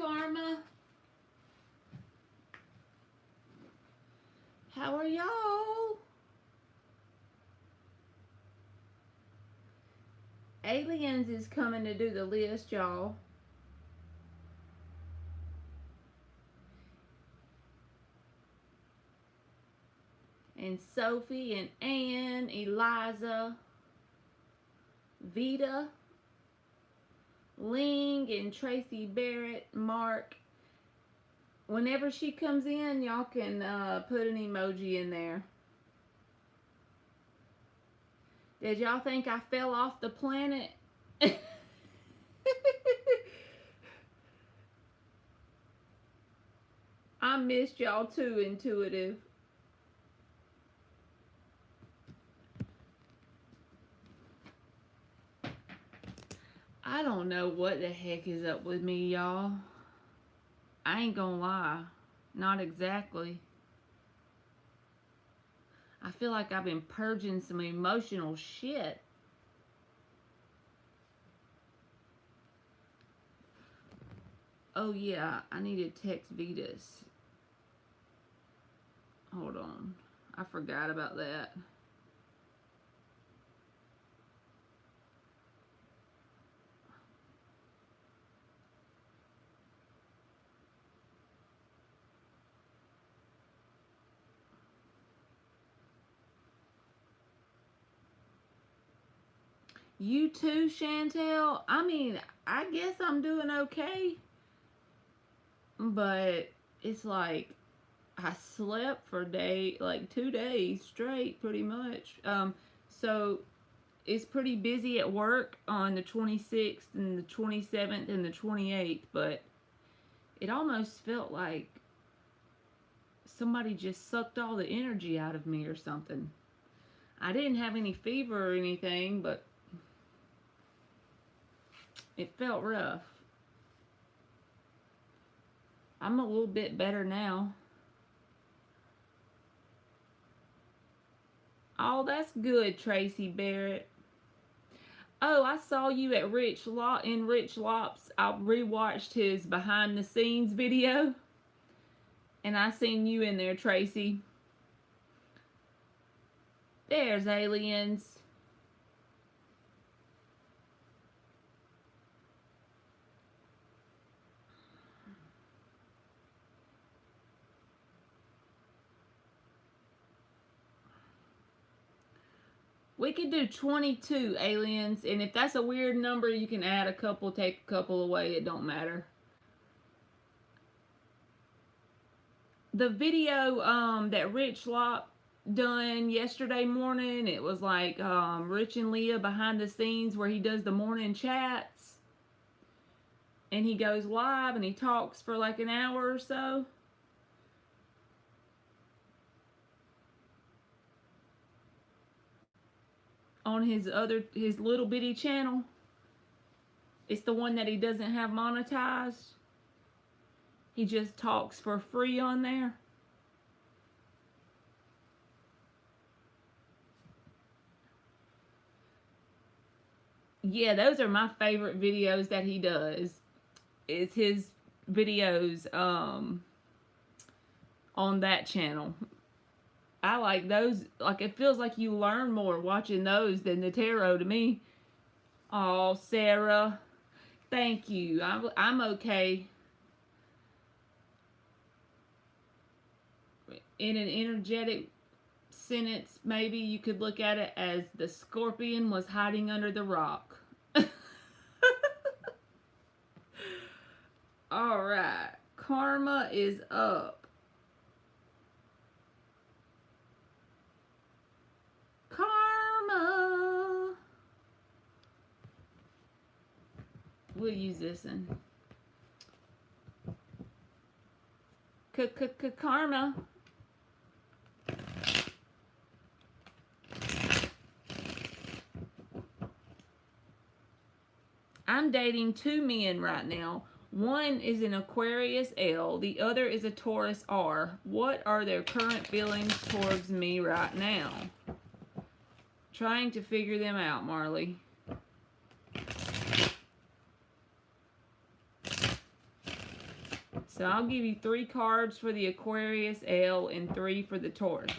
Karma. How are y'all? Aliens is coming to do the list, y'all. And Sophie and Ann, Eliza, Vita, Ling, and Tracy Barrett, Mark. Whenever she comes in, y'all can put an emoji in there. Did y'all think I fell off the planet? I missed y'all too, Intuitive. I don't know what the heck is up with me, y'all. I ain't gonna lie. Not exactly. I feel like I've been purging some emotional shit. Oh yeah, I need to text Vetus. Hold on. I forgot about that. You too, Chantel? I mean, I guess I'm doing okay. But it's like I slept for like 2 days straight pretty much. So it's pretty busy at work on the 26th and the 27th and the 28th, but it almost felt like somebody just sucked all the energy out of me or something. I didn't have any fever or anything, but it felt rough. I'm a little bit better now. Oh, that's good, Tracy Barrett. Oh, I saw you at Rich Lops. I rewatched his behind the scenes video, and I seen you in there, Tracy. There's aliens. We could do 22 aliens, and if that's a weird number, you can add a couple, take a couple away. It don't matter. The video that Rich Lop done yesterday morning, it was like Rich and Leah behind the scenes where he does the morning chats, and he goes live and he talks for like an hour or so. On his little bitty channel. It's the one that he doesn't have monetized. He just talks for free on there. Yeah, those are my favorite videos that he does. Is his videos on that channel. I like those. Like, it feels like you learn more watching those than the tarot to me. Oh, Sarah, thank you. I'm okay. In an energetic sentence, maybe you could look at it as the scorpion was hiding under the rock. All right, karma is up. Karma. We'll use this one. Karma. I'm dating 2 men right now. One is an Aquarius L, the other is a Taurus R. What are their current feelings towards me right now? Trying to figure them out, Marley. So I'll give you 3 cards for the Aquarius L and 3 for the Taurus.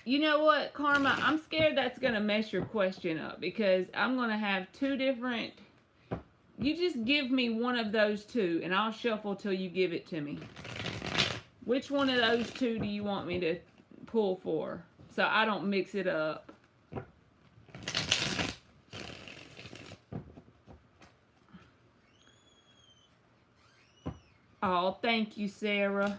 You know what, Karma? I'm scared that's going to mess your question up because I'm going to have 2 different... You just give me one of those 2 and I'll shuffle till you give it to me. Which one of those 2 do you want me to pull for so I don't mix it up? Oh, thank you, Sarah.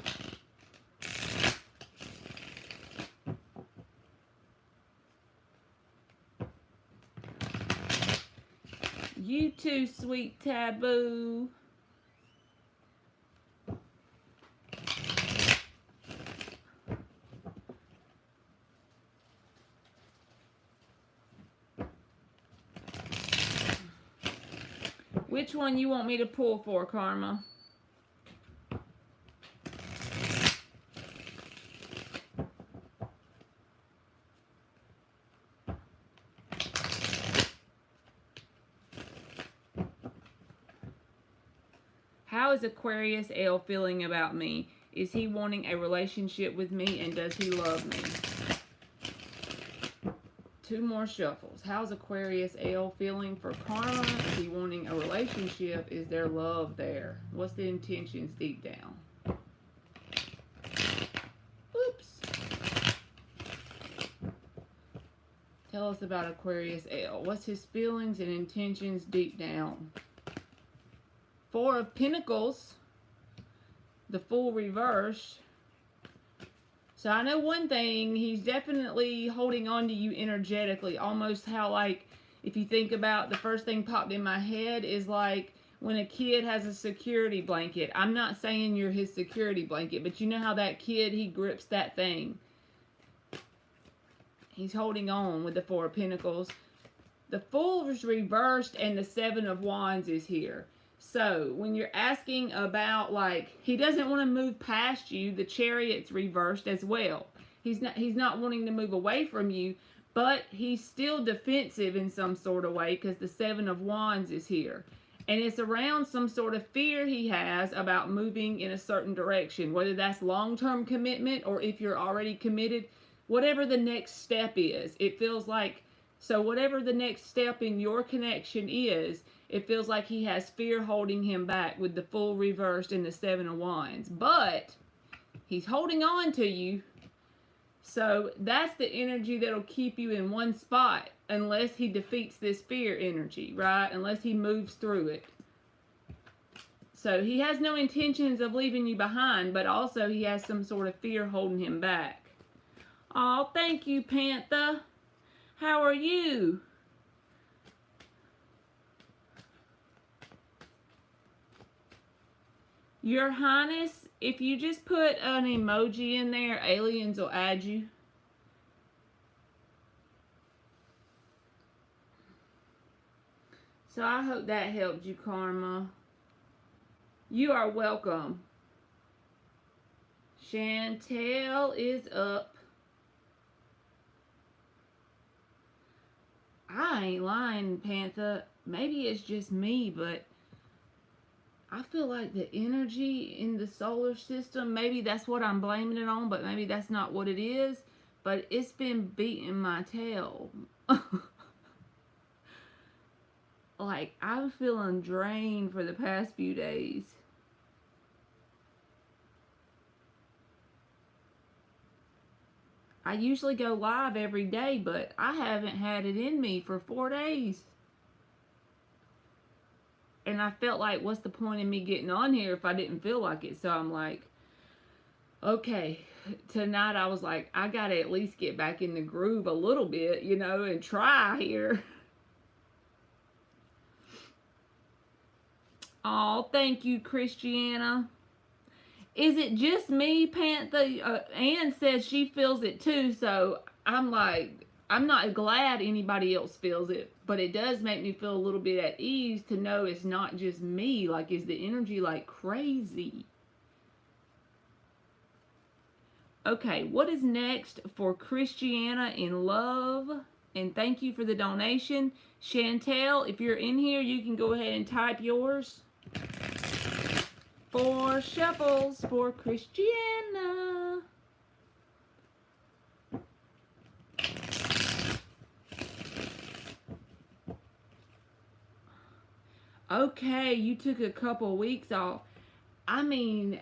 You too, sweet Taboo. Which one you want me to pull for, Karma? How is Aquarius L feeling about me? Is he wanting a relationship with me, and does he love me? 2 more shuffles. How's Aquarius L feeling for Karma? Is he wanting a relationship? Is there love there? What's the intentions deep down? Oops. Tell us about Aquarius L. What's his feelings and intentions deep down? 4 of Pentacles. The Fool reversed. So I know one thing, he's definitely holding on to you energetically, almost how, like, if you think about, the first thing popped in my head is like when a kid has a security blanket. I'm not saying you're his security blanket, but you know how that kid, he grips that thing. He's holding on with the 4 of Pentacles. The Fool is reversed and the 7 of Wands is here. So, when you're asking about, like, he doesn't want to move past you, the Chariot's reversed as well. He's not wanting to move away from you, but he's still defensive in some sort of way because the 7 of Wands is here. And it's around some sort of fear he has about moving in a certain direction, whether that's long-term commitment or if you're already committed, whatever the next step is. It feels like, so whatever the next step in your connection is, it feels like he has fear holding him back with the Fool reversed and the 7 of Wands. But he's holding on to you. So that's the energy that'll keep you in one spot unless he defeats this fear energy, right? Unless he moves through it. So he has no intentions of leaving you behind, but also he has some sort of fear holding him back. Oh, thank you, Panther. How are you? Your Highness, if you just put an emoji in there, aliens will add you. So I hope that helped you, Karma. You are welcome. Chantel is up. I ain't lying, Panther. Maybe it's just me, but I feel like the energy in the solar system, maybe that's what I'm blaming it on, but maybe that's not what it is. But it's been beating my tail. Like, I'm feeling drained for the past few days. I usually go live every day, but I haven't had it in me for 4 days. And I felt like, what's the point in me getting on here if I didn't feel like it? So I'm like, okay, tonight I was like, I gotta at least get back in the groove a little bit, you know, and try here. Oh, thank you, Christiana. Is it just me, Panther? Ann says she feels it too, so I'm like, I'm not glad anybody else feels it, but it does make me feel a little bit at ease to know it's not just me. Like, is the energy like crazy? Okay, what is next for Christiana in love? And thank you for the donation. Chantel, if you're in here, you can go ahead and type yours. 4 shuffles for Christiana. Okay, you took a couple weeks off. I mean,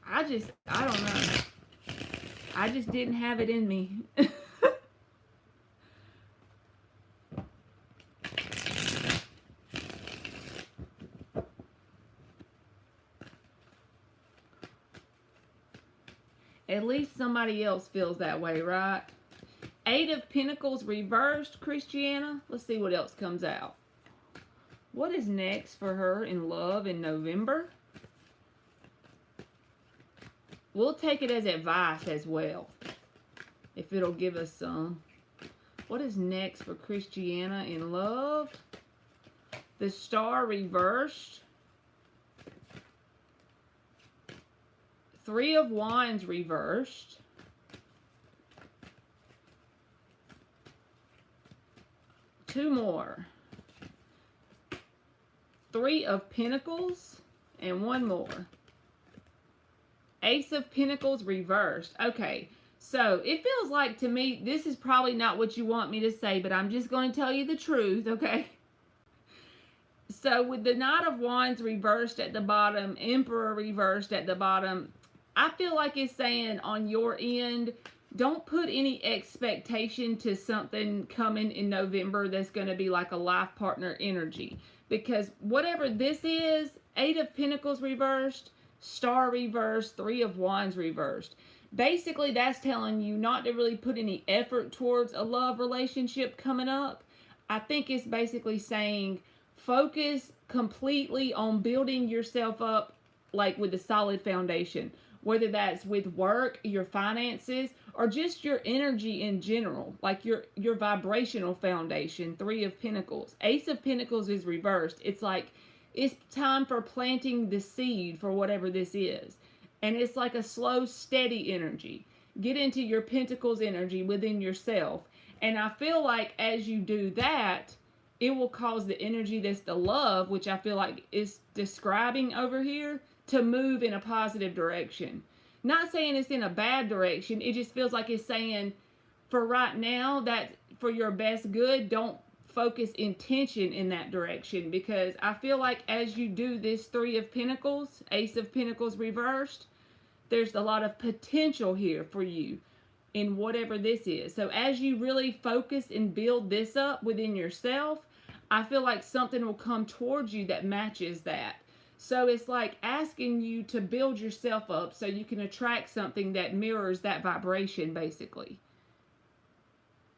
I don't know. I just didn't have it in me. At least somebody else feels that way, right? 8 of Pentacles reversed, Christiana. Let's see what else comes out. What is next for her in love in November? We'll take it as advice as well, if it'll give us some. What is next for Christiana in love? The Star reversed. 3 of Wands reversed. Two more. 3 of Pentacles and one more. Ace of Pentacles reversed. Okay, so it feels like to me, this is probably not what you want me to say, but I'm just going to tell you the truth, okay? So with the Knight of Wands reversed at the bottom, Emperor reversed at the bottom, I feel like it's saying on your end, don't put any expectation to something coming in November that's going to be like a life partner energy. Because whatever this is, 8 of Pentacles reversed, Star reversed, 3 of Wands reversed. Basically, that's telling you not to really put any effort towards a love relationship coming up. I think it's basically saying focus completely on building yourself up like with a solid foundation. Whether that's with work, your finances, or just your energy in general, like your vibrational foundation. 3 of Pentacles. Ace of Pentacles is reversed. It's like it's time for planting the seed for whatever this is. And it's like a slow, steady energy. Get into your Pentacles energy within yourself. And I feel like as you do that, it will cause the energy that's the love, which I feel like is describing over here, to move in a positive direction. Not saying it's in a bad direction. It just feels like it's saying for right now, that for your best good, don't focus intention in that direction. Because I feel like as you do this 3 of Pentacles, Ace of Pentacles reversed, there's a lot of potential here for you in whatever this is. So as you really focus and build this up within yourself, I feel like something will come towards you that matches that. So it's like asking you to build yourself up so you can attract something that mirrors that vibration, basically.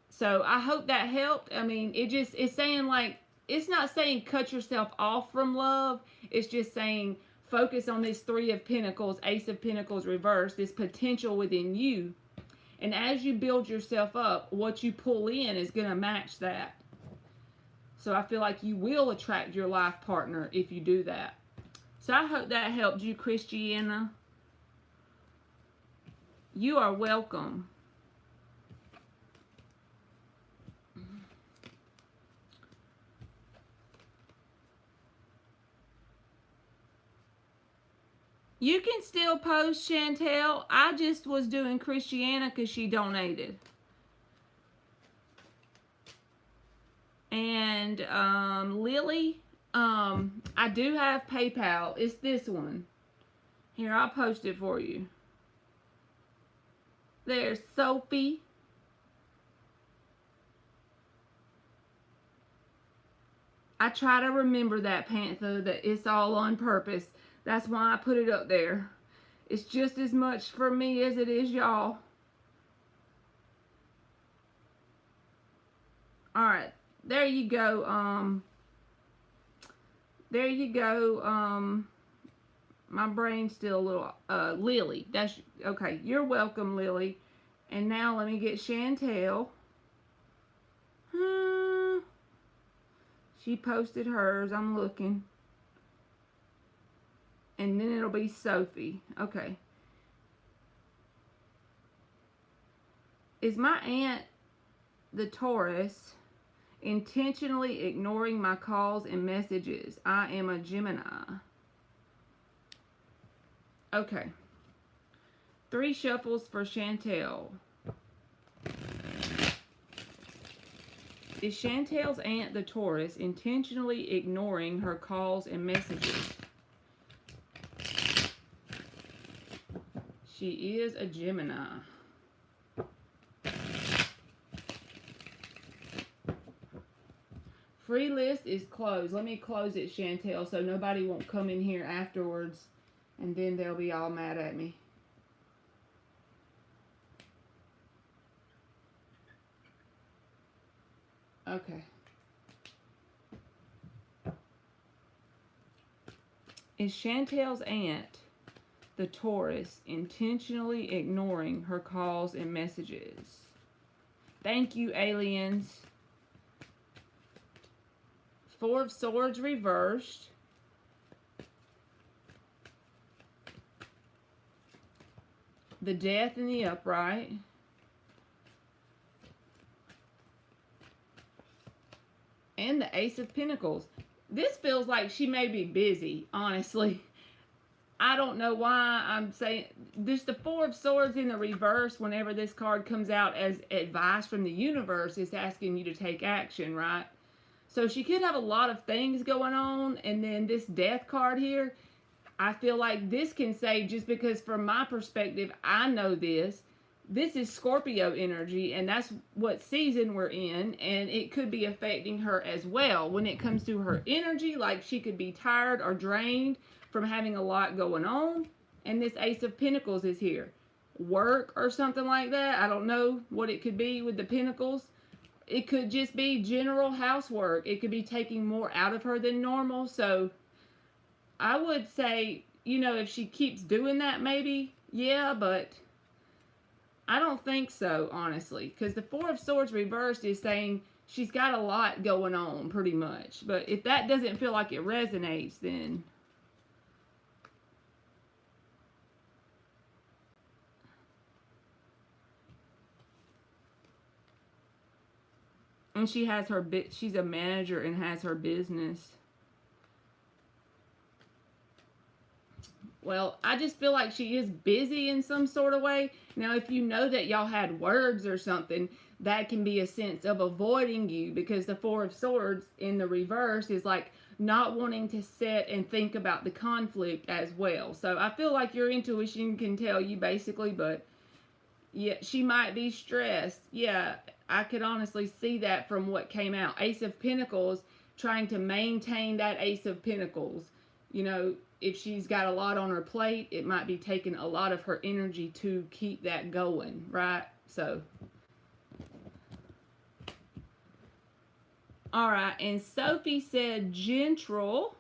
So I hope that helped. I mean, it's saying like, it's not saying cut yourself off from love. It's just saying focus on this 3 of Pentacles, Ace of Pentacles reversed, this potential within you. And as you build yourself up, what you pull in is going to match that. So I feel like you will attract your life partner if you do that. So I hope that helped you, Christiana. You are welcome. You can still post, Chantel. I just was doing Christiana because she donated. And Lily, I do have PayPal. It's this one. Here, I'll post it for you. There's Sophie. I try to remember that, Panther, that it's all on purpose. That's why I put it up there. It's just as much for me as it is y'all. Alright, there you go. There you go. My brain's still a little, Lily. That's, okay, you're welcome, Lily. And now let me get Chantel. She posted hers, I'm looking. And then it'll be Sophie. Okay. Is my aunt, the Taurus, intentionally ignoring my calls and messages? I am a Gemini. Okay. 3 shuffles for Chantel. Is Chantel's aunt, the Taurus, intentionally ignoring her calls and messages? She is a Gemini. Free list is closed. Let me close it, Chantel, so nobody won't come in here afterwards and then they'll be all mad at me. Okay. Is Chantel's aunt, the Taurus, intentionally ignoring her calls and messages? Thank you, aliens. 4 of Swords reversed. The Death in the upright. And the Ace of Pentacles. This feels like she may be busy, honestly. I don't know why I'm saying there's the 4 of Swords in the reverse. Whenever this card comes out as advice from the universe, it's asking you to take action, right? So she could have a lot of things going on, and then this Death card here, I feel like this can say, just because from my perspective, I know this is Scorpio energy, and that's what season we're in, and it could be affecting her as well. When it comes to her energy, like she could be tired or drained from having a lot going on, and this Ace of Pentacles is here. Work or something like that. I don't know what it could be with the Pentacles. It could just be general housework. It could be taking more out of her than normal. So I would say, you know, if she keeps doing that, maybe, yeah, but I don't think so, honestly, because the 4 of Swords reversed is saying she's got a lot going on, pretty much. But if that doesn't feel like it resonates, then and she has her she's a manager and has her business. Well, I just feel like she is busy in some sort of way. Now, if you know that y'all had words or something, that can be a sense of avoiding you, because the 4 of Swords in the reverse is like not wanting to sit and think about the conflict as well. So I feel like your intuition can tell you basically, but yeah, she might be stressed. Yeah, I could honestly see that from what came out. Ace of Pentacles, trying to maintain that Ace of Pentacles. You know, if she's got a lot on her plate, it might be taking a lot of her energy to keep that going, right? So, all right, and Sophie said Gentle.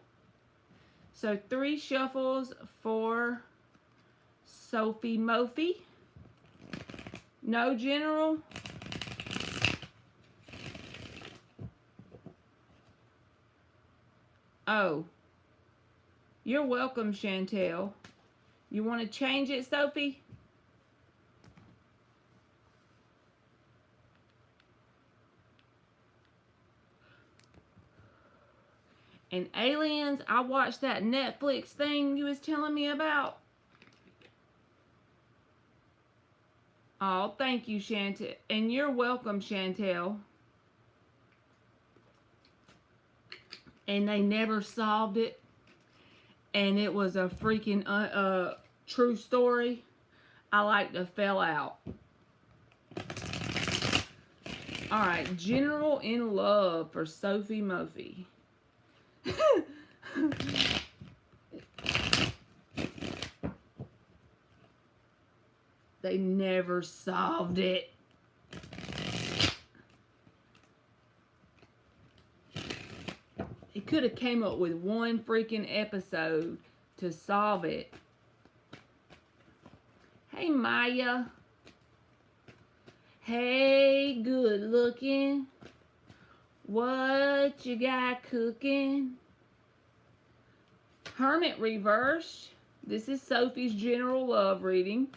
So 3 shuffles for Sophie Mophy. No General. Oh. You're welcome, Chantel. You want to change it, Sophie? And aliens, I watched that Netflix thing you was telling me about. Oh, thank you, Chantel. And you're welcome, Chantel. And they never solved it. And it was a freaking true story. I like to fell out. Alright, General in Love for Sophie Mophy. They never solved it. It could have came up with one freaking episode to solve it. Hey, Maya. Hey, good looking. What you got cooking? Hermit reversed. This is Sophie's general love reading.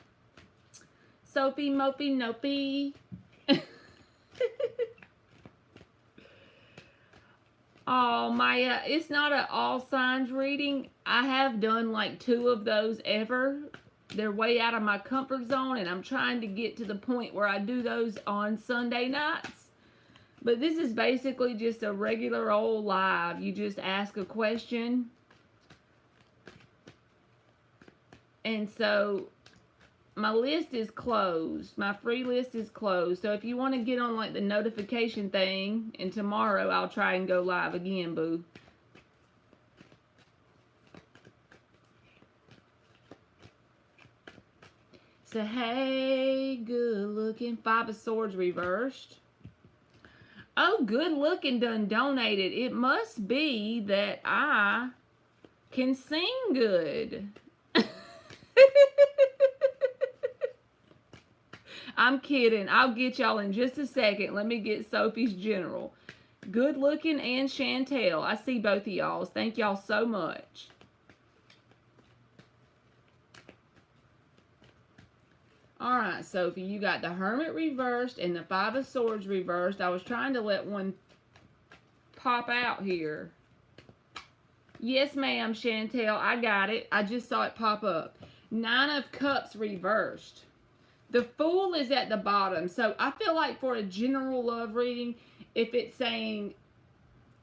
Sophie Mopey Nopey. Oh, Maya, it's not an all signs reading. I have done like 2 of those ever. They're way out of my comfort zone, and I'm trying to get to the point where I do those on Sunday nights. But this is basically just a regular old live. You just ask a question. And so my list is closed. My free list is closed. So if you want to get on like the notification thing, and tomorrow I'll try and go live again, boo. So hey, good looking. 5 of Swords reversed. Oh, good looking done donated. It must be that I can sing good. I'm kidding. I'll get y'all in just a second. Let me get Sophie's general. Good looking and Chantel. I see both of y'all's. Thank y'all so much. Alright, Sophie, you got the Hermit reversed and the 5 of Swords reversed. I was trying to let one pop out here. Yes, ma'am, Chantel. I got it. I just saw it pop up. 9 of Cups reversed. The Fool is at the bottom. So I feel like for a general love reading, if it's saying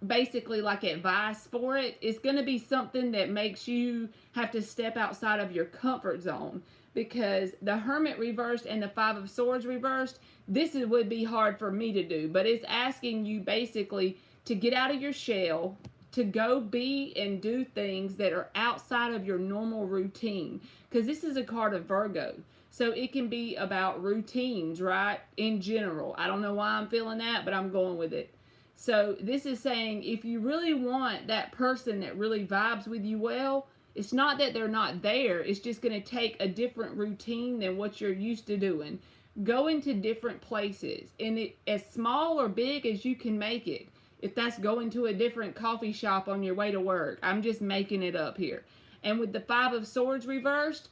basically like advice for it, it's going to be something that makes you have to step outside of your comfort zone. Because the Hermit reversed and the 5 of Swords reversed, would be hard for me to do. But it's asking you basically to get out of your shell, to go be and do things that are outside of your normal routine. Because this is a card of Virgo. So it can be about routines, right? In general. I don't know why I'm feeling that, but I'm going with it. So this is saying if you really want that person that really vibes with you well, it's not that they're not there. It's just going to take a different routine than what you're used to doing. Go into different places. And it, as small or big as you can make it. If that's going to a different coffee shop on your way to work. I'm just making it up here. And with the 5 of Swords reversed,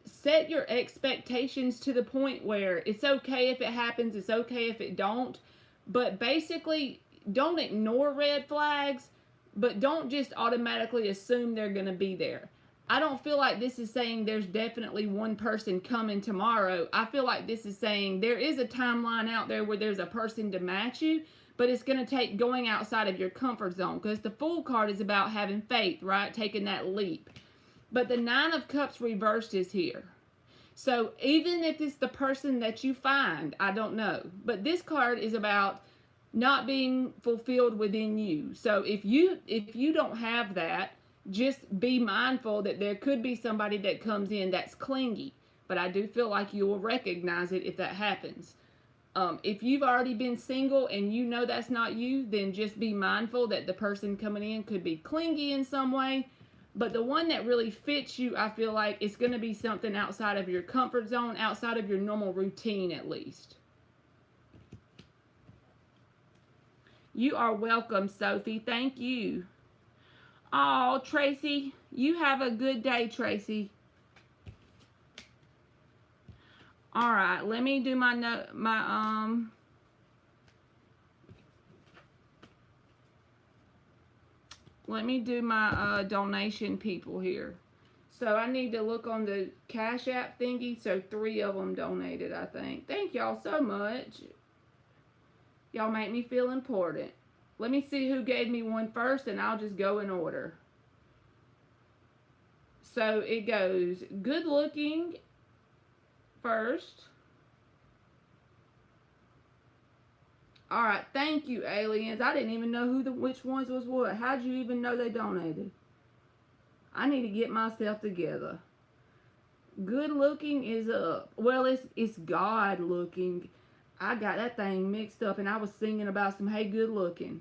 set your expectations to the point where it's okay if it happens, it's okay if it don't, but basically don't ignore red flags, but don't just automatically assume they're going to be there. I don't feel like this is saying there's definitely one person coming tomorrow. I feel like this is saying there is a timeline out there where there's a person to match you, but it's going to take going outside of your comfort zone, because the Fool card is about having faith, right? Taking that leap. But the 9 of Cups reversed is here. So even if it's the person that you find, I don't know. But this card is about not being fulfilled within you. So if you don't have that, just be mindful that there could be somebody that comes in that's clingy. But I do feel like you will recognize it if that happens. If you've already been single and you know that's not you, then just be mindful that the person coming in could be clingy in some way. But the one that really fits you, I feel like it's going to be something outside of your comfort zone, outside of your normal routine at least. You are welcome, Sophie. Thank you. Oh, Tracy, you have a good day, Tracy. All right, let me do let me do my donation people here. So I need to look on the Cash App thingy. So 3 of them donated, I think. Thank y'all so much. Y'all make me feel important. Let me see who gave me one first, and I'll just go in order. So it goes good looking first. Alright, thank you, aliens. I didn't even know which ones was what. How'd you even know they donated? I need to get myself together. Good looking is up. Well, it's God looking. I got that thing mixed up, and I was singing about some hey good looking.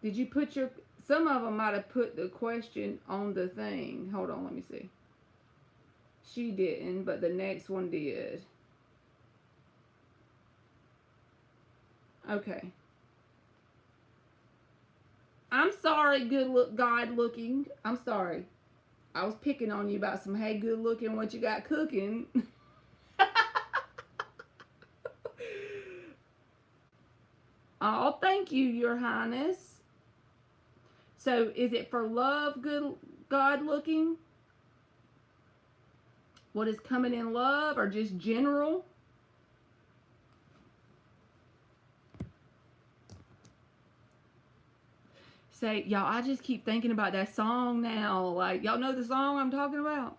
Did you put your... Some of them might have put the question on the thing. Hold on, let me see. She didn't, but the next one did. Okay. I'm sorry, God looking. I'm sorry. I was picking on you about some hey good looking, what you got cooking. Oh, thank you, Your Highness. So, is it for love, good God looking? What is coming in love, or just general? Say, y'all, I just keep thinking about that song now. Like, y'all know the song I'm talking about?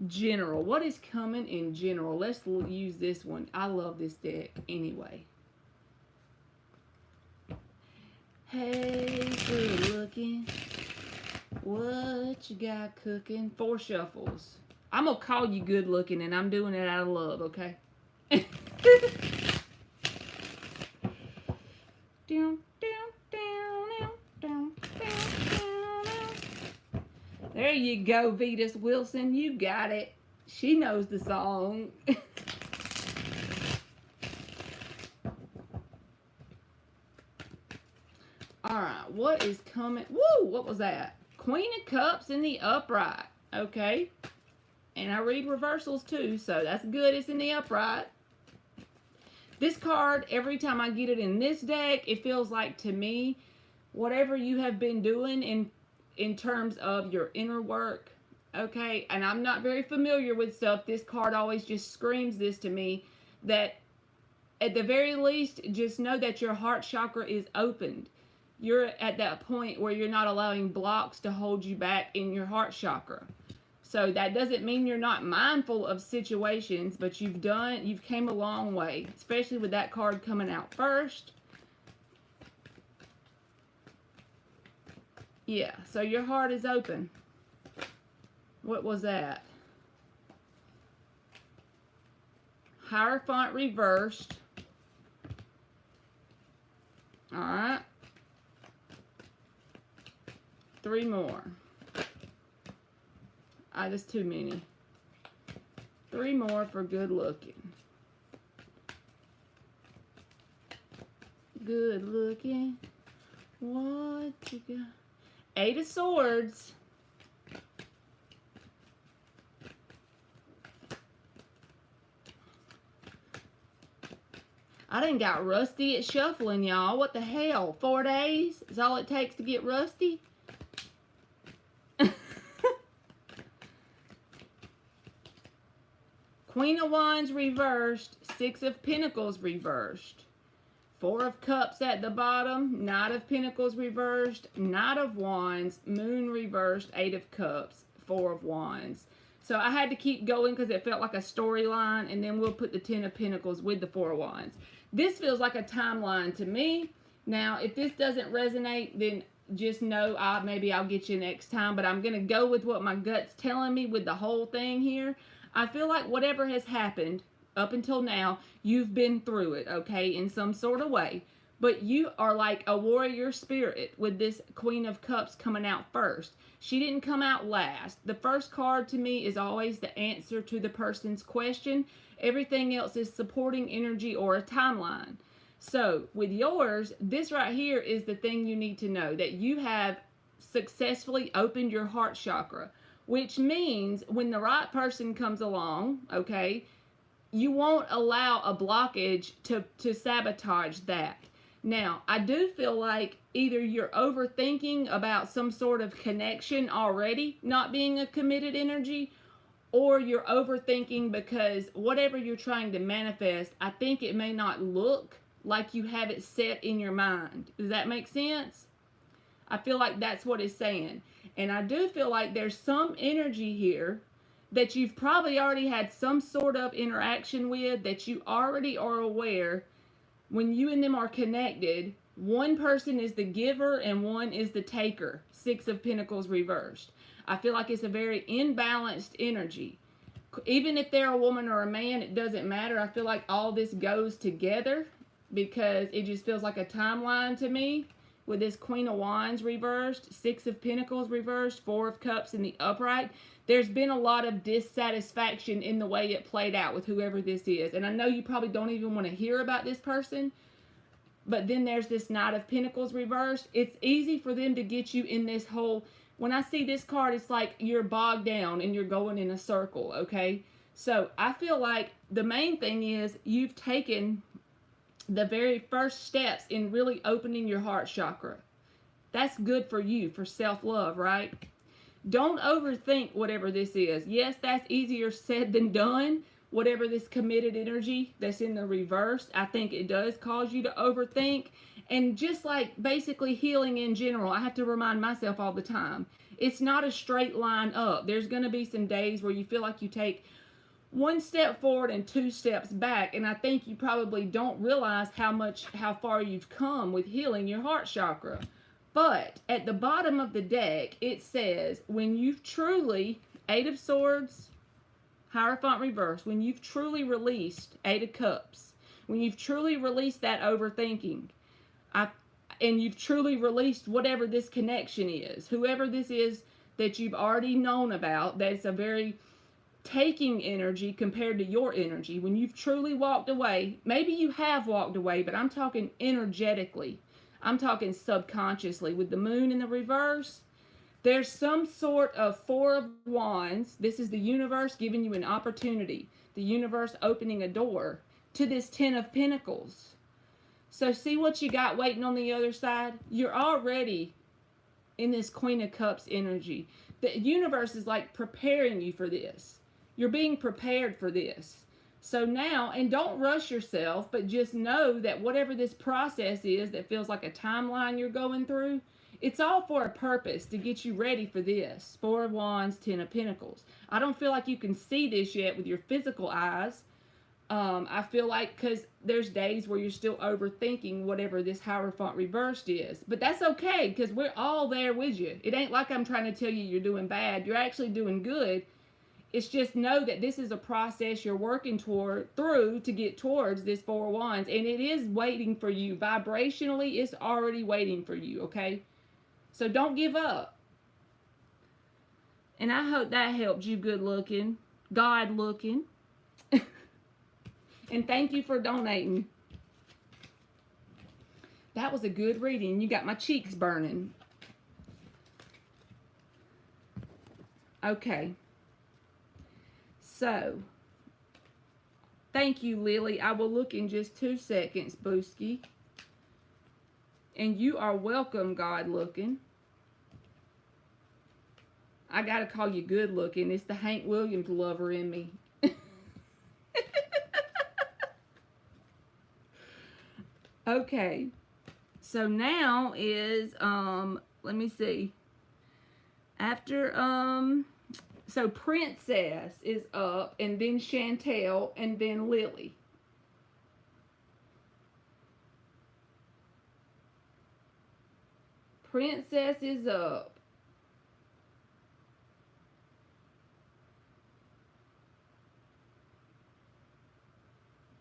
General. What is coming in general? Let's use this one. I love this deck anyway. Hey, good looking. What you got cooking? 4 shuffles. I'm going to call you good looking, and I'm doing it out of love, okay? There you go, Vetus Wilson. You got it. She knows the song. Alright, what is coming? Woo! What was that? Queen of Cups in the upright. Okay. And I read reversals too, so that's good. It's in the upright. This card, every time I get it in this deck, it feels like to me, whatever you have been doing in terms of your inner work, okay, and I'm not very familiar with stuff, this card always just screams this to me, that at the very least, just know that your heart chakra is opened. You're at that point where you're not allowing blocks to hold you back in your heart chakra. So that doesn't mean you're not mindful of situations, but you've came a long way, especially with that card coming out first. Yeah, so your heart is open. What was that? Hierophant reversed. Alright. 3 more. That's too many. 3 more for good looking. Good looking. What you got? 8 of Swords. I done got rusty at shuffling, y'all. What the hell? 4 days is all it takes to get rusty? Queen of Wands reversed. 6 of Pentacles reversed. 4 of Cups at the bottom. Knight of Pentacles reversed. Knight of Wands. Moon reversed. 8 of Cups. 4 of Wands. So I had to keep going because it felt like a storyline, and then we'll put the 10 of Pentacles with the 4 of Wands. This feels like a timeline to me. Now, if this doesn't resonate, then just know maybe I'll get you next time, but I'm going to go with what my gut's telling me with the whole thing here. I feel like whatever has happened up until now, you've been through it, okay, in some sort of way. But you are like a warrior spirit with this Queen of Cups coming out first. She didn't come out last. The first card to me is always the answer to the person's question. Everything else is supporting energy or a timeline. So with yours, this right here is the thing you need to know, that you have successfully opened your heart chakra, which means when the right person comes along, okay, you won't allow a blockage to sabotage that. Now, I do feel like either you're overthinking about some sort of connection already not being a committed energy, or you're overthinking because whatever you're trying to manifest, I think it may not look like you have it set in your mind. Does that make sense? I feel like that's what it's saying. And I do feel like there's some energy here that you've probably already had some sort of interaction with, that you already are aware when you and them are connected, one person is the giver and one is the taker. 6 of Pentacles reversed. I feel like it's a very imbalanced energy. Even if they're a woman or a man, it doesn't matter. I feel like all this goes together because it just feels like a timeline to me with this Queen of Wands reversed, 6 of Pentacles reversed, 4 of Cups in the upright. There's been a lot of dissatisfaction in the way it played out with whoever this is. And I know you probably don't even want to hear about this person, but then there's this Knight of Pentacles reversed. It's easy for them to get you in this whole, when I see this card, it's like you're bogged down and you're going in a circle, okay? So I feel like the main thing is you've taken the very first steps in really opening your heart chakra. That's good for you, for self-love, right? Don't overthink whatever this is. Yes, that's easier said than done. Whatever this committed energy that's in the reverse, I think it does cause you to overthink. And just like basically healing in general, I have to remind myself all the time, it's not a straight line up. There's going to be some days where you feel like you take one step forward and two steps back. And I think you probably don't realize how far you've come with healing your heart chakra. But at the bottom of the deck, it says, when you've truly, Eight of Swords, Hierophant reverse, when you've truly released Eight of Cups, when you've truly released that overthinking, and you've truly released whatever this connection is, whoever this is that you've already known about, that's a very taking energy compared to your energy, when you've truly walked away, maybe you have walked away, but I'm talking energetically. I'm talking subconsciously. With the moon in the reverse, there's some sort of Four of Wands. This is the universe giving you an opportunity. The universe opening a door to this Ten of Pentacles. So see what you got waiting on the other side? You're already in this Queen of Cups energy. The universe is like preparing you for this. You're being prepared for this. So now, and don't rush yourself, but just know that whatever this process is that feels like a timeline you're going through, it's all for a purpose to get you ready for this. Four of Wands, Ten of Pentacles. I don't feel like you can see this yet with your physical eyes. I feel like because there's days where you're still overthinking whatever this Hierophant reversed is. But that's okay, because we're all there with you. It ain't like I'm trying to tell you you're doing bad. You're actually doing good. It's just know that this is a process you're working through to get towards this Four of Wands. And it is waiting for you. Vibrationally, it's already waiting for you, okay? So don't give up. And I hope that helped you, good looking, God looking. And thank you for donating. That was a good reading. You got my cheeks burning. Okay. So, thank you, Lily. I will look in just 2 seconds, Booski. And you are welcome, God looking. I gotta call you good looking. It's the Hank Williams lover in me. Okay. So now is, let me see. After, so Princess is up, and then Chantel, and then Lily. Princess is up.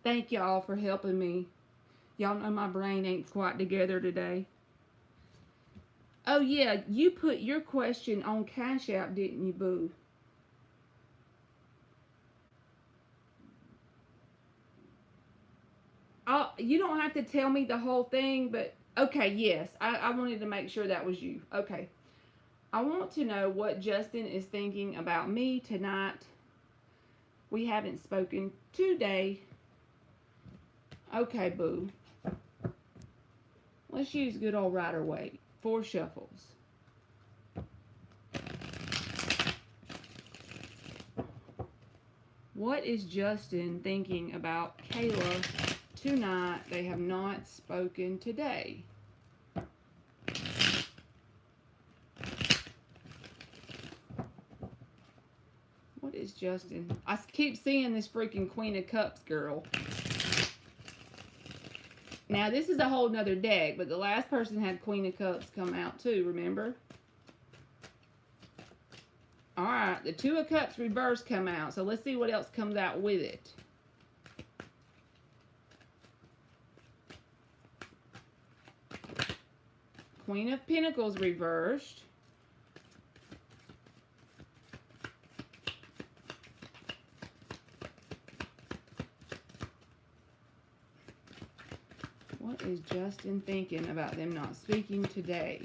Thank y'all for helping me. Y'all know my brain ain't quite together today. Oh yeah, you put your question on Cash App, didn't you, boo? You don't have to tell me the whole thing, but okay, yes. I wanted to make sure that was you. Okay. I want to know what Justin is thinking about me tonight. We haven't spoken today. Okay, boo. Let's use good old Rider-Waite. 4 shuffles. What is Justin thinking about Kayla tonight? They have not spoken today. What is Justin? I keep seeing this freaking Queen of Cups girl. Now, this is a whole nother deck, but the last person had Queen of Cups come out too, remember? Alright, the Two of Cups reverse come out, so let's see what else comes out with it. Queen of Pentacles reversed. What is Justin thinking about them not speaking today?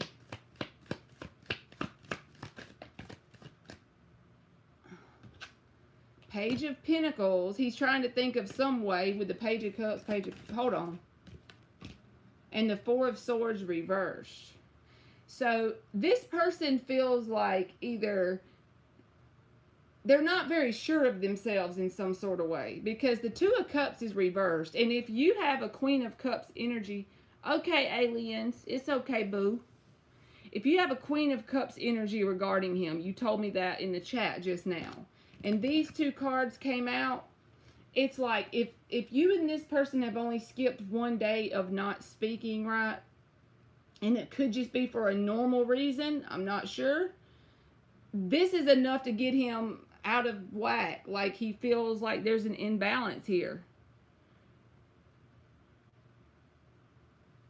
Page of Pentacles. He's trying to think of some way with the Page of Cups, hold on. And the Four of Swords reversed. So this person feels like either they're not very sure of themselves in some sort of way, because the Two of Cups is reversed. And if you have a Queen of Cups energy, okay, aliens, it's okay, boo. If you have a Queen of Cups energy regarding him, you told me that in the chat just now, and these two cards came out, it's like if you and this person have only skipped one day of not speaking, right, and it could just be for a normal reason, I'm not sure, this is enough to get him out of whack. Like, he feels like there's an imbalance here.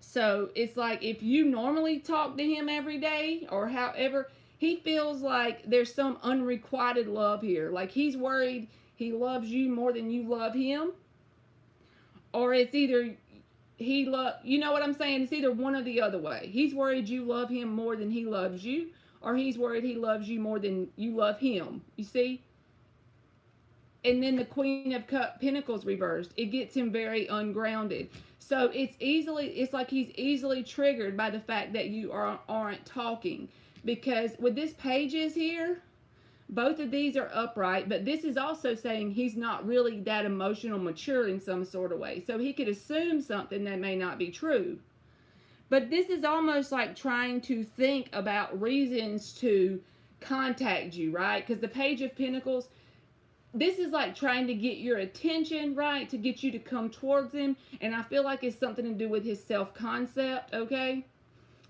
So it's like if you normally talk to him every day or however, he feels like there's some unrequited love here. Like, he's worried he loves you more than you love him. Or it's either you know what I'm saying? It's either one or the other way. He's worried you love him more than he loves you, or he's worried he loves you more than you love him. You see? And then the Queen of Pentacles reversed. It gets him very ungrounded. So it's like he's easily triggered by the fact that you aren't talking. Because with this Pages here, both of these are upright, but this is also saying he's not really that emotional mature in some sort of way. So he could assume something that may not be true. But this is almost like trying to think about reasons to contact you, right? Because the Page of Pentacles, this is like trying to get your attention, right? To get you to come towards him. And I feel like it's something to do with his self-concept, okay?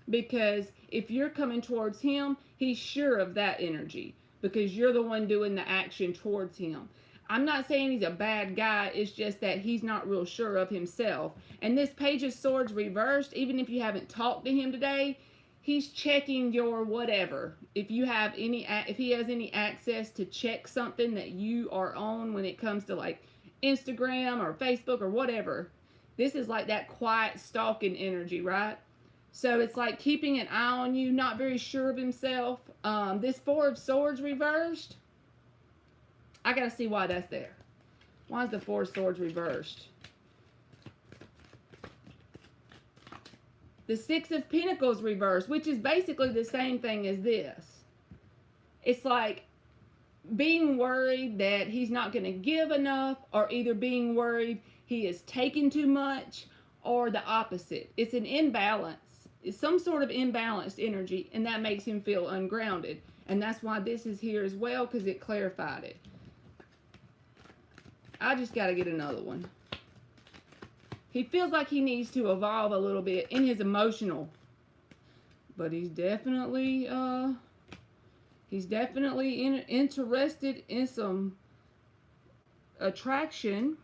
Because if you're coming towards him, he's sure of that energy, because you're the one doing the action towards him. I'm not saying he's a bad guy. It's just that he's not real sure of himself. And this Page of Swords reversed, even if you haven't talked to him today, he's checking your whatever. If he has any access to check something that you are on when it comes to like Instagram or Facebook or whatever, this is like that quiet stalking energy, right? So it's like keeping an eye on you, not very sure of himself. This Four of Swords reversed, I gotta see why that's there. Why is the Four of Swords reversed? The Six of Pentacles reversed, which is basically the same thing as this. It's like being worried that he's not going to give enough, or either being worried he is taking too much, or the opposite. It's an imbalance. It's some sort of imbalanced energy, and that makes him feel ungrounded. And that's why this is here as well, because it clarified it. I just got to get another one. He feels like he needs to evolve a little bit in his emotional. But he's definitely interested in some attraction.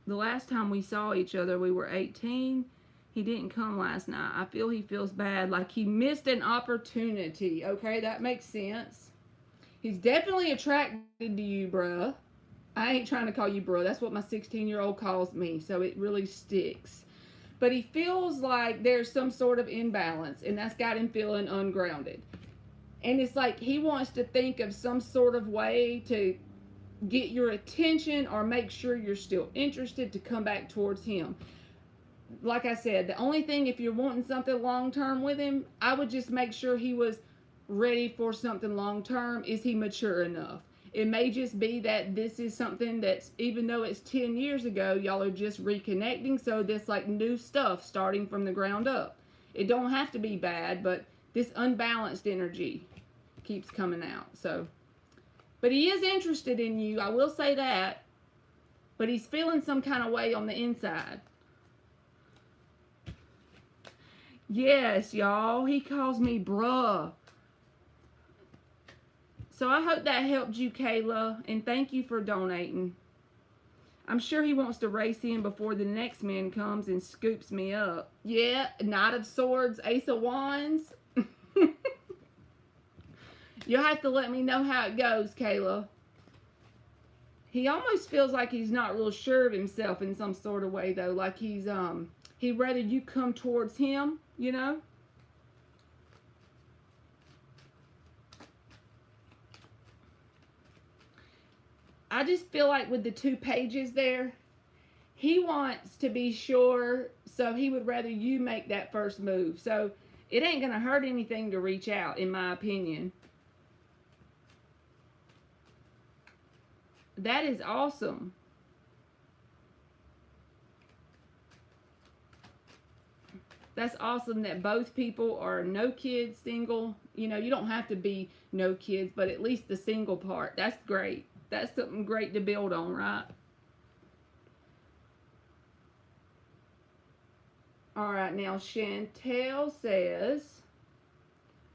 The last time we saw each other, we were 18. He didn't come last night. I feel he feels bad, like he missed an opportunity. Okay, that makes sense. He's definitely attracted to you, bruh. I ain't trying to call you bruh. That's what my 16-year-old calls me, so it really sticks. But he feels like there's some sort of imbalance, and that's got him feeling ungrounded. And it's like he wants to think of some sort of way to get your attention or make sure you're still interested to come back towards him. Like I said, the only thing, if you're wanting something long-term with him, I would just make sure he was ready for something long-term. Is he mature enough? It may just be that this is something that's, even though it's 10 years ago, y'all are just reconnecting, so this like new stuff starting from the ground up. It don't have to be bad, but this unbalanced energy keeps coming out. So, but he is interested in you, I will say that. But he's feeling some kind of way on the inside. Yes, y'all. He calls me bruh. So I hope that helped you, Kayla. And thank you for donating. I'm sure he wants to race in before the next man comes and scoops me up. Yeah, Knight of Swords, Ace of Wands. You'll have to let me know how it goes, Kayla. He almost feels like he's not real sure of himself in some sort of way, though. Like he'd rather you come towards him, you know? I just feel like with the 2 pages there, he wants to be sure, so he would rather you make that first move. So it ain't going to hurt anything to reach out, in my opinion. That is awesome. That's awesome that both people are no kids, single. You know, you don't have to be no kids, but at least the single part. That's great. That's something great to build on, right? All right, now Chantel says,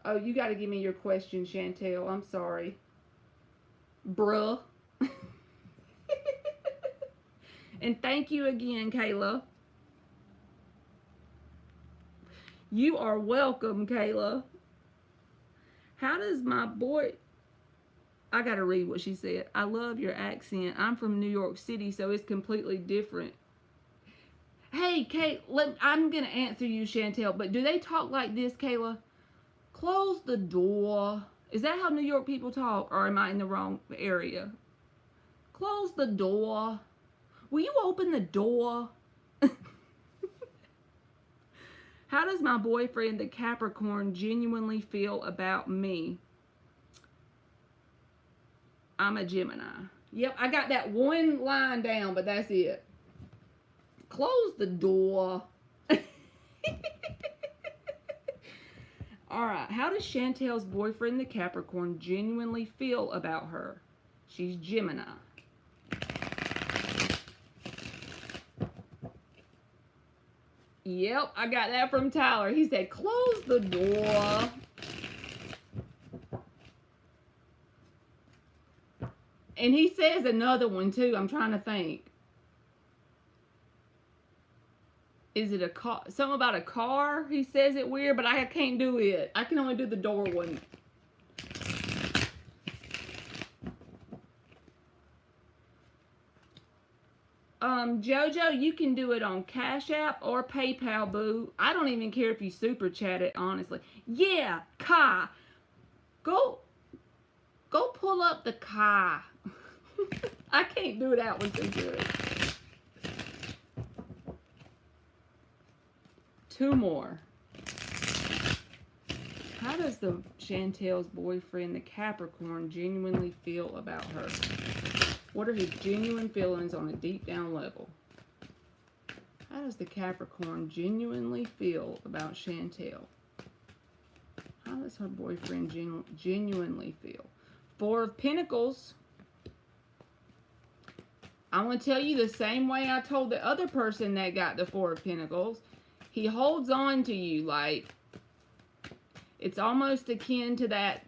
oh, you got to give me your question, Chantel. I'm sorry. Bruh. And thank you again, Kayla. You are welcome, Kayla. How does my boy... I got to read what she said. I love your accent. I'm from New York City, so it's completely different. Hey, Kate, I'm going to answer you, Chantel, but do they talk like this, Kayla? Close the door. Is that how New York people talk, or am I in the wrong area? Close the door. Will you open the door? How does my boyfriend, the Capricorn, genuinely feel about me? I'm a Gemini. Yep, I got that one line down, but that's it. Close the door. All right, how does Chantel's boyfriend, the Capricorn, genuinely feel about her? She's Gemini. Yep, I got that from Tyler. He said, close the door. And he says another one too. I'm trying to think. Is it a car? Something about a car? He says it weird, but I can't do it. I can only do the door one. Jojo, you can do it on Cash App or PayPal, boo. I don't even care if you super chat it, honestly. Yeah, car. Go pull up the car. I can't do that one too good. 2 more. How does the Chantel's boyfriend, the Capricorn, genuinely feel about her? What are his genuine feelings on a deep down level? How does the Capricorn genuinely feel about Chantel? How does her boyfriend genuinely feel? 4 of Pentacles. I'm going to tell you the same way I told the other person that got the 4 of Pentacles. He holds on to you like it's almost akin to that,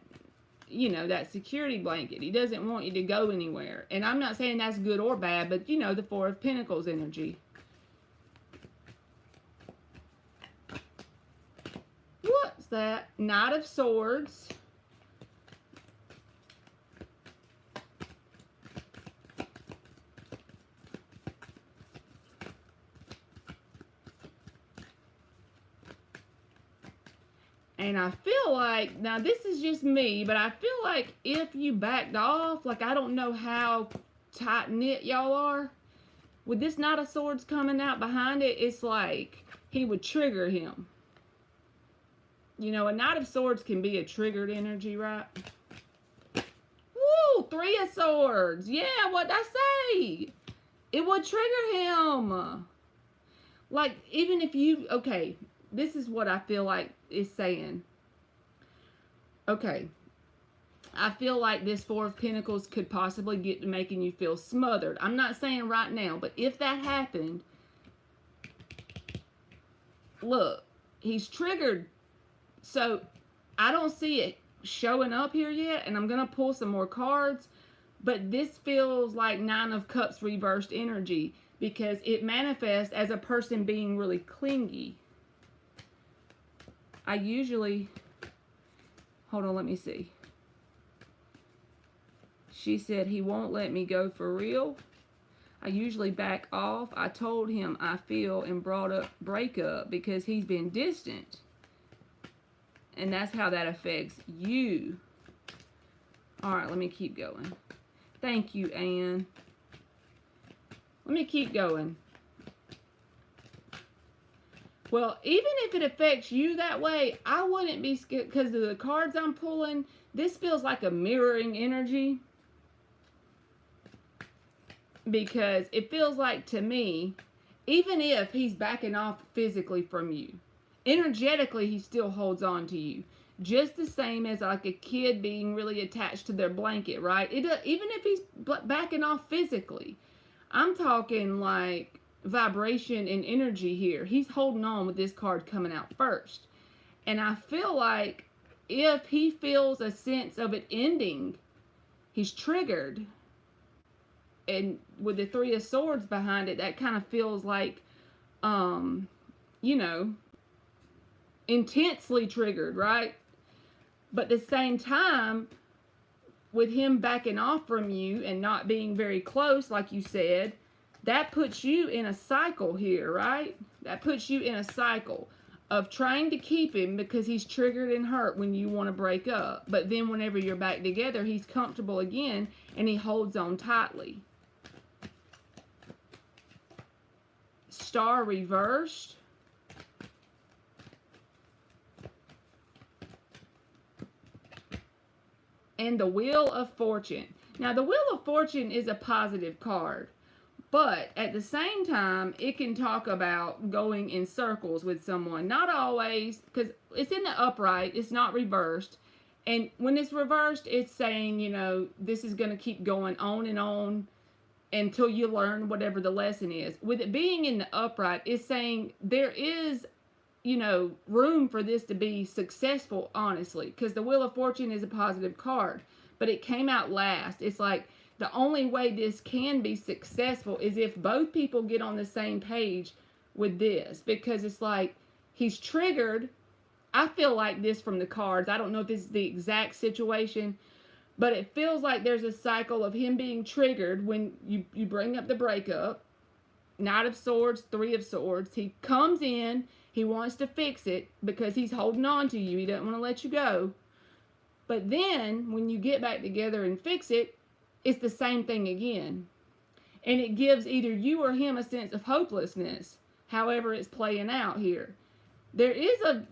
you know, that security blanket. He doesn't want you to go anywhere. And I'm not saying that's good or bad, but you know, the 4 of Pentacles energy. What's that? Knight of Swords. And I feel like, now this is just me, but I feel like if you backed off, like I don't know how tight-knit y'all are, with this Knight of Swords coming out behind it, it's like he would trigger him. You know, a Knight of Swords can be a triggered energy, right? Woo! 3 of Swords. Yeah, what'd I say? It would trigger him. Like, even if you, okay, this is what I feel like is saying. Okay. I feel like this 4 of Pentacles could possibly get to making you feel smothered. I'm not saying right now, but if that happened, look, he's triggered. So, I don't see it showing up here yet, and I'm going to pull some more cards, but this feels like 9 of Cups reversed energy because it manifests as a person being really clingy. I usually, hold on, let me see. She said he won't let me go for real. I usually back off. I told him I feel and brought up breakup because he's been distant. And that's how that affects you. All right, let me keep going. Thank you, Anne. Let me keep going. Well, even if it affects you that way, I wouldn't be scared because of the cards I'm pulling. This feels like a mirroring energy. Because it feels like to me, even if he's backing off physically from you, energetically he still holds on to you. Just the same as like a kid being really attached to their blanket, right? Even if he's backing off physically, I'm talking like vibration and energy here. He's holding on with this card coming out first. And I feel like if he feels a sense of it ending, he's triggered. And with the Three of Swords behind it, that kind of feels like, you know, intensely triggered, right? But at the same time, with him backing off from you and not being very close, like you said, that puts you in a cycle here, right? That puts you in a cycle of trying to keep him because he's triggered and hurt when you want to break up. But then whenever you're back together, he's comfortable again and he holds on tightly. Star reversed. And the Wheel of Fortune. Now, the Wheel of Fortune is a positive card, but at the same time, it can talk about going in circles with someone. Not always, because it's in the upright, it's not reversed. And when it's reversed, it's saying, you know, this is going to keep going on and on until you learn whatever the lesson is. With it being in the upright, it's saying there is, you know, room for this to be successful, honestly, because the Wheel of Fortune is a positive card, but it came out last. It's like the only way this can be successful is if both people get on the same page with this, because it's like he's triggered. I feel like this from the cards. I don't know if this is the exact situation, but it feels like there's a cycle of him being triggered when you bring up the breakup. Knight of Swords, Three of Swords. He comes in. He wants to fix it because he's holding on to you. He doesn't want to let you go. But then, when you get back together and fix it, it's the same thing again. And it gives either you or him a sense of hopelessness, however it's playing out here. There is a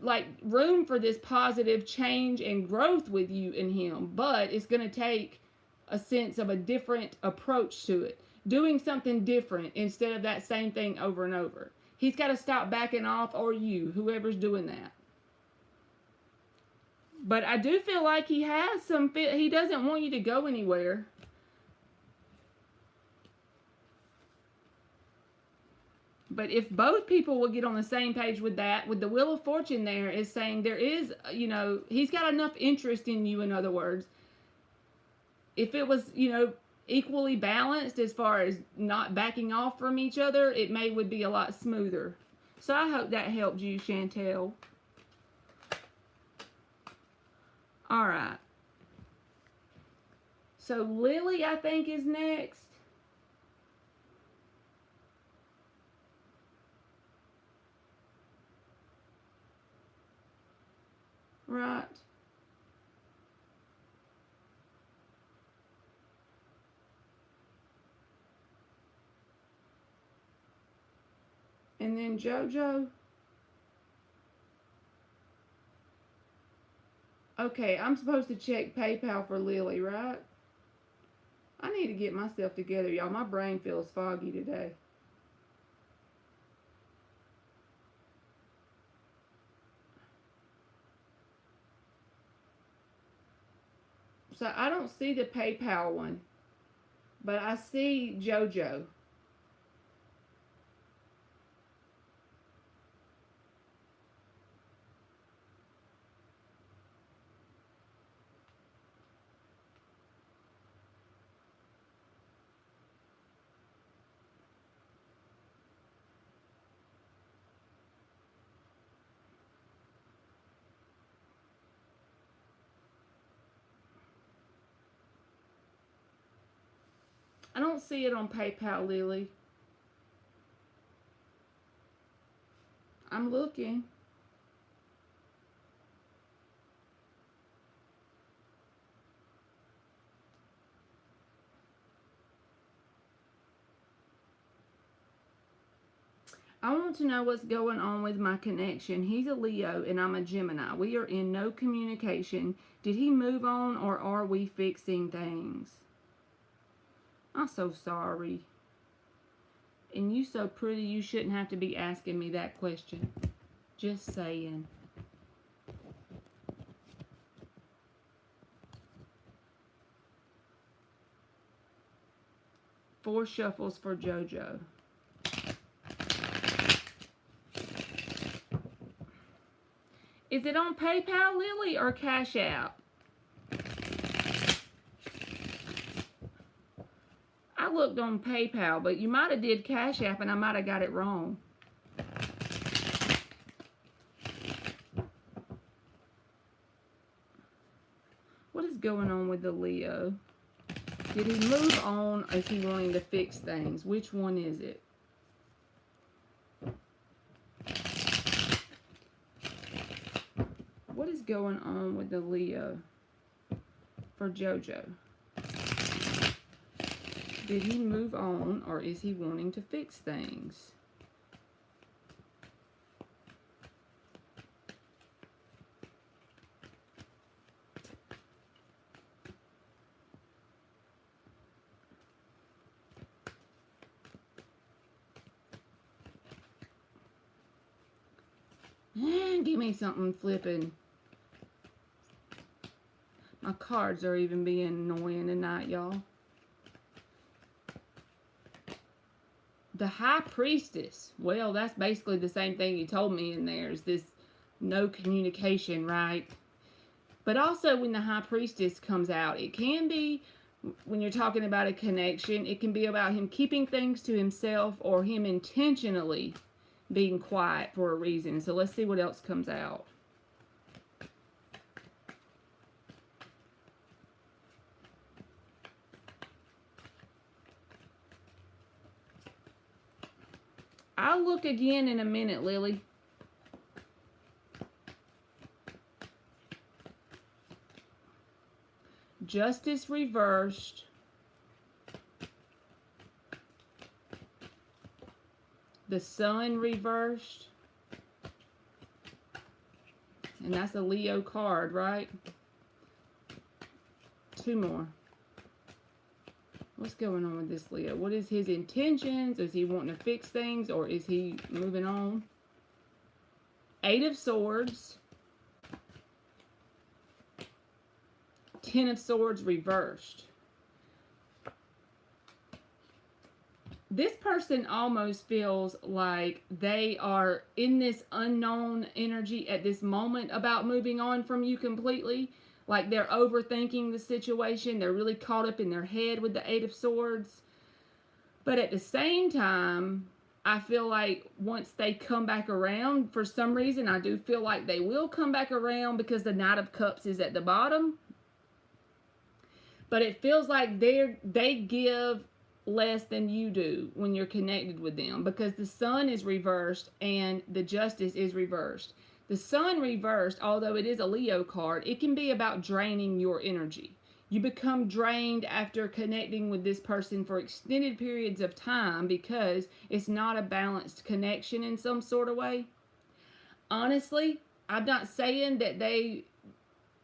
room for this positive change and growth with you and him, but it's going to take a sense of a different approach to it. Doing something different instead of that same thing over and over. He's got to stop backing off, or you, whoever's doing that. But I do feel like he has some, he doesn't want you to go anywhere. But if both people will get on the same page with that, with the Wheel of Fortune there is saying there is, you know, he's got enough interest in you, in other words. If it was, you know, equally balanced as far as not backing off from each other, it would be a lot smoother. So I hope that helped you, Chantel. All right. So Lily, I think, is next. Right. And then JoJo. Okay, I'm supposed to check PayPal for Lily, right? I need to get myself together, y'all. My brain feels foggy today. So I don't see the PayPal one, but I see JoJo. I don't see it on PayPal, Lily. I'm looking. I want to know what's going on with my connection. He's a Leo and I'm a Gemini. We are in no communication. Did he move on or are we fixing things? I'm so sorry. And you so pretty, you shouldn't have to be asking me that question. Just saying. Four shuffles for JoJo. Is it on PayPal, Lily, or Cash App? I looked on PayPal, but you might have did Cash App and I might have got it wrong. What is going on with the Leo? Did he move on or is he wanting to fix things? Which one is it? What is going on with the Leo for JoJo? Did he move on or is he wanting to fix things? Give me something flipping. My cards are even being annoying tonight, y'all. The High Priestess. Well, that's basically the same thing you told me in there. Is this no communication, right? But also when the High Priestess comes out, it can be, when you're talking about a connection, it can be about him keeping things to himself or him intentionally being quiet for a reason. So let's see what else comes out. I'll look again in a minute, Lily. Justice reversed. The Sun reversed. And that's a Leo card, right? Two more. What's going on with this Leo? What is his intentions? Is he wanting to fix things or is he moving on? Eight of Swords. Ten of Swords reversed. This person almost feels like they are in this unknown energy at this moment about moving on from you completely. Like they're overthinking the situation. They're really caught up in their head with the Eight of Swords. But at the same time, I feel like once they come back around, for some reason, I do feel like they will come back around because the Knight of Cups is at the bottom. But it feels like they give less than you do when you're connected with them because the Sun is reversed and the Justice is reversed. The Sun reversed, although it is a Leo card, it can be about draining your energy. You become drained after connecting with this person for extended periods of time because it's not a balanced connection in some sort of way. Honestly, I'm not saying that they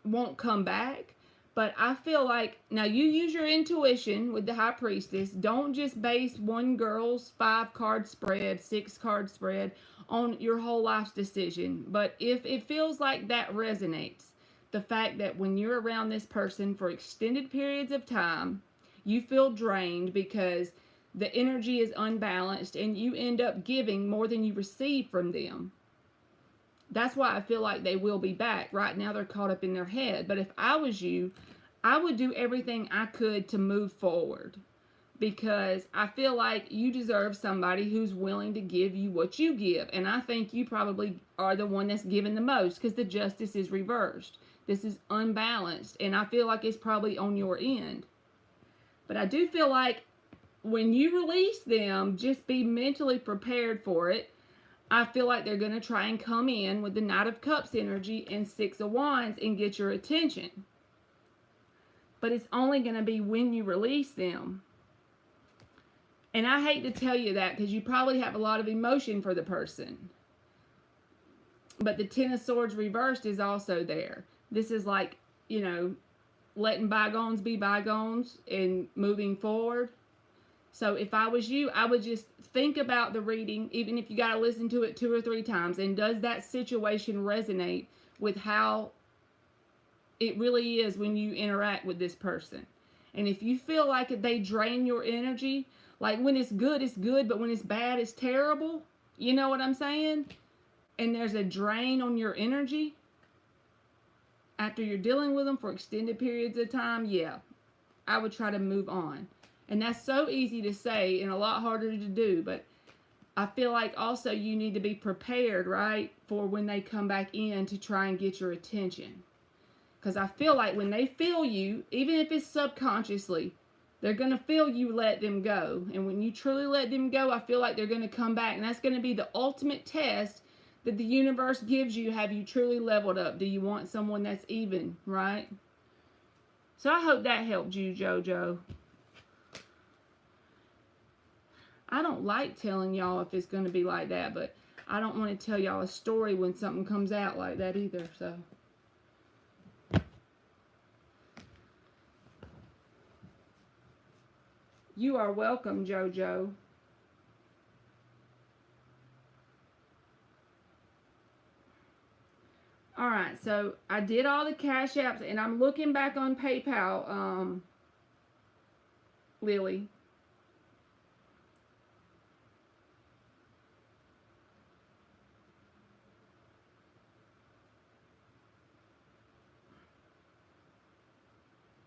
won't come back, but I feel like, now you use your intuition with the High Priestess. Don't just base one girl's 5-card spread, 6-card spread on your whole life's decision. But if it feels like that resonates, the fact that when you're around this person for extended periods of time, you feel drained because the energy is unbalanced and you end up giving more than you receive from them. That's why I feel like they will be back. Right now they're caught up in their head. But if I was you, I would do everything I could to move forward. Because I feel like you deserve somebody who's willing to give you what you give. And I think you probably are the one that's giving the most because the Justice is reversed. This is unbalanced. And I feel like it's probably on your end. But I do feel like when you release them, just be mentally prepared for it. I feel like they're going to try and come in with the Knight of Cups energy and 6 of Wands and get your attention. But it's only going to be when you release them. And I hate to tell you that because you probably have a lot of emotion for the person. But the Ten of Swords reversed is also there. This is like, you know, letting bygones be bygones and moving forward. So if I was you, I would just think about the reading, even if you got to listen to it 2 or 3 times. And does that situation resonate with how it really is when you interact with this person? And if you feel like they drain your energy, like when it's good, but when it's bad, it's terrible. You know what I'm saying? And there's a drain on your energy after you're dealing with them for extended periods of time, yeah, I would try to move on. And that's so easy to say and a lot harder to do, but I feel like also you need to be prepared, right, for when they come back in to try and get your attention. Because I feel like when they feel you, even if it's subconsciously, they're going to feel you let them go. And when you truly let them go, I feel like they're going to come back. And that's going to be the ultimate test that the universe gives you. Have you truly leveled up? Do you want someone that's even, right? So I hope that helped you, JoJo. I don't like telling y'all if it's going to be like that, but I don't want to tell y'all a story when something comes out like that either, so. You are welcome, JoJo. All right, so I did all the Cash Apps, and I'm looking back on PayPal, Lily.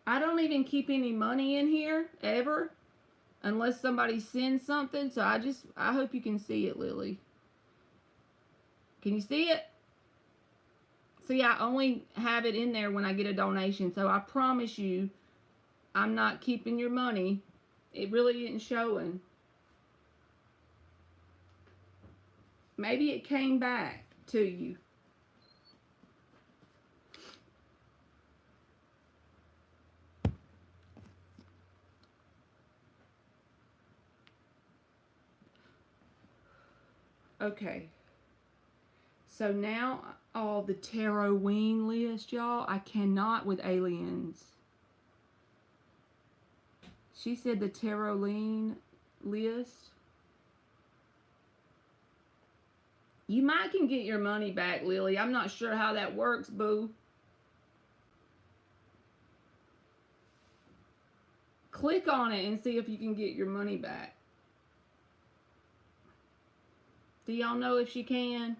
I don't even keep any money in here, ever, unless somebody sends something, so I hope you can see it, Lily. Can you see it? See, I only have it in there when I get a donation, so I promise you, I'm not keeping your money. It really isn't showing. Maybe it came back to you. Okay. So now, all the Tarot-ween list, y'all. I cannot with aliens. She said the Tarot-ween list. You might can get your money back, Lily. I'm not sure how that works, boo. Click on it and see if you can get your money back. Do y'all know if she can?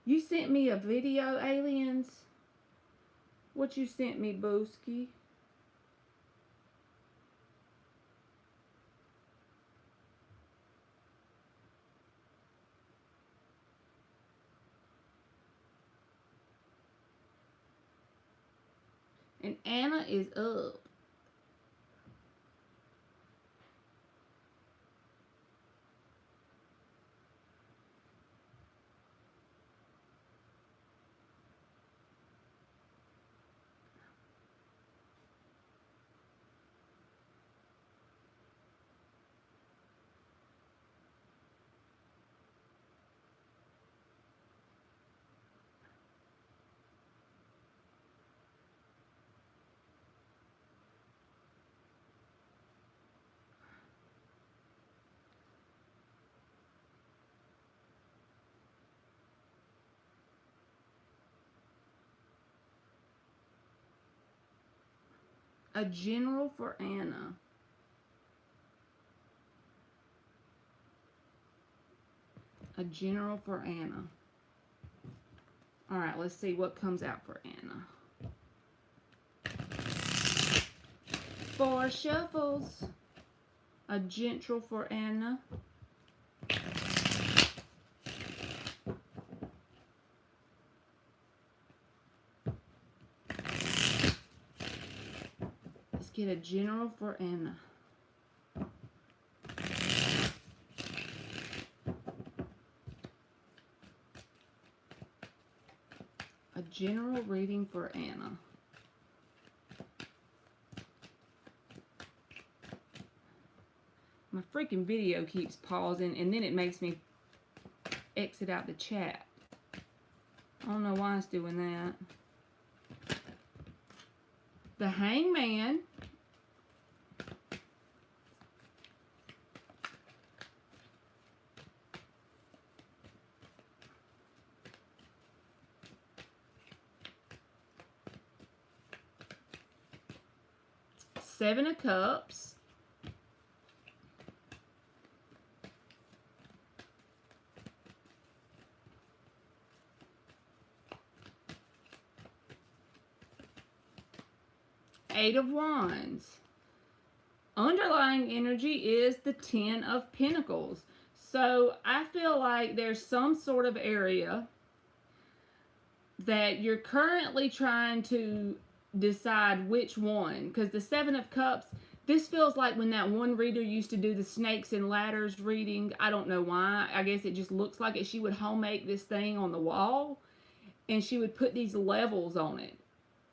You sent me a video, aliens? What you sent me, Booski? And Anna is up. A general for Anna. A general for Anna. Alright, let's see what comes out for Anna. 4 shuffles. A general for Anna. Let's get a general for Anna. A general reading for Anna. My freaking video keeps pausing, and then it makes me exit out the chat. I don't know why it's doing that. The Hangman. Seven of Cups. Eight of Wands. Underlying energy is the Ten of Pentacles. So I feel like there's some sort of area that you're currently trying to decide which one, because the Seven of Cups, this feels like when that one reader used to do the snakes and ladders reading. I don't know why. I guess it just looks like it. She would home make this thing on the wall, and she would put these levels on it.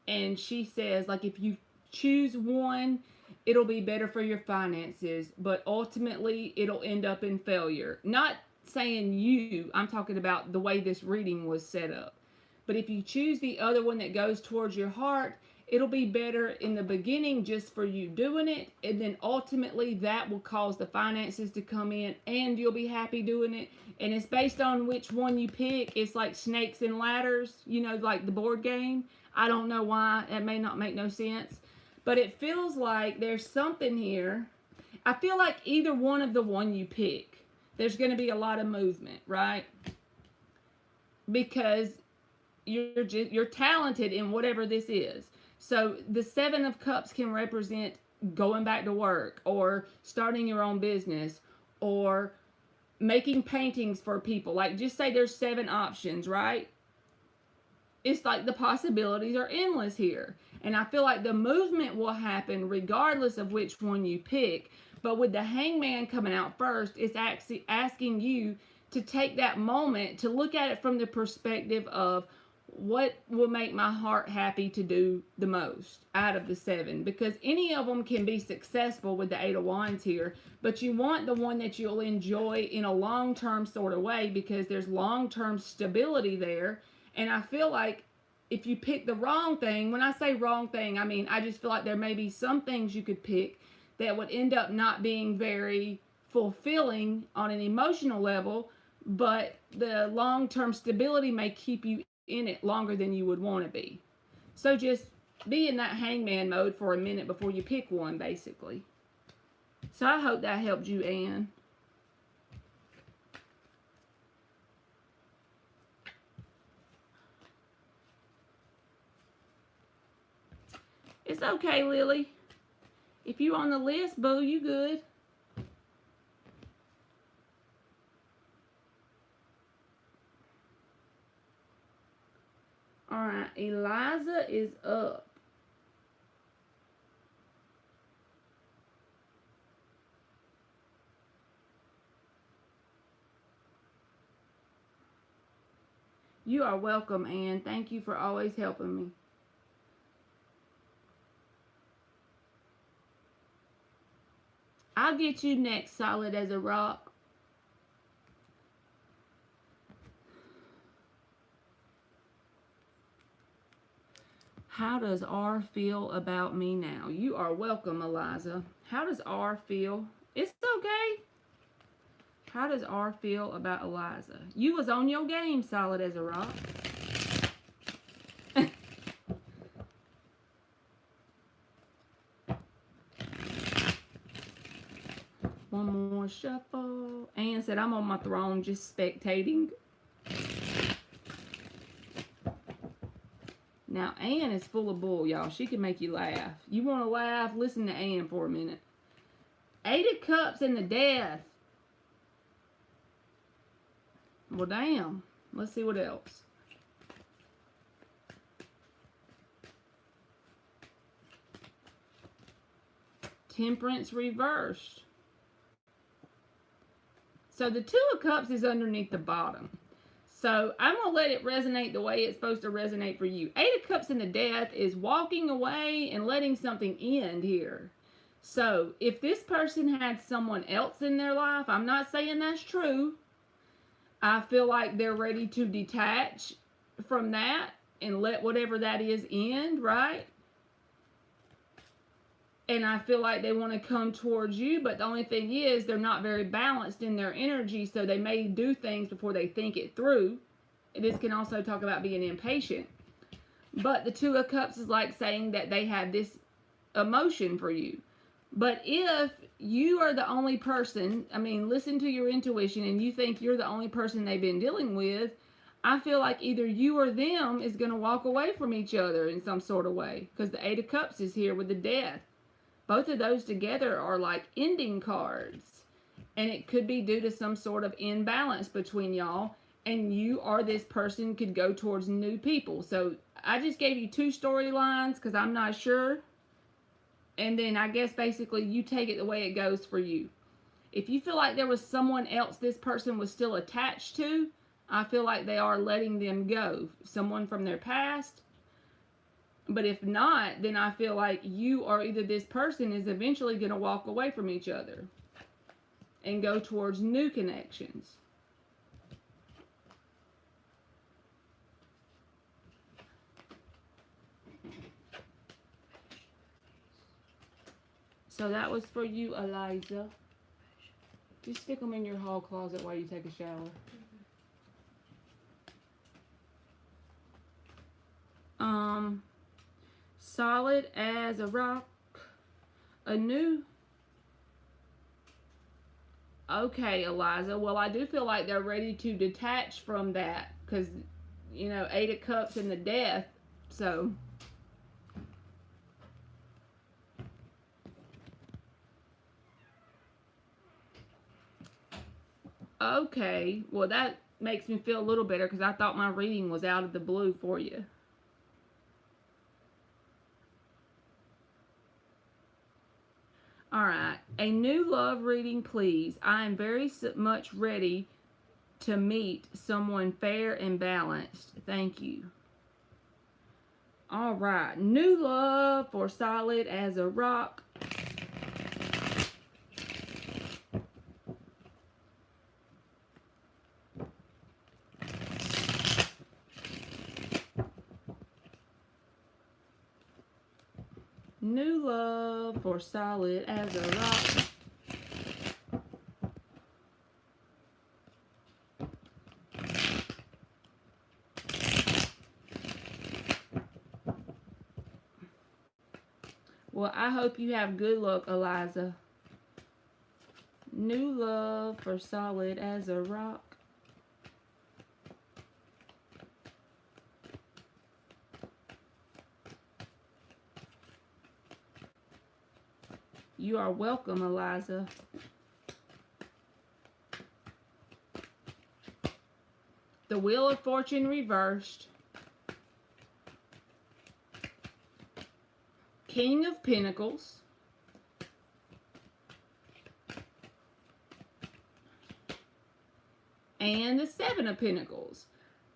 And she says, like, if you choose one, it'll be better for your finances, but ultimately it'll end up in failure. Not saying you, I'm talking about the way this reading was set up. But if you choose the other one that goes towards your heart, it'll be better in the beginning just for you doing it, and then ultimately that will cause the finances to come in and you'll be happy doing it. And it's based on which one you pick. It's like snakes and ladders, you know, like the board game. I don't know why. That may not make no sense. But it feels like there's something here. I feel like either one of the one you pick, there's going to be a lot of movement, right? Because you're talented in whatever this is. So the Seven of Cups can represent going back to work, or starting your own business, or making paintings for people. Like, just say there's 7 options, right? It's like the possibilities are endless here. And I feel like the movement will happen regardless of which one you pick. But with the Hangman coming out first, it's actually asking you to take that moment to look at it from the perspective of, what will make my heart happy to do the most out of the 7? Because any of them can be successful with the 8 of Wands here, but you want the one that you'll enjoy in a long-term sort of way, because there's long-term stability there. And I feel like if you pick the wrong thing, when I say wrong thing, I mean, I just feel like there may be some things you could pick that would end up not being very fulfilling on an emotional level, but the long-term stability may keep you in it longer than you would want to be. So just be in that Hangman mode for a minute before you pick one, basically. So I hope that helped you, Anne. It's okay, Lily. If you on the list, boo, you good. Alright, Eliza is up. You are welcome, Anne. Thank you for always helping me. I'll get you next, Solid as a Rock. How does R feel about me now? You are welcome, Eliza. How does R feel? It's okay. How does R feel about Eliza? You was on your game, Solid as a Rock. One more shuffle. Anne said, I'm on my throne just spectating. Now, Anne is full of bull, y'all. She can make you laugh. You want to laugh? Listen to Anne for a minute. 8 of Cups and the Death. Well, damn. Let's see what else. Temperance reversed. So the 2 of Cups is underneath the bottom. So I'm going to let it resonate the way it's supposed to resonate for you. 8 of Cups in the Death is walking away and letting something end here. So if this person had someone else in their life, I'm not saying that's true. I feel like they're ready to detach from that and let whatever that is end, right? And I feel like they want to come towards you, but the only thing is they're not very balanced in their energy, so they may do things before they think it through. This can also talk about being impatient. But the Two of Cups is like saying that they have this emotion for you. But if you are the only person, I mean, listen to your intuition, and you think you're the only person they've been dealing with, I feel like either you or them is going to walk away from each other in some sort of way. Because the Eight of Cups is here with the Death. Both of those together are like ending cards. And it could be due to some sort of imbalance between y'all. And you or this person could go towards new people. So I just gave you two storylines because I'm not sure. And then I guess basically you take it the way it goes for you. If you feel like there was someone else this person was still attached to, I feel like they are letting them go. Someone from their past. But if not, then I feel like you or either this person is eventually going to walk away from each other and go towards new connections. So that was for you, Eliza. Just stick them in your hall closet while you take a shower. Solid as a rock. A new. Okay, Eliza. Well, I do feel like they're ready to detach from that. Because, you know, Eight of Cups and the Death. So. Okay. Well, that makes me feel a little better because I thought my reading was out of the blue for you. Alright, a new love reading, please. I am very much ready to meet someone fair and balanced. Thank you. Alright, new love for Solid as a rock. New love for Solid as a rock. Well, I hope you have good luck, Eliza. New love for Solid as a rock. You are welcome, Eliza. The Wheel of Fortune reversed. King of Pentacles. And the Seven of Pentacles.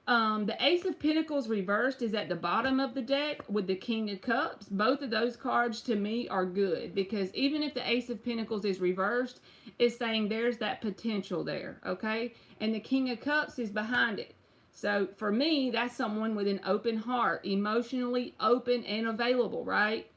The Ace of Pentacles reversed is at the bottom of the deck with the King of Cups. Both of those cards to me are good because even if the Ace of Pentacles is reversed, it's saying there's that potential there, okay? And the King of Cups is behind it. So for me, that's someone with an open heart, emotionally open and available, right?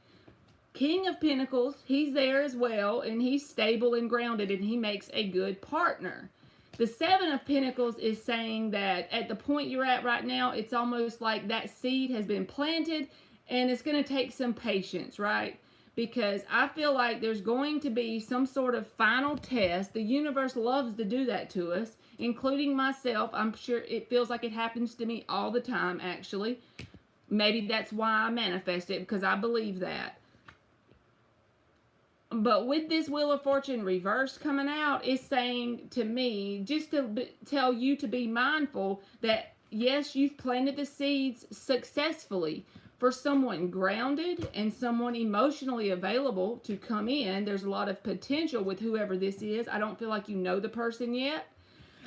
King of Pentacles, he's there as well, and he's stable and grounded, and he makes a good partner. The Seven of Pentacles is saying that at the point you're at right now, it's almost like that seed has been planted and it's going to take some patience, right? Because I feel like there's going to be some sort of final test. The universe loves to do that to us, including myself. I'm sure it feels like it happens to me all the time, actually. Maybe that's why I manifest it, because I believe that. But with this Wheel of Fortune reversed coming out, it's saying to me, just to tell you to be mindful that, yes, you've planted the seeds successfully for someone grounded and someone emotionally available to come in. There's a lot of potential with whoever this is. I don't feel like you know the person yet.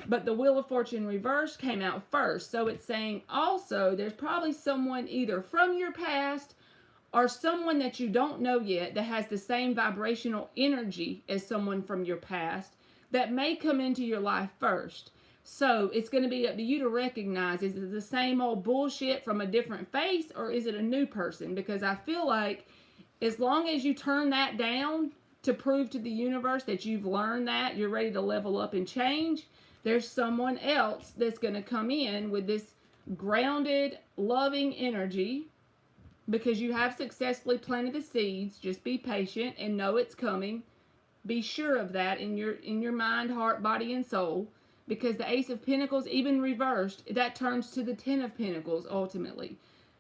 But the Wheel of Fortune reversed came out first. So it's saying also there's probably someone either from your past or someone that you don't know yet that has the same vibrational energy as someone from your past that may come into your life first. So it's going to be up to you to recognize, is it the same old bullshit from a different face, or is it a new person? Because I feel like as long as you turn that down to prove to the universe that you've learned that, you're ready to level up and change, there's someone else that's going to come in with this grounded, loving energy because you have successfully planted the seeds. Just be patient and know it's coming. Be sure of that in your mind, heart, body, and soul, because the Ace of Pentacles, even reversed, that turns to the Ten of Pentacles ultimately.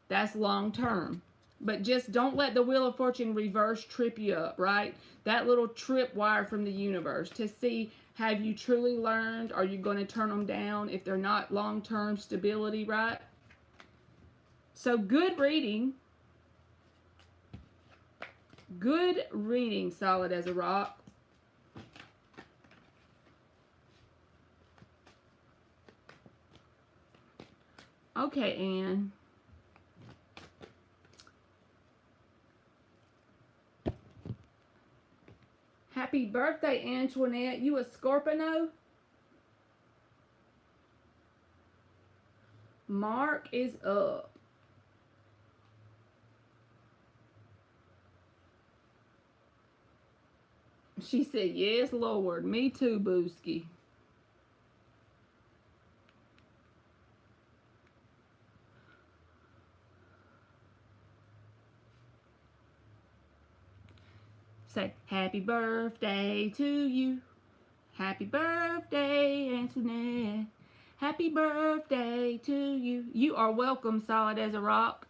That's long term. But just don't let the Wheel of Fortune reverse trip you up, right? That little trip wire from the universe to see, have you truly learned? Are you going to turn them down if they're not long-term stability, right? So good reading. Good reading, solid as a rock. Okay, Anne. Happy birthday, Antoinette. You a Scorpio? Mark is up. She said, yes, Lord. Me too, Booski. Say, happy birthday to you. Happy birthday, Antoinette. Happy birthday to you. You are welcome, solid as a rock.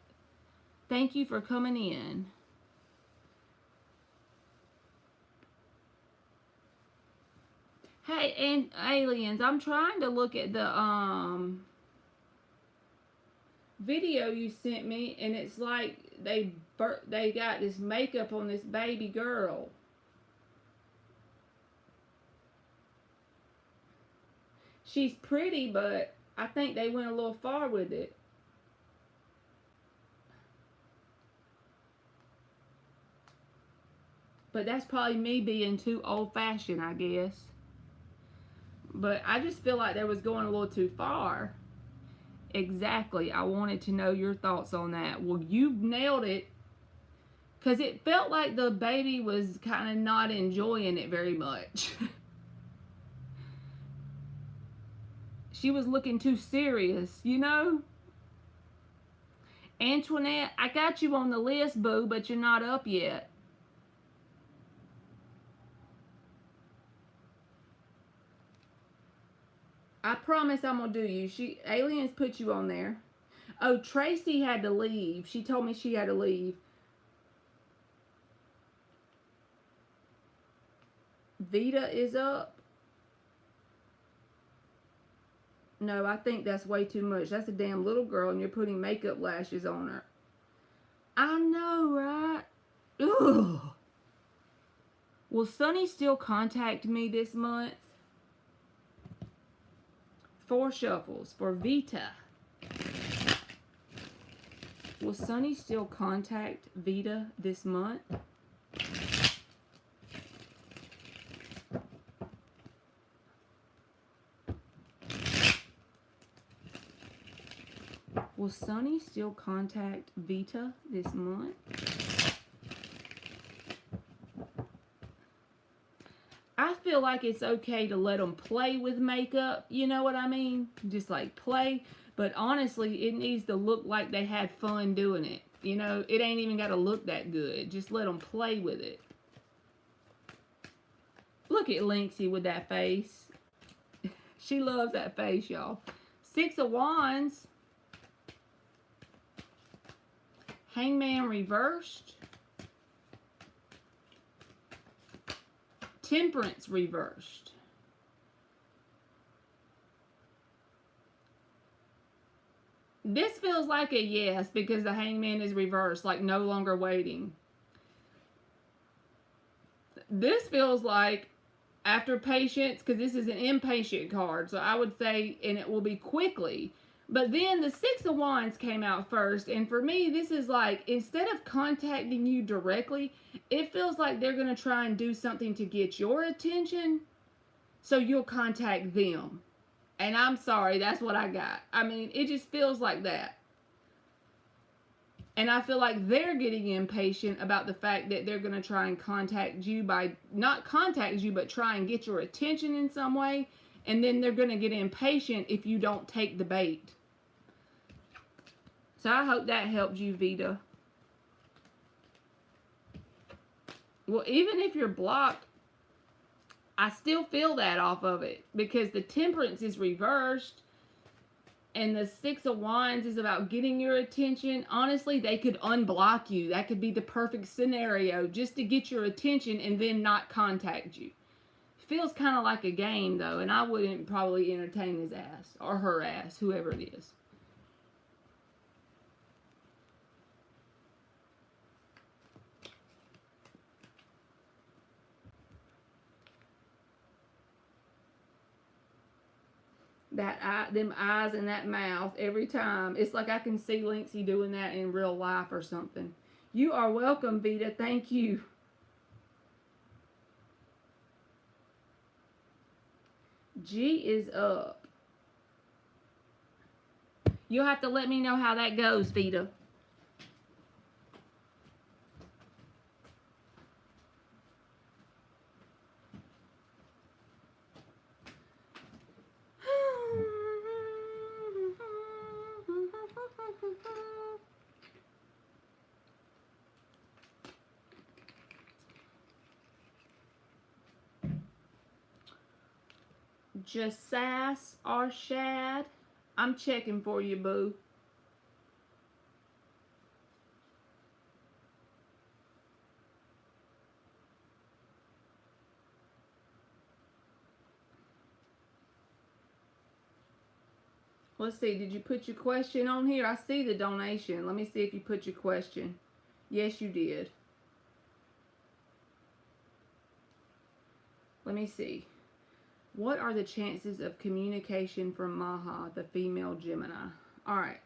Thank you for coming in. Hey, and aliens, I'm trying to look at the video you sent me, and it's like they got this makeup on this baby girl. She's pretty, but I think they went a little far with it. But that's probably me being too old-fashioned, I guess. But I just feel like they was going a little too far. Exactly. I wanted to know your thoughts on that. Well, you nailed it. Because it felt like the baby was kind of not enjoying it very much. She was looking too serious, you know? Antoinette, I got you on the list, boo, but you're not up yet. I promise I'm going to do you. Aliens put you on there. Oh, Tracy had to leave. She told me she had to leave. Vita is up. No, I think that's way too much. That's a damn little girl and you're putting makeup lashes on her. I know, right? Ugh. Will Sunny still contact me this month? 4 shuffles for Vita. Will Sunny still contact Vita this month? Will Sunny still contact Vita this month? I feel like it's okay to let them play with makeup, you know what I mean? Just like play, but honestly, it needs to look like they had fun doing it. You know, it ain't even got to look that good. Just let them play with it. Look at Lynxie with that face. She loves that face, y'all. 6 of Wands. Hangman reversed. Temperance reversed. This feels like a yes because the Hangman is reversed, like no longer waiting. This feels like after patience, because this is an impatient card, so I would say, and it will be quickly, But then the Six of Wands came out first, and for me, this is like, instead of contacting you directly, it feels like they're going to try and do something to get your attention, so you'll contact them. And I'm sorry, that's what I got. I mean, it just feels like that. And I feel like they're getting impatient about the fact that they're going to try and contact you by, not contact you, but try and get your attention in some way. And then they're going to get impatient if you don't take the bait. So I hope that helped you, Vita. Well, even if you're blocked, I still feel that off of it. Because the Temperance is reversed. And the Six of Wands is about getting your attention. Honestly, they could unblock you. That could be the perfect scenario, just to get your attention and then not contact you. Feels kind of like a game, though, and I wouldn't probably entertain his ass, or her ass, whoever it is. That eye, them eyes and that mouth every time. It's like I can see Linksay doing that in real life or something. You are welcome, Vita. Thank you. G is up. You'll have to let me know how that goes, Vita. Just sass or shad. I'm checking for you, boo. Let's see, did you put your question on here? I see the donation. Let me see if you put your question. Yes, you did. Let me see. What are the chances of communication from Maha, the female Gemini? All right.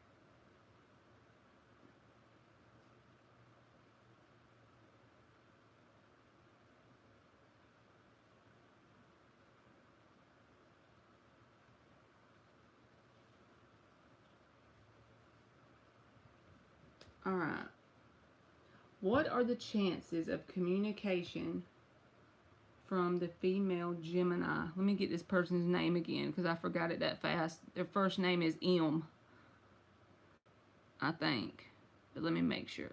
All right. What are the chances of communication from the female Gemini? Let me get this person's name again because I forgot it that fast. Their first name is M, I think. But let me make sure.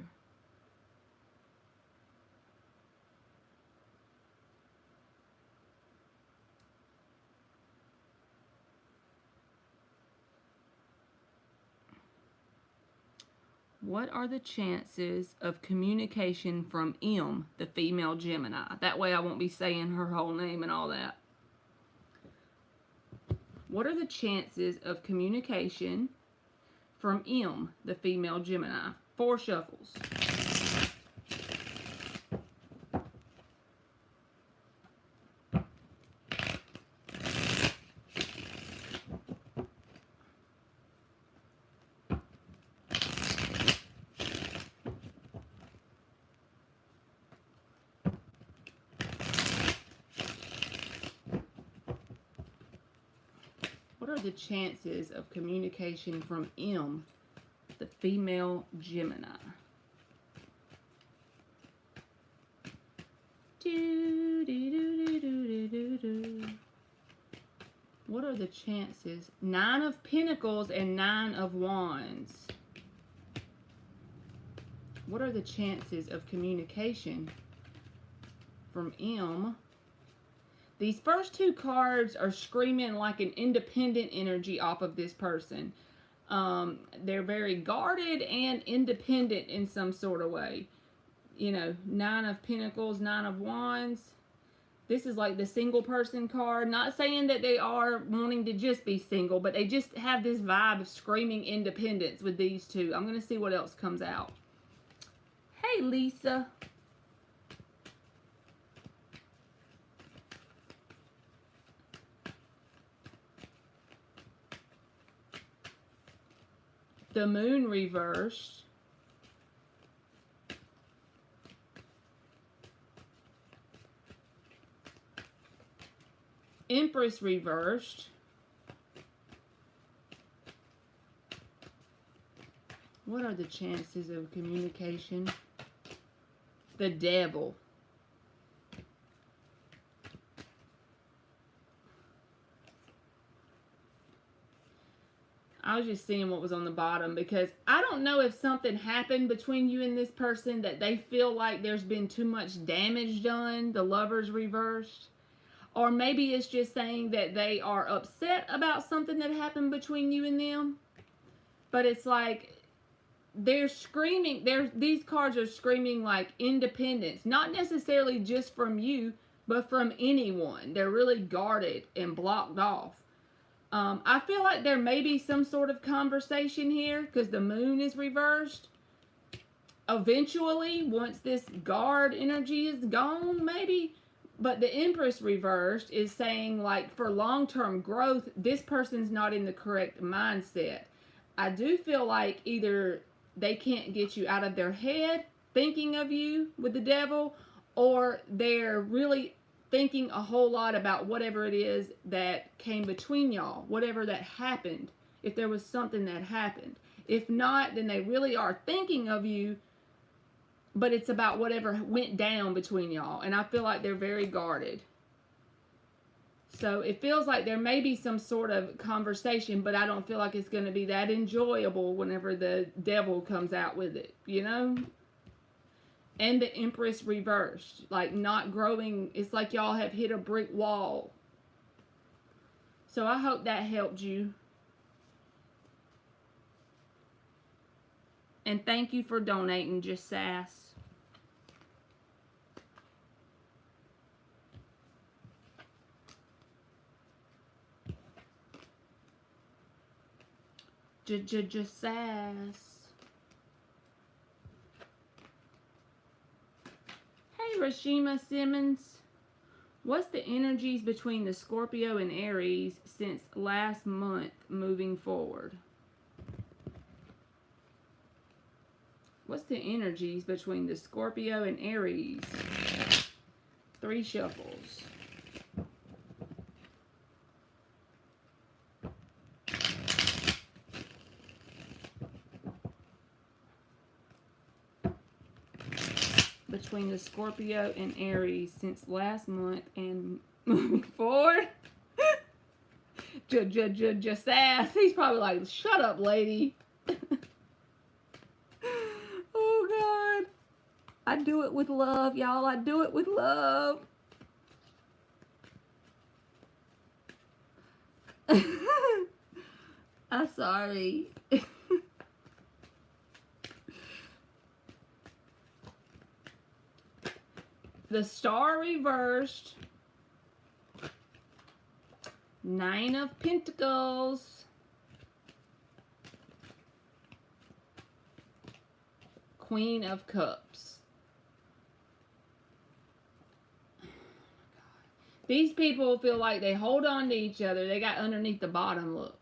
What are the chances of communication from M, the female Gemini? That way I won't be saying her whole name and all that. What are the chances of communication from M, the female Gemini? 4 shuffles. What are the chances of communication from M, the female Gemini? What are the chances? 9 of Pentacles and 9 of Wands. What are the chances of communication from M? These first 2 cards are screaming like an independent energy off of this person. They're very guarded and independent in some sort of way. You know, 9 of Pentacles, 9 of Wands. This is like the single person card. Not saying that they are wanting to just be single, but they just have this vibe of screaming independence with these 2. I'm going to see what else comes out. Hey, Lisa. The Moon reversed. Empress reversed. What are the chances of communication? The Devil. I was just seeing what was on the bottom because I don't know if something happened between you and this person that they feel like there's been too much damage done. The Lovers reversed. Or maybe it's just saying that they are upset about something that happened between you and them. But it's like they're screaming, these cards are screaming like independence. Not necessarily just from you, but from anyone. They're really guarded and blocked off. I feel like there may be some sort of conversation here because the Moon is reversed. Eventually, once this guard energy is gone, maybe. But the Empress reversed is saying, like, for long-term growth, this person's not in the correct mindset. I do feel like either they can't get you out of their head thinking of you with the Devil, or they're really thinking a whole lot about whatever it is that came between y'all, whatever that happened, if there was something that happened. If not, then they really are thinking of you, but it's about whatever went down between y'all. And I feel like they're very guarded. So it feels like there may be some sort of conversation, but I don't feel like it's going to be that enjoyable whenever the Devil comes out with it, you know? And the Empress reversed, like not growing. It's like y'all have hit a brick wall. So I hope that helped you. And thank you for donating, Just Sass. Just Sass. Hey, Rashima Simmons. What's the energies between the Scorpio and Aries since last month moving forward? What's the energies between the Scorpio and Aries? 3 shuffles. Between the Scorpio and Aries since last month and moving forward. Just ass. He's probably like, shut up, lady. Oh, God. I do it with love, y'all. I do it with love. I'm sorry. The Star reversed. 9 of Pentacles. Queen of Cups. These people feel like they hold on to each other. They got underneath the bottom, look.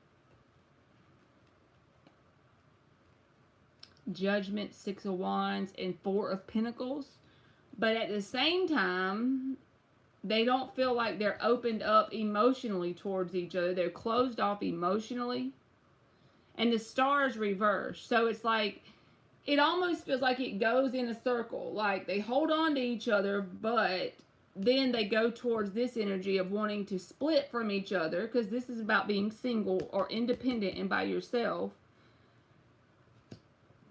Judgment, 6 of Wands, and 4 of Pentacles. But at the same time, they don't feel like they're opened up emotionally towards each other. They're closed off emotionally. And the Star's reversed. So it's like, it almost feels like it goes in a circle. Like they hold on to each other, but then they go towards this energy of wanting to split from each other. Because this is about being single or independent and by yourself.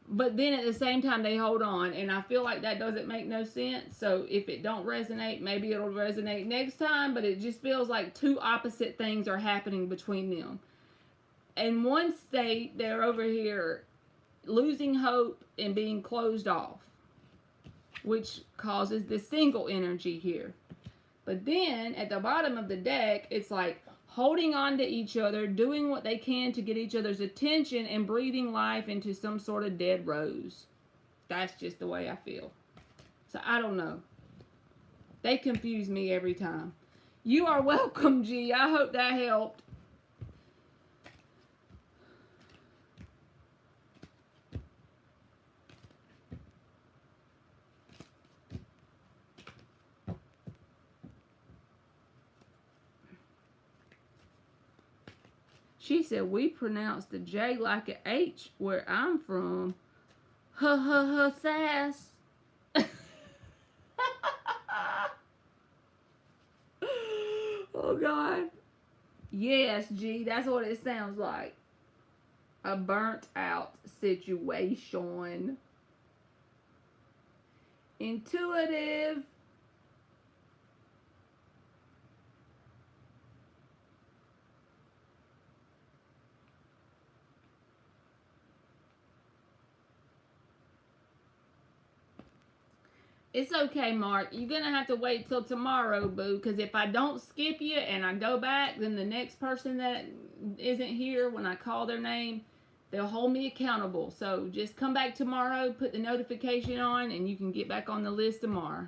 But then at the same time, they hold on. And I feel like that doesn't make no sense. So if it don't resonate, maybe it'll resonate next time. But it just feels like 2 opposite things are happening between them. In one state, they're over here losing hope and being closed off, which causes the single energy here. But then at the bottom of the deck, it's like holding on to each other, doing what they can to get each other's attention, and breathing life into some sort of dead rose. That's just the way I feel. So I don't know. They confuse me every time. You are welcome, G. I hope that helped. She said, we pronounce the J like an H where I'm from. Sass. Oh, God. Yes, G, that's what it sounds like. A burnt out situation. Intuitive. It's okay, Mark. You're going to have to wait till tomorrow, boo, because if I don't skip you and I go back, then the next person that isn't here, when I call their name, they'll hold me accountable. So just come back tomorrow, put the notification on, and you can get back on the list tomorrow.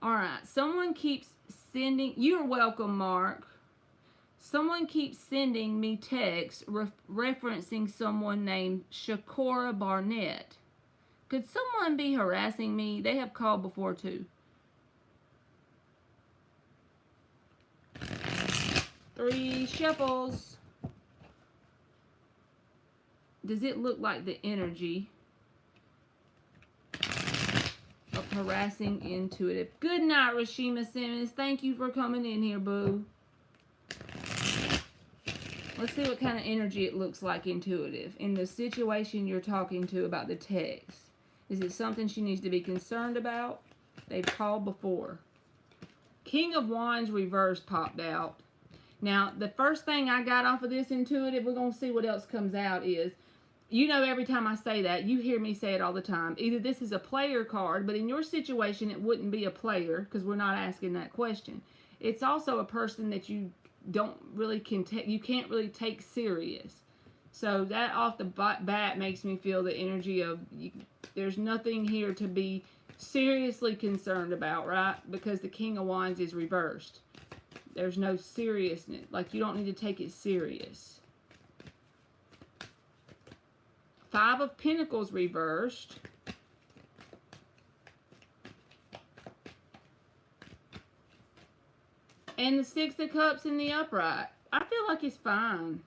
All right. Someone keeps sending... You're welcome, Mark. Someone keeps sending me texts referencing someone named Shakora Barnett. Could someone be harassing me? They have called before, too. 3 shuffles. Does it look like the energy of harassing intuitive? Good night, Rashima Simmons. Thank you for coming in here, boo. Let's see what kind of energy it looks like intuitive in the situation you're talking to about the text. Is it something she needs to be concerned about? They've called before. King of Wands reverse popped out. Now, the first thing I got off of this intuitive, we're going to see what else comes out, is, you know, every time I say that, you hear me say it all the time. Either this is a player card, but in your situation, it wouldn't be a player because we're not asking that question. It's also a person that you don't really you can't really take serious. So that off the bat makes me feel the energy of there's nothing here to be seriously concerned about, right? Because the King of Wands is reversed. There's no seriousness. Like, you don't need to take it serious. 5 of Pentacles reversed. And the 6 of Cups in the upright. I feel like it's fine.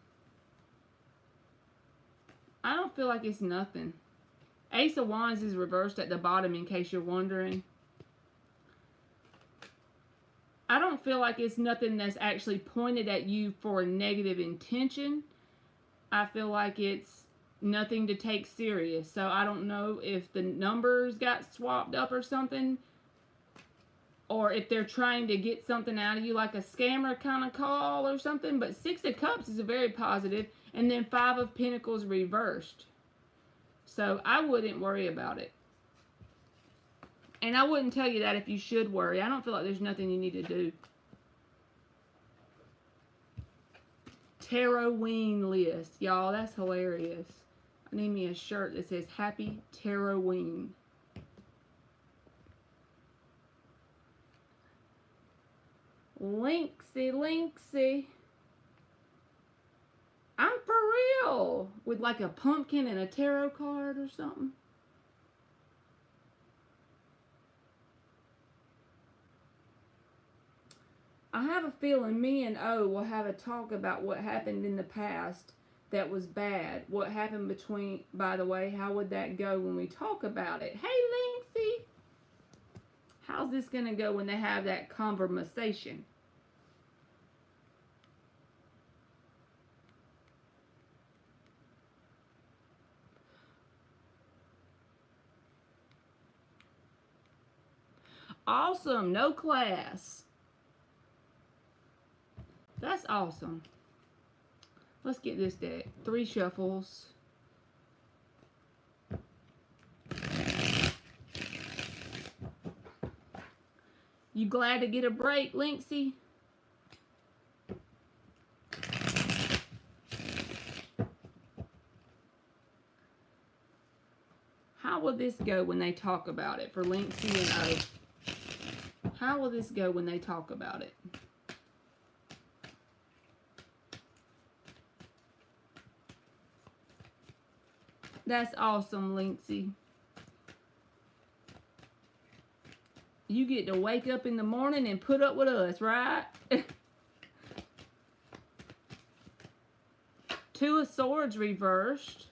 I don't feel like it's nothing. Ace of Wands is reversed at the bottom in case you're wondering. I don't feel like it's nothing that's actually pointed at you for a negative intention. I feel like it's nothing to take serious. So I don't know if the numbers got swapped up or something, or if they're trying to get something out of you, like a scammer kind of call or something. But 6 of Cups is a very positive, and then 5 of Pentacles reversed. So I wouldn't worry about it. And I wouldn't tell you that if you should worry. I don't feel like there's nothing you need to do. Tarot-ween list. Y'all, that's hilarious. I need me a shirt that says Happy Tarot-ween. Linksy. I'm for real. With like a pumpkin and a tarot card or something. I have a feeling me and O will have a talk about what happened in the past that was bad. What happened between, by the way, how would that go when we talk about it? Hey, Linksy. How's this going to go when they have that conversation? Awesome. No class. That's awesome. Let's get this deck. 3 shuffles. You glad to get a break, Linksy? How will this go when they talk about it for Linksy and O? How will this go when they talk about it? That's awesome, Linksy. You get to wake up in the morning and put up with us, right? Two of Swords reversed.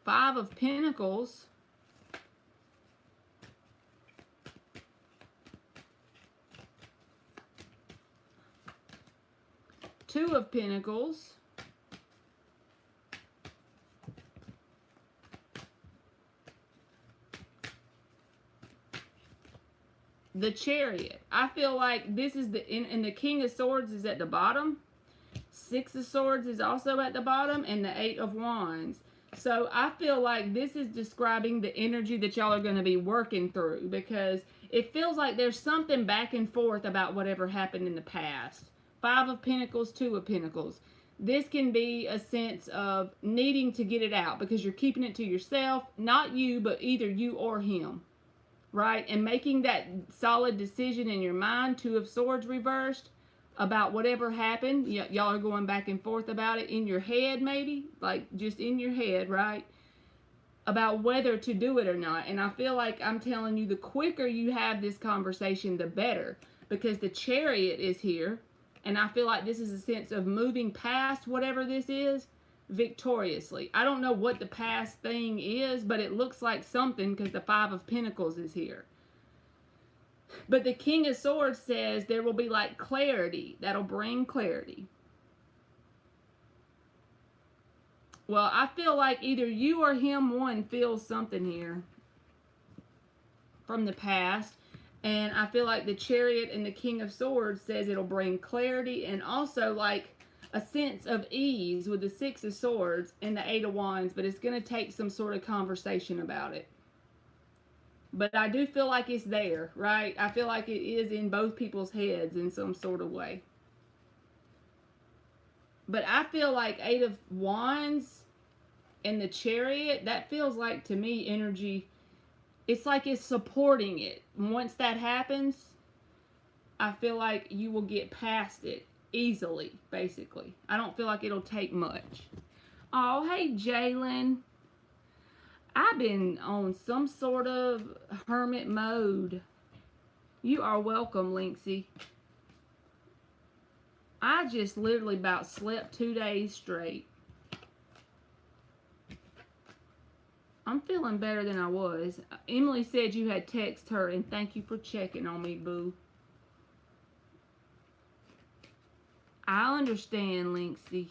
Five of Pentacles. Two of Pentacles. The Chariot. I feel like this is and the King of Swords is at the bottom. Six of Swords is also at the bottom, and the Eight of Wands. So I feel like this is describing the energy that y'all are going to be working through, because it feels like there's something back and forth about whatever happened in the past. Five of Pentacles, Two of Pentacles. This can be a sense of needing to get it out because you're keeping it to yourself. Not you, but either you or him. Right? And making that solid decision in your mind. Two of Swords reversed. About whatever happened. Y'all are going back and forth about it in your head, maybe. Like, just in your head, right? About whether to do it or not. And I feel like I'm telling you, the quicker you have this conversation, the better. Because the Chariot is here. And I feel like this is a sense of moving past whatever this is victoriously. I don't know what the past thing is, but it looks like something because the Five of Pentacles is here. But the King of Swords says there will be like clarity. That'll bring clarity. Well, I feel like either you or him, one, feels something here from the past. And I feel like the Chariot and the King of Swords says it'll bring clarity and also like a sense of ease with the Six of Swords and the Eight of Wands. But it's going to take some sort of conversation about it. But I do feel like it's there, right? I feel like it is in both people's heads in some sort of way. But I feel like Eight of Wands and the Chariot, that feels like to me energy. It's like it's supporting it. Once that happens, I feel like you will get past it easily, basically. I don't feel like it'll take much. Oh, hey, Jalen. I've been on some sort of hermit mode. You are welcome, Linksy. I just literally about slept 2 days straight. I'm feeling better than I was. Emily said you had texted her, and thank you for checking on me, boo. I understand, Linksy.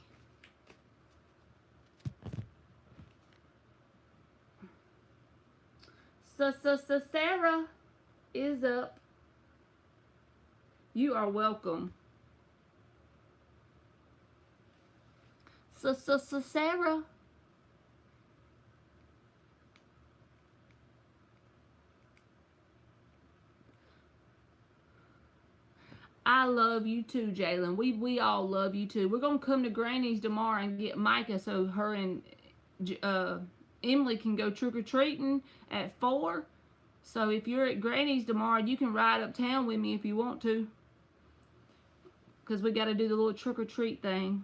So Sarah is up. You are welcome. So Sarah. I love you too, Jalen. We all love you too. We're gonna come to Granny's tomorrow and get Micah so her and Emily can go trick-or-treating at 4. So if you're at Granny's tomorrow, you can ride uptown with me if you want to. Because we got to do the little trick-or-treat thing.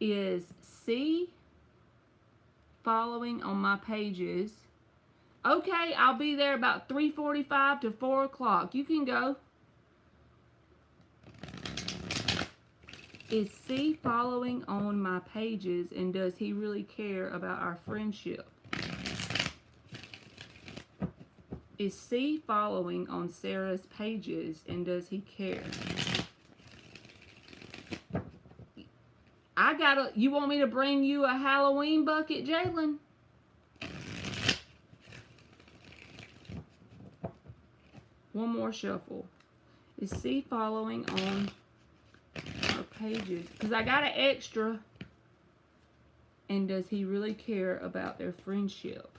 Is C following on my pages? Okay, I'll be there about 3:45 to 4 o'clock. You can go. Is C following on my pages, and does he really care about our friendship? Is C following on Sarah's pages, and does he care? You want me to bring you a Halloween bucket, Jalen? One more shuffle. Is C following on our pages? Because I got an extra. And does he really care about their friendship?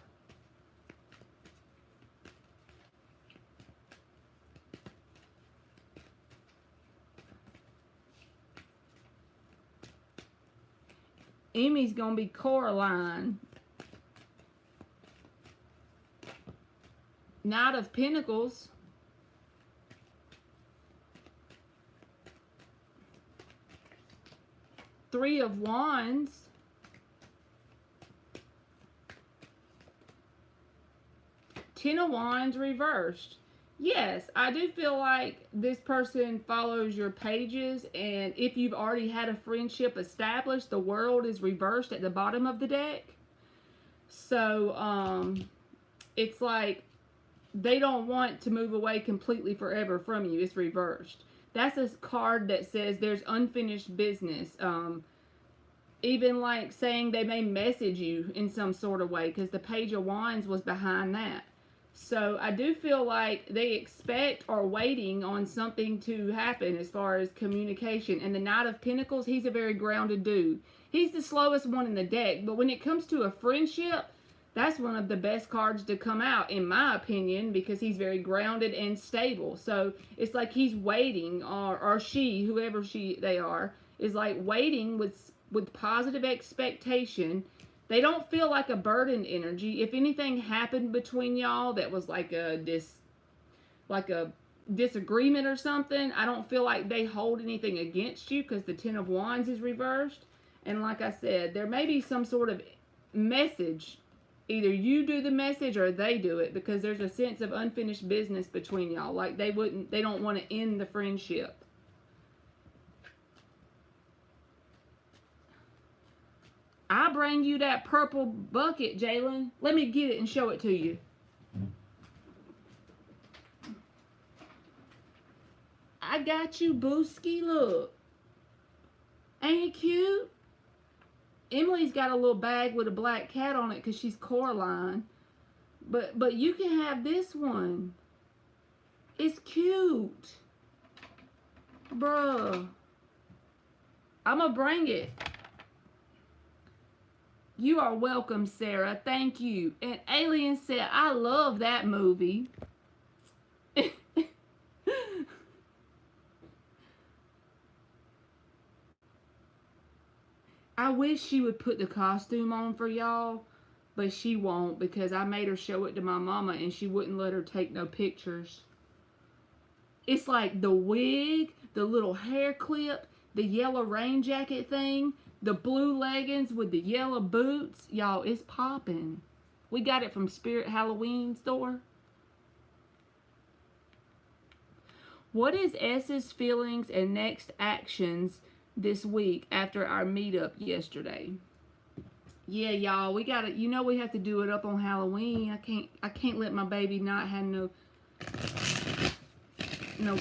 Emmy's going to be Coraline. Knight of Pentacles. Three of Wands. Ten of Wands reversed. Yes, I do feel like this person follows your pages, and if you've already had a friendship established, the World is reversed at the bottom of the deck. So, it's like they don't want to move away completely forever from you. It's reversed. That's a card that says there's unfinished business. Even like saying they may message you in some sort of way, because the Page of Wands was behind that. So I do feel like they expect or waiting on something to happen as far as communication. And the Knight of Pentacles, he's a very grounded dude. He's the slowest one in the deck, but when it comes to a friendship, that's one of the best cards to come out, in my opinion, because he's very grounded and stable. So it's like he's waiting, or she, whoever they are, is like waiting with positive expectation. They don't feel like a burdened energy. If anything happened between y'all that was like a disagreement or something, I don't feel like they hold anything against you, because the Ten of Wands is reversed. And like I said, there may be some sort of message. Either you do the message or they do it, because there's a sense of unfinished business between y'all. Like they don't want to end the friendship. I bring you that purple bucket, Jalen. Let me get it and show it to you. I got you, Booski. Look. Ain't it cute? Emily's got a little bag with a black cat on it because she's Coraline. But you can have this one. It's cute. Bruh. I'm going to bring it. You are welcome, Sarah. Thank you. And Alien said, I love that movie. I wish she would put the costume on for y'all, but she won't, because I made her show it to my mama and she wouldn't let her take no pictures. It's like the wig, the little hair clip, the yellow rain jacket thing, the blue leggings with the yellow boots. Y'all, it's popping. We got it from Spirit Halloween store. What is S's feelings and next actions this week after our meetup yesterday? Yeah, y'all, we gotta, we have to do it up on Halloween. I can't let my baby not have no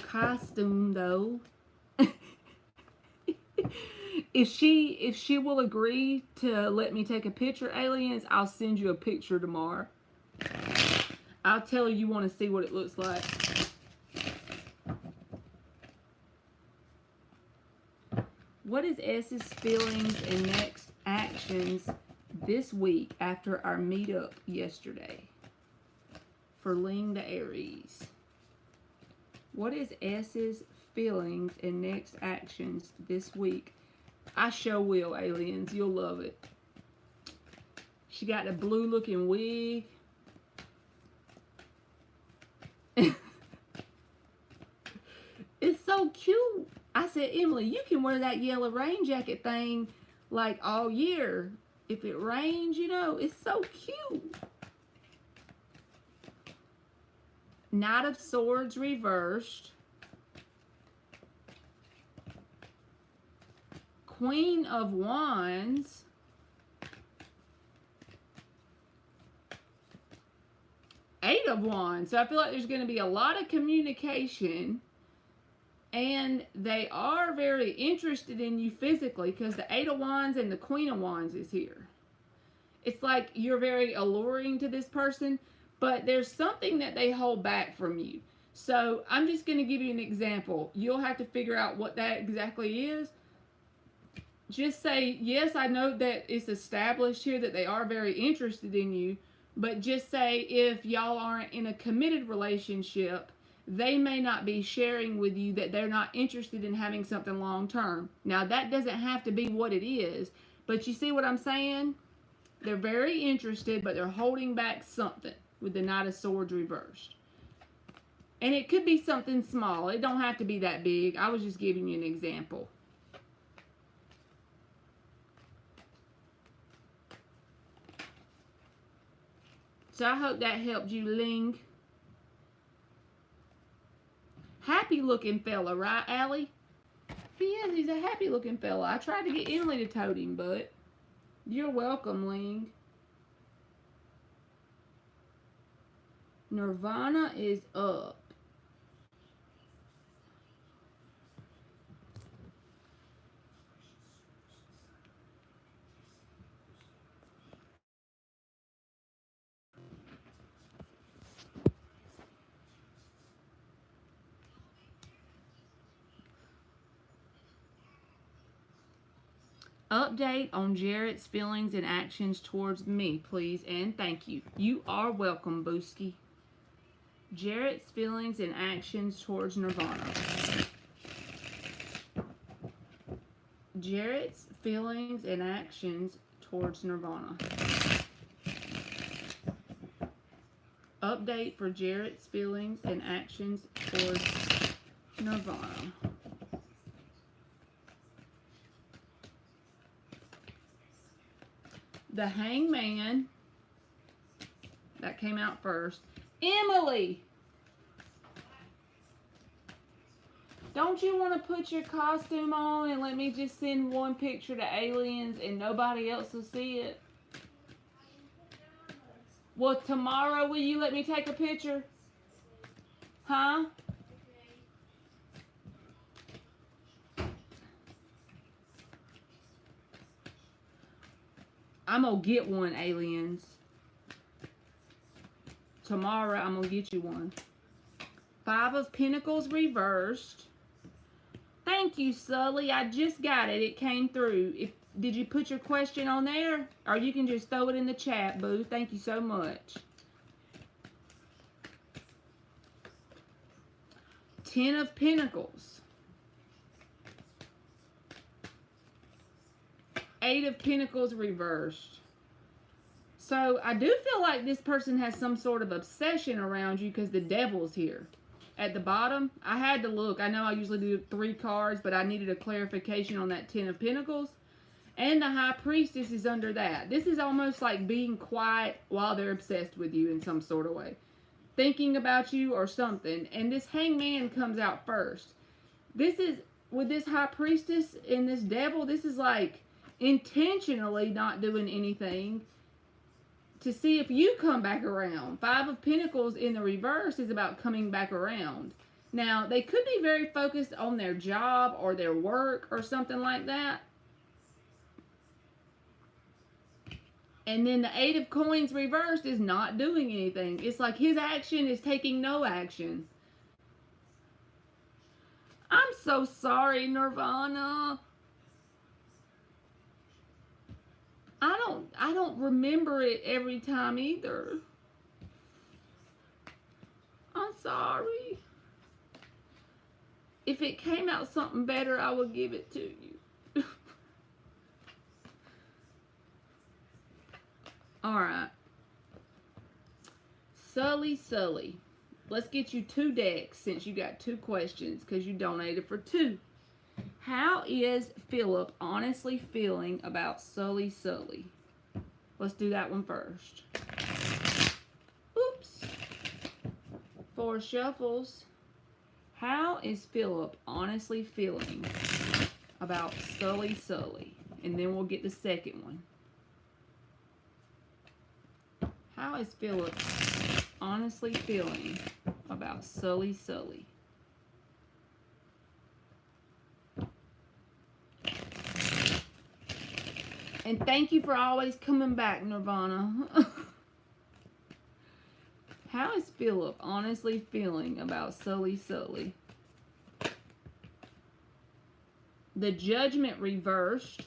costume though. If she will agree to let me take a picture, aliens, I'll send you a picture tomorrow. I'll tell her you want to see what it looks like. What is S's feelings and next actions this week after our meetup yesterday? For Ling the Aries. What is S's feelings and next actions this week? I sure will, aliens. You'll love it. She got a blue looking wig. It's so cute. I said, Emily, you can wear that yellow rain jacket thing like all year. If it rains, it's so cute. Knight of Swords reversed. Queen of Wands. Eight of Wands. So I feel like there's going to be a lot of communication. And they are very interested in you physically, because the Eight of Wands and the Queen of Wands is here. It's like you're very alluring to this person, but there's something that they hold back from you. So I'm just going to give you an example. You'll have to figure out what that exactly is. Just say, yes, I know that it's established here that they are very interested in you, but just say if y'all aren't in a committed relationship, they may not be sharing with you that they're not interested in having something long term. Now, that doesn't have to be what it is, but you see what I'm saying? They're very interested, but they're holding back something with the Knight of Swords reversed. And it could be something small. It don't have to be that big. I was just giving you an example. So I hope that helped you, Ling. Happy looking fella, right, Allie? He is. He's a happy looking fella. I tried to get Emily to tote him, but you're welcome, Ling. Nirvana is up. Update on Jarrett's feelings and actions towards me, please, and thank you. You are welcome, Booski. Jarrett's feelings and actions towards Nirvana. Jarrett's feelings and actions towards Nirvana. Update for Jarrett's feelings and actions towards Nirvana. The Hangman. That came out first. Emily! Don't you want to put your costume on and let me just send one picture to aliens and nobody else will see it? Well, tomorrow will you let me take a picture? Huh? I'm gonna get one, aliens. Tomorrow I'm gonna get you one. 5 of Pentacles reversed. Thank you, Sully. I just got it. It came through. Did you put your question on there? Or you can just throw it in the chat, boo. Thank you so much. 10 of Pentacles. 8 of Pentacles reversed. So I do feel like this person has some sort of obsession around you because the devil's here. At the bottom, I had to look. I know I usually do 3 cards, but I needed a clarification on that 10 of Pentacles. And the High Priestess is under that. This is almost like being quiet while they're obsessed with you in some sort of way. Thinking about you or something. And this Hangman comes out first. This is, with this High Priestess and this devil, this is like intentionally not doing anything to see if you come back around. 5 of Pentacles in the reverse is about coming back around. Now, they could be very focused on their job or their work or something like that. And then the 8 of Coins reversed is not doing anything. It's like his action is taking no action. I'm so sorry, Nirvana. I don't remember it every time either. I'm sorry. If it came out something better, I would give it to you. Alright. Sully. Let's get you 2 decks since you got 2 questions because you donated for 2. How is Philip honestly feeling about Sully? Let's do that one first. Oops. 4 shuffles. How is Philip honestly feeling about Sully? And then we'll get the second one. How is Philip honestly feeling about Sully? And thank you for always coming back, Nirvana. How is Philip honestly feeling about Sully? The Judgment reversed.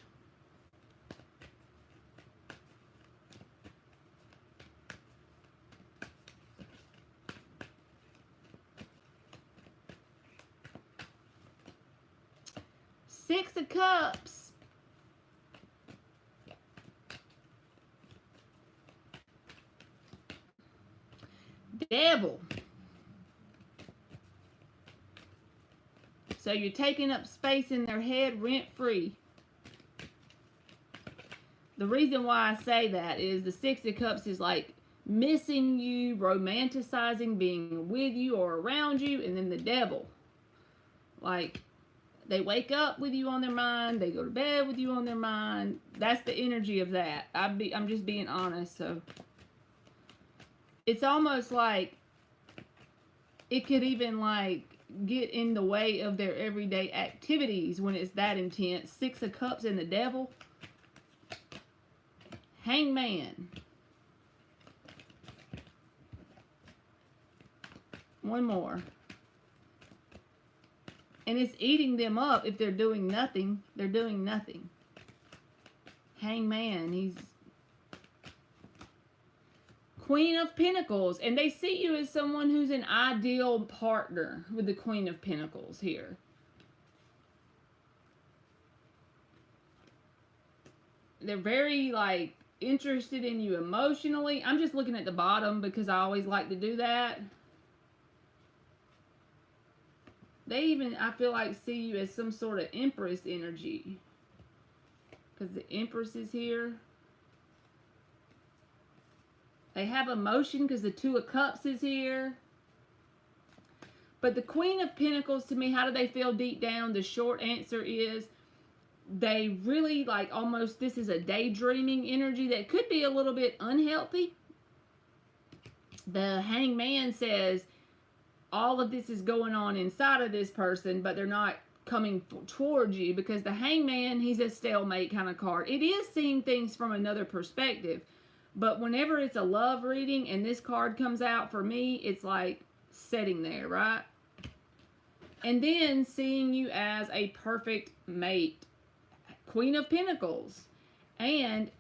Six of Cups. Devil. So you're taking up space in their head rent-free. The reason why I say that is the 6 of Cups is like missing you, romanticizing being with you or around you, and then the devil. Like, they wake up with you on their mind, they go to bed with you on their mind. That's the energy of that. I'm just being honest. So it's almost like it could even like get in the way of their everyday activities when it's that intense. Six of Cups and the devil. Hangman. One more. And it's eating them up if they're doing nothing. They're doing nothing. Hangman. He's Queen of Pentacles. And they see you as someone who's an ideal partner with the Queen of Pentacles here. They're very, like, interested in you emotionally. I'm just looking at the bottom because I always like to do that. They even, I feel like, see you as some sort of Empress energy. Because the Empress is here. They have emotion because the Two of Cups is here. But the Queen of Pentacles, to me, how do they feel deep down? The short answer is they really, like, almost, this is a daydreaming energy that could be a little bit unhealthy. The Hangman says all of this is going on inside of this person, but they're not coming towards you, because the Hangman, he's a stalemate kind of card. It is seeing things from another perspective, but whenever it's a love reading and this card comes out, for me, it's like sitting there, right? And then seeing you as a perfect mate. Queen of Pentacles. And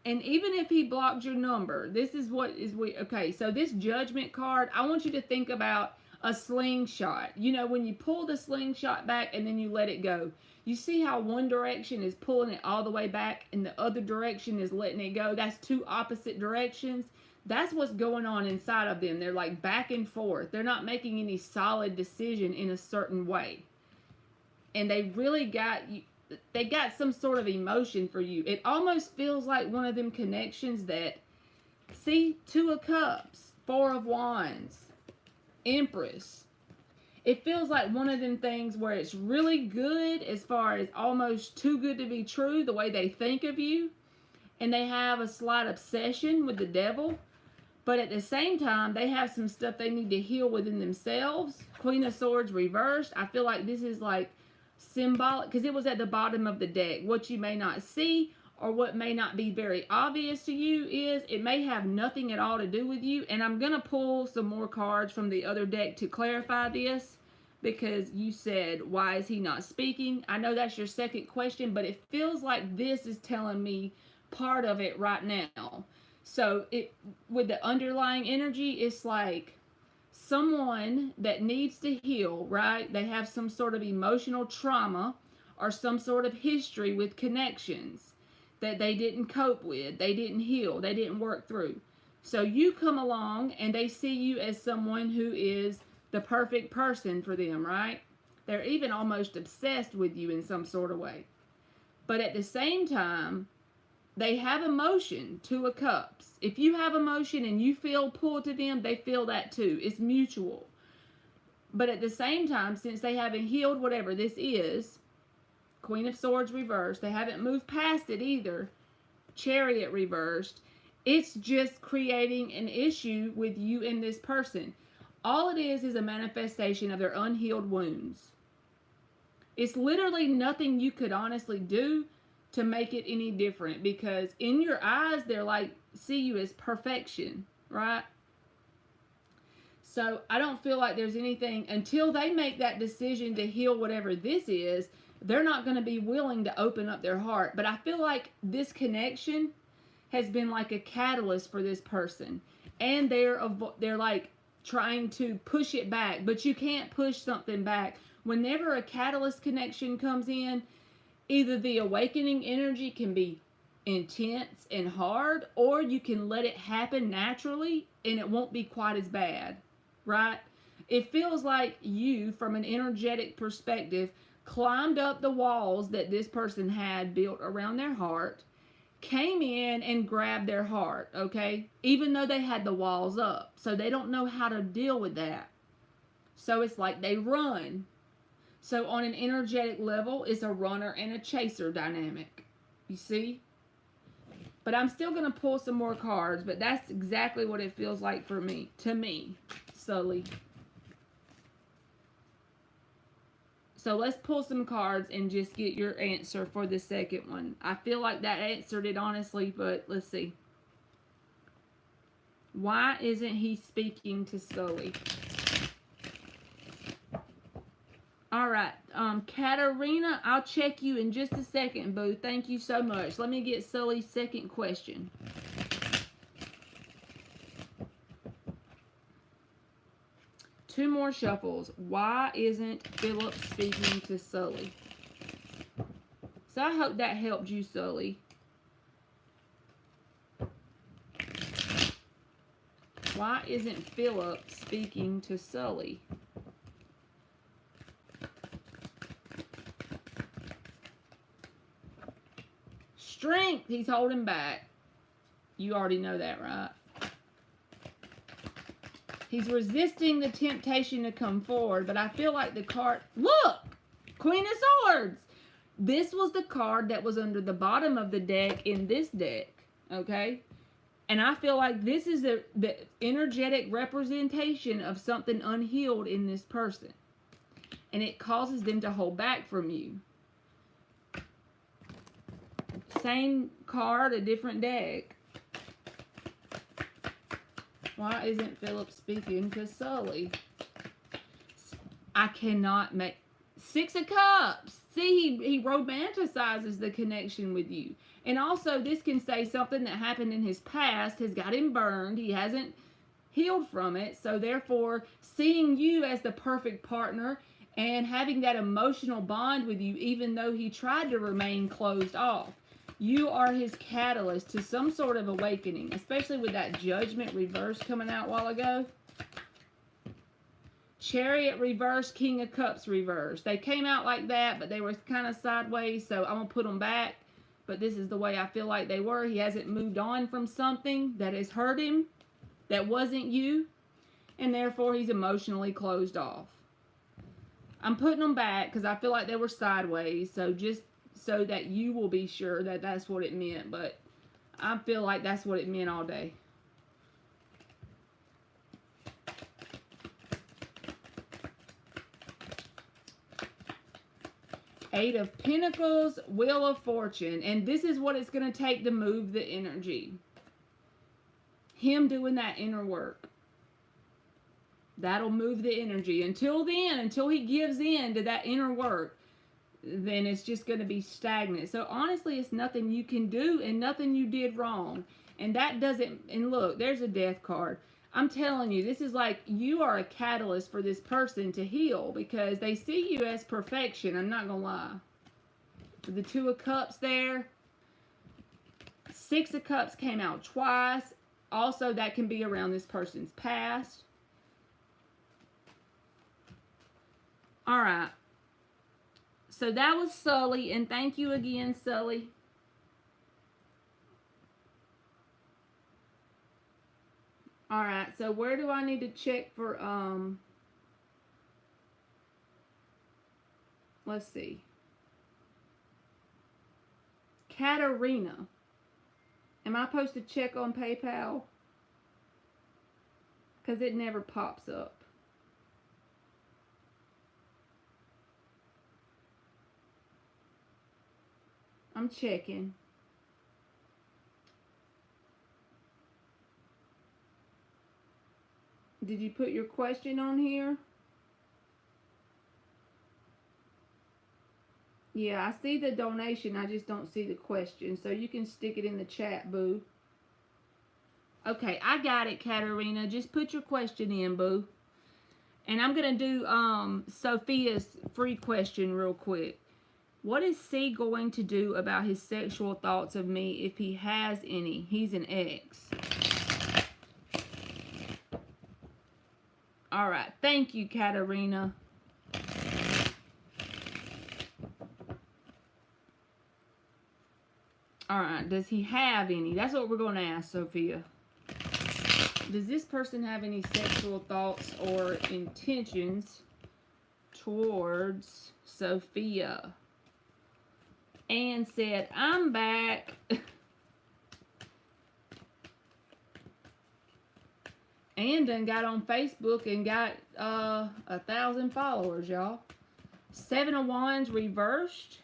even if he blocked your number, this is what is okay, so this Judgment card, I want you to think about a slingshot. You know, when you pull the slingshot back and then you let it go, you see how one direction is pulling it all the way back and the other direction is letting it go? That's two opposite directions. That's what's going on inside of them. They're like back and forth. They're not making any solid decision in a certain way. And they really got you. They got some sort of emotion for you. It almost feels like one of them connections that, see, Two of Cups, Four of Wands, Empress. It feels like one of them things where it's really good, as far as almost too good to be true, the way they think of you. And they have a slight obsession with the devil. But at the same time, they have some stuff they need to heal within themselves. Queen of Swords reversed. I feel like this is like symbolic, because it was at the bottom of the deck. What you may not see, or what may not be very obvious to you, is it may have nothing at all to do with you. And I'm going to pull some more cards from the other deck to clarify this, because you said, why is he not speaking? I know that's your second question, but it feels like this is telling me part of it right now. So it, with the underlying energy, it's like someone that needs to heal, right? They have some sort of emotional trauma or some sort of history with connections that they didn't cope with, they didn't heal, they didn't work through. So you come along and they see you as someone who is the perfect person for them, right? They're even almost obsessed with you in some sort of way. But at the same time, they have emotion. Two of Cups. If you have emotion and you feel pulled to them, they feel that too. It's mutual. But at the same time, since they haven't healed whatever this is, Queen of Swords reversed, they haven't moved past it either, Chariot reversed, it's just creating an issue with you and this person. All it is a manifestation of their unhealed wounds. It's literally nothing you could honestly do to make it any different, because in your eyes, they're like, see you as perfection, right? So I don't feel like there's anything, until they make that decision to heal whatever this is, they're not going to be willing to open up their heart. But I feel like this connection has been like a catalyst for this person. And they're like trying to push it back, but you can't push something back. Whenever a catalyst connection comes in, either the awakening energy can be intense and hard, or you can let it happen naturally and it won't be quite as bad, right? It feels like you, from an energetic perspective, climbed up the walls that this person had built around their heart, came in and grabbed their heart, okay? Even though they had the walls up. So they don't know how to deal with that. So it's like they run. So on an energetic level, it's a runner and a chaser dynamic. You see? But I'm still going to pull some more cards, but that's exactly what it feels like for me. To me, Sully. So let's pull some cards and just get your answer for the second one. I feel like that answered it honestly, but let's see. Why isn't he speaking to Sully? All right, Katarina, I'll check you in just a second, boo. Thank you so much. Let me get Sully's second question. Two more shuffles. Why isn't Philip speaking to Sully? So I hope that helped you, Sully. Why isn't Philip speaking to Sully? Strength. He's holding back. You already know that, right? He's resisting the temptation to come forward, but I feel like the card... Look! Queen of Swords! This was the card that was under the bottom of the deck in this deck, okay? And I feel like this is the energetic representation of something unhealed in this person. And it causes them to hold back from you. Same card, a different deck. Why isn't Philip speaking to Sully? I cannot make... Six of Cups. See, he romanticizes the connection with you. And also, this can say something that happened in his past has got him burned. He hasn't healed from it. So, therefore, seeing you as the perfect partner and having that emotional bond with you, even though he tried to remain closed off. You are his catalyst to some sort of awakening, especially with that Judgment reverse coming out a while ago. Chariot reverse, King of Cups reverse. They came out like that, but they were kind of sideways, so I'm going to put them back. But this is the way I feel like they were. He hasn't moved on from something that has hurt him, that wasn't you, and therefore he's emotionally closed off. I'm putting them back because I feel like they were sideways, so just so that you will be sure that that's what it meant. But I feel like that's what it meant all day. Eight of Pentacles, Wheel of Fortune. And this is what it's going to take to move the energy. Him doing that inner work. That'll move the energy. Until then, until he gives in to that inner work, then it's just going to be stagnant. So honestly, it's nothing you can do and nothing you did wrong. And that doesn't, and look, there's a Death card. I'm telling you, this is like you are a catalyst for this person to heal because they see you as perfection. I'm not going to lie. With the Two of Cups there. Six of Cups came out twice. Also, that can be around this person's past. All right. So that was Sully, and thank you again, Sully. All right, so where do I need to check for, let's see. Katarina. Am I supposed to check on PayPal? Because it never pops up. I'm checking. Did you put your question on here? Yeah, I see the donation. I just don't see the question. So you can stick it in the chat, boo. Okay, I got it, Katarina. Just put your question in, boo. And I'm going to do Sophia's free question real quick. What is C going to do about his sexual thoughts of me if he has any? He's an ex. All right. Thank you, Katarina. All right, does he have any? That's what we're going to ask, Sophia. Does this person have any sexual thoughts or intentions towards Sophia? Anne said, I'm back. Anne done got on Facebook and got 1,000 followers, y'all. 7 of Wands reversed.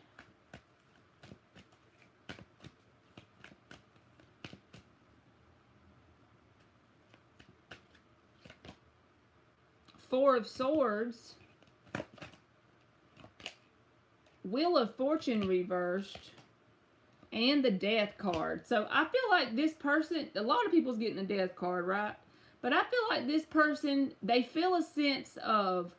Four of Swords. Wheel of Fortune reversed. And the Death card. So I feel like this person, a lot of people's getting the Death card, right? But I feel like this person, they feel a sense of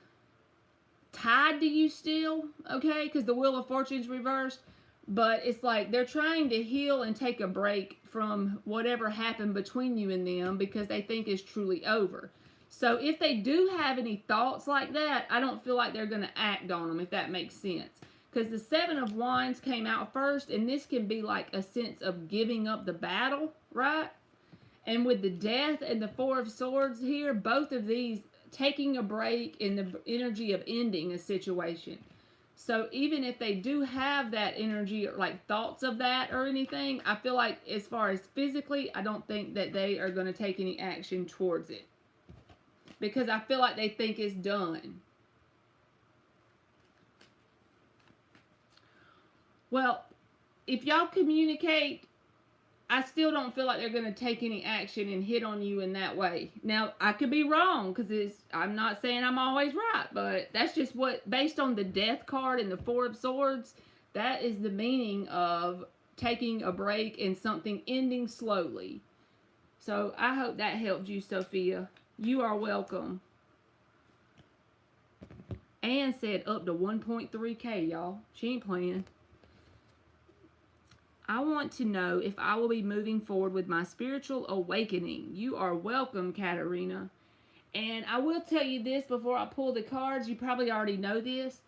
tied to you still, okay? Because the Wheel of Fortune's reversed. But it's like they're trying to heal and take a break from whatever happened between you and them because they think it's truly over. So if they do have any thoughts like that, I don't feel like they're going to act on them, if that makes sense. Because the 7 of Wands came out first, and this can be like a sense of giving up the battle, right? And with the Death and the 4 of Swords here, both of these taking a break in the energy of ending a situation. So even if they do have that energy or like thoughts of that or anything, I feel like as far as physically, I don't think that they are going to take any action towards it. Because I feel like they think it's done. Well, if y'all communicate, I still don't feel like they're going to take any action and hit on you in that way. Now, I could be wrong because I'm not saying I'm always right, but that's just what, based on the Death card and the 4 of Swords, that is the meaning of taking a break and something ending slowly. So I hope that helped you, Sophia. You are welcome. Anne said up to 1.3K, y'all. She ain't playing. I want to know if I will be moving forward with my spiritual awakening. You are welcome, Katarina. And I will tell you this before I pull the cards. You probably already know this.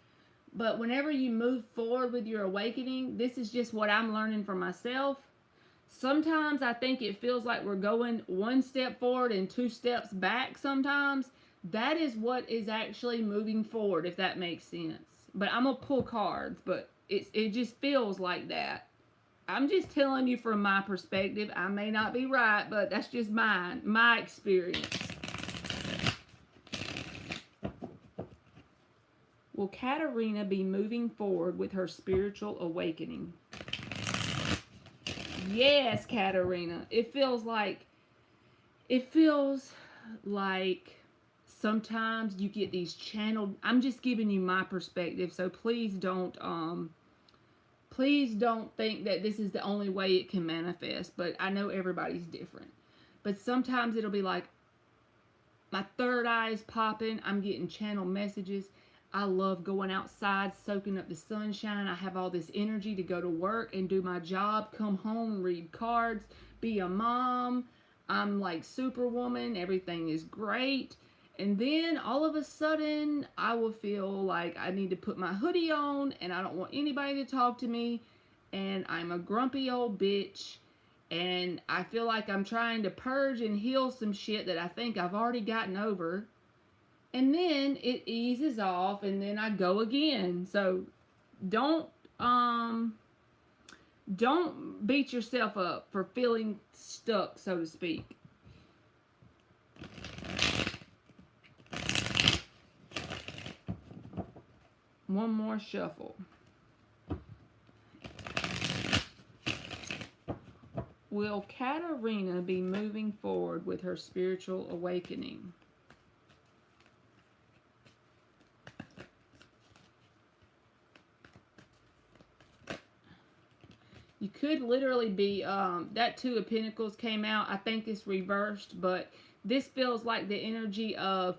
But whenever you move forward with your awakening, this is just what I'm learning for myself. Sometimes I think it feels like we're going 1 step forward and 2 steps back sometimes. That is what is actually moving forward, if that makes sense. But I'm going to pull cards, but it just feels like that. I'm just telling you from my perspective. I may not be right, but that's just my experience. Will Katarina be moving forward with her spiritual awakening? Yes, Katarina. It feels like sometimes you get these channeled. I'm just giving you my perspective, so please don't think that this is the only way it can manifest, but I know everybody's different. But sometimes it'll be like my third eye is popping, I'm getting channeled messages. I love going outside, soaking up the sunshine. I have all this energy to go to work and do my job, come home, read cards, be a mom. I'm like Superwoman. Everything is great. And then all of a sudden, I will feel like I need to put my hoodie on and I don't want anybody to talk to me. And I'm a grumpy old bitch. And I feel like I'm trying to purge and heal some shit that I think I've already gotten over. And then it eases off and then I go again. So don't beat yourself up for feeling stuck, so to speak. One more shuffle. Will Katarina be moving forward with her spiritual awakening? You could literally be, that 2 of Pentacles came out. I think it's reversed, but this feels like the energy of,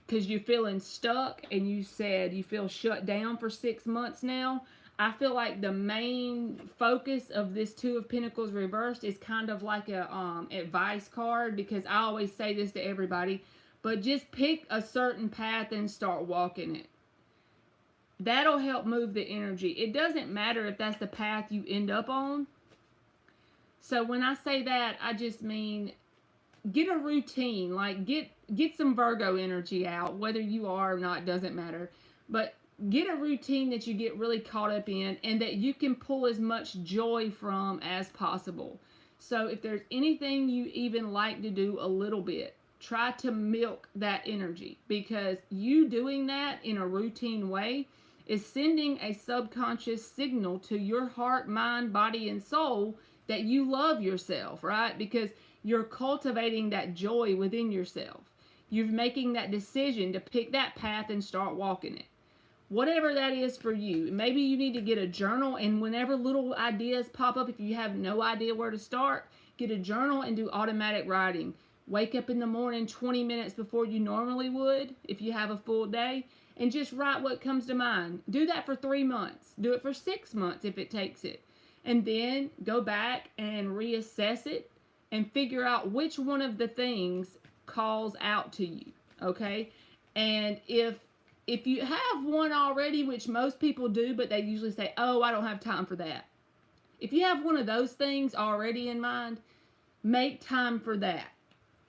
because you're feeling stuck and you said you feel shut down for 6 months now. I feel like the main focus of this 2 of Pentacles reversed is kind of like a advice card, because I always say this to everybody, but just pick a certain path and start walking it. That'll help move the energy. It doesn't matter if that's the path you end up on. So when I say that, I just mean get a routine, like get some Virgo energy out, whether you are or not doesn't matter, but get a routine that you get really caught up in and that you can pull as much joy from as possible. So if there's anything you even like to do a little bit, try to milk that energy, because you doing that in a routine way is sending a subconscious signal to your heart, mind, body, and soul that you love yourself, right? Because you're cultivating that joy within yourself. You're making that decision to pick that path and start walking it. Whatever that is for you. Maybe you need to get a journal, and whenever little ideas pop up, if you have no idea where to start, get a journal and do automatic writing. Wake up in the morning 20 minutes before you normally would, if you have a full day, and just write what comes to mind. Do that for 3 months. Do it for 6 months if it takes it. And then go back and reassess it and figure out which one of the things calls out to you, okay? And if you have one already, which most people do, but they usually say, oh, I don't have time for that. If you have one of those things already in mind, make time for that.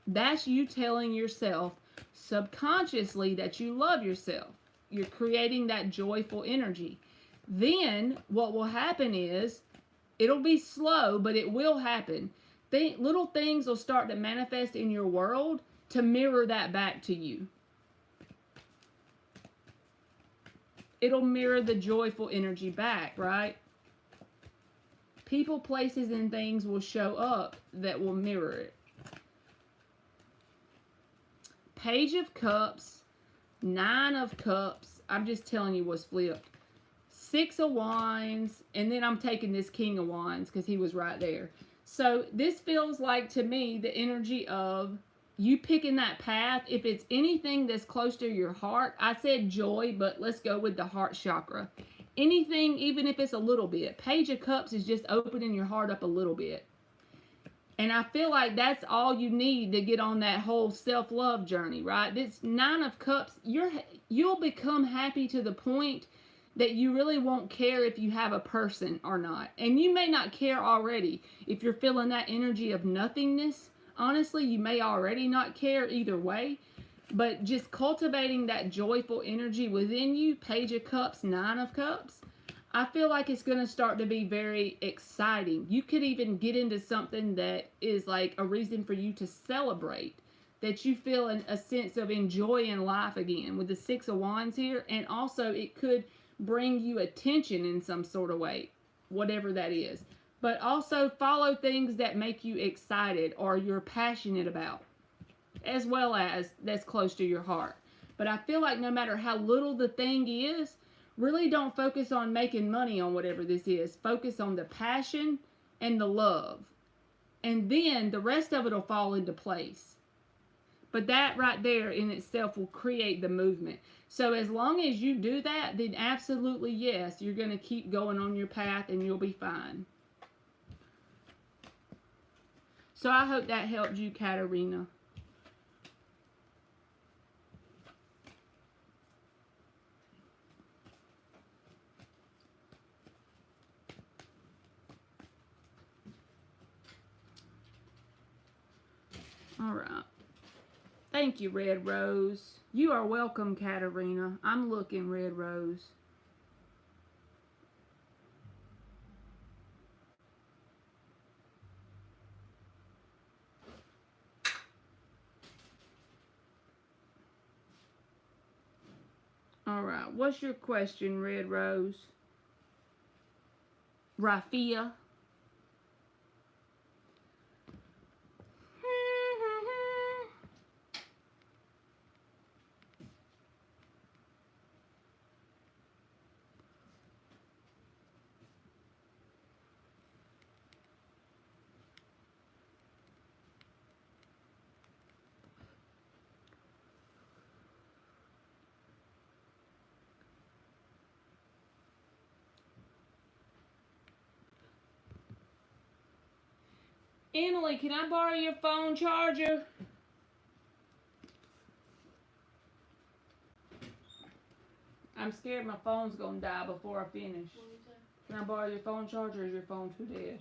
That's you telling yourself subconsciously that you love yourself. You're creating that joyful energy. Then what will happen is, it'll be slow, but it will happen. Little things will start to manifest in your world to mirror that back to you. It'll mirror the joyful energy back, right? People, places, and things will show up that will mirror it. Page of Cups, 9 of Cups. I'm just telling you what's flipped. 6 of Wands, and then I'm taking this King of Wands because he was right there. So this feels like to me the energy of you picking that path. If it's anything that's close to your heart, I said joy, but let's go with the heart chakra. Anything, even if it's a little bit. Page of Cups is just opening your heart up a little bit. And I feel like that's all you need to get on that whole self-love journey, right? This 9 of Cups, you'll become happy to the point that you really won't care if you have a person or not. And you may not care already. If you're feeling that energy of nothingness, honestly, you may already not care either way. But just cultivating that joyful energy within you, Page of Cups, 9 of Cups, I feel like it's going to start to be very exciting. You could even get into something that is like a reason for you to celebrate, that you feel a sense of enjoying life again with the 6 of Wands here. And also it could bring you attention in some sort of way, whatever that is. But also follow things that make you excited or you're passionate about, as well as that's close to your heart. But I feel like no matter how little the thing is, really don't focus on making money on whatever this is. Focus on the passion and the love. And then the rest of it will fall into place. But that right there in itself will create the movement. So as long as you do that, then absolutely yes, you're going to keep going on your path and you'll be fine. So I hope that helped you, Katarina. All right. Thank you, Red Rose. You are welcome, Katarina. I'm looking, Red Rose. All right. What's your question, Red Rose? Rafia? Emily, can I borrow your phone charger? I'm scared my phone's gonna die before I finish. Can I borrow your phone charger, or is your phone too dead?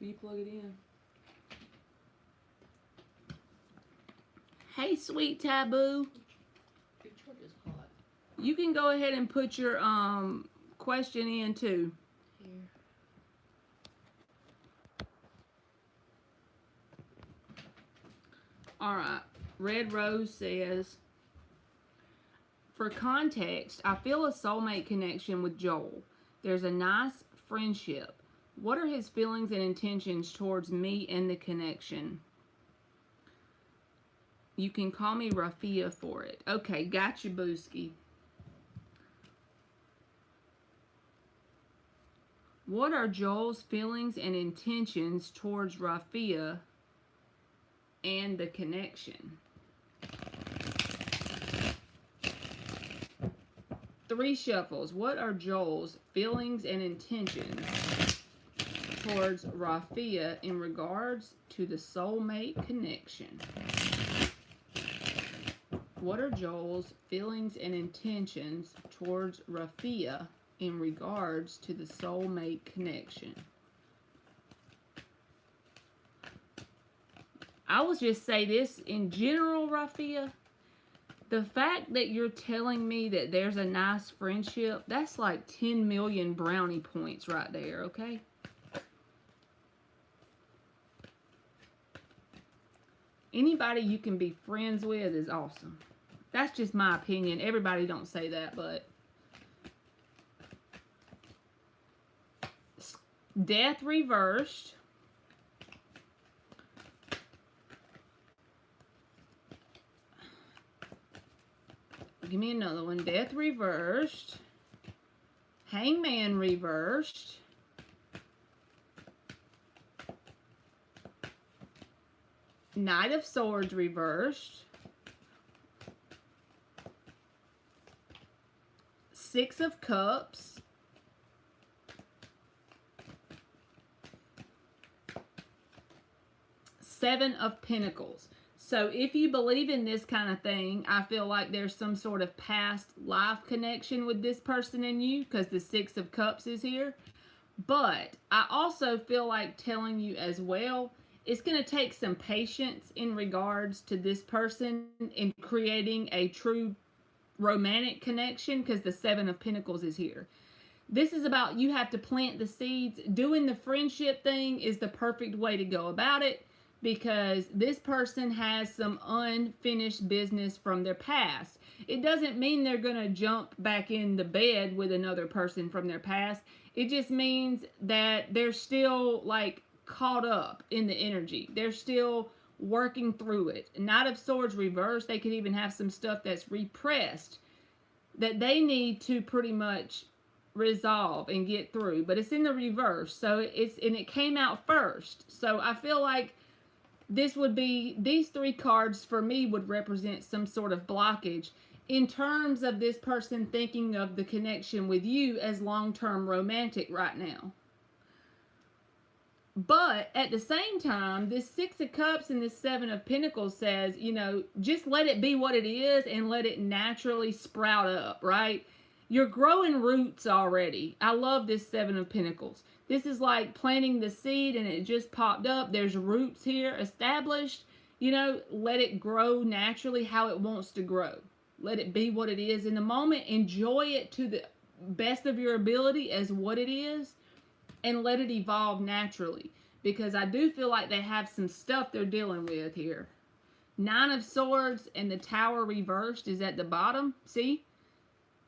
Will you plug it in? Hey, sweet taboo. Your truck is hot. You can go ahead and put your question in too. Here. All right. Red Rose says, for context, I feel a soulmate connection with Joel. There's a nice friendship. What are his feelings and intentions towards me and the connection? You can call me Rafia for it. Okay, gotcha, Booski. What are Joel's feelings and intentions towards Rafia and the connection? 3 shuffles. What are Joel's feelings and intentions towards Rafia in regards to the soulmate connection? What are Joel's feelings and intentions towards Rafia in regards to the soulmate connection? I will just say this in general, Rafia. The fact that you're telling me that there's a nice friendship, that's like 10 million brownie points right there, okay? Anybody you can be friends with is awesome. That's just my opinion. Everybody don't say that, but Death reversed. Give me another one. Death reversed. Hangman reversed. Knight of Swords reversed. 6 of Cups. Seven of Pentacles. So if you believe in this kind of thing, I feel like there's some sort of past life connection with this person and you, because the 6 of Cups is here. But I also feel like telling you as well, it's going to take some patience in regards to this person in creating a true romantic connection, because the 7 of Pentacles is here. This is about you have to plant the seeds. Doing the friendship thing is the perfect way to go about it, because this person has some unfinished business from their past. It doesn't mean they're going to jump back in the bed with another person from their past. It just means that they're still like caught up in the energy. They're still working through it. Knight of Swords reversed. They could even have some stuff that's repressed that they need to pretty much resolve and get through. But it's in the reverse. So it came out first. So I feel like this would be, these 3 cards for me would represent some sort of blockage in terms of this person thinking of the connection with you as long-term romantic right now. But at the same time, this 6 of Cups and this 7 of Pentacles says, you know, just let it be what it is and let it naturally sprout up, right? You're growing roots already. I love this 7 of Pentacles. This is like planting the seed and it just popped up. There's roots here established. You know, let it grow naturally how it wants to grow. Let it be what it is in the moment. Enjoy it to the best of your ability as what it is. And let it evolve naturally. Because I do feel like they have some stuff they're dealing with here. 9 of Swords and the Tower reversed is at the bottom. See?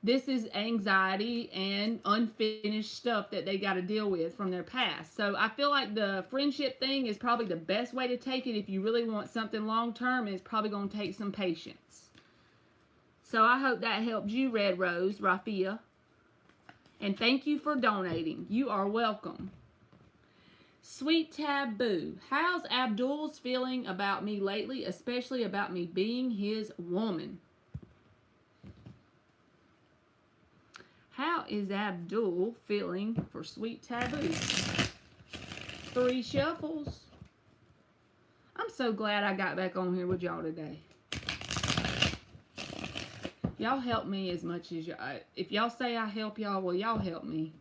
This is anxiety and unfinished stuff that they got to deal with from their past. So I feel like the friendship thing is probably the best way to take it if you really want something long term. It's probably going to take some patience. So I hope that helped you, Red Rose, Rafia. And thank you for donating. You are welcome. Sweet Taboo. How's Abdul's feeling about me lately, especially about me being his woman? How is Abdul feeling for Sweet Taboo? 3 shuffles. I'm so glad I got back on here with y'all today. Y'all help me as much as y'all. If y'all say I help y'all, well, y'all help me.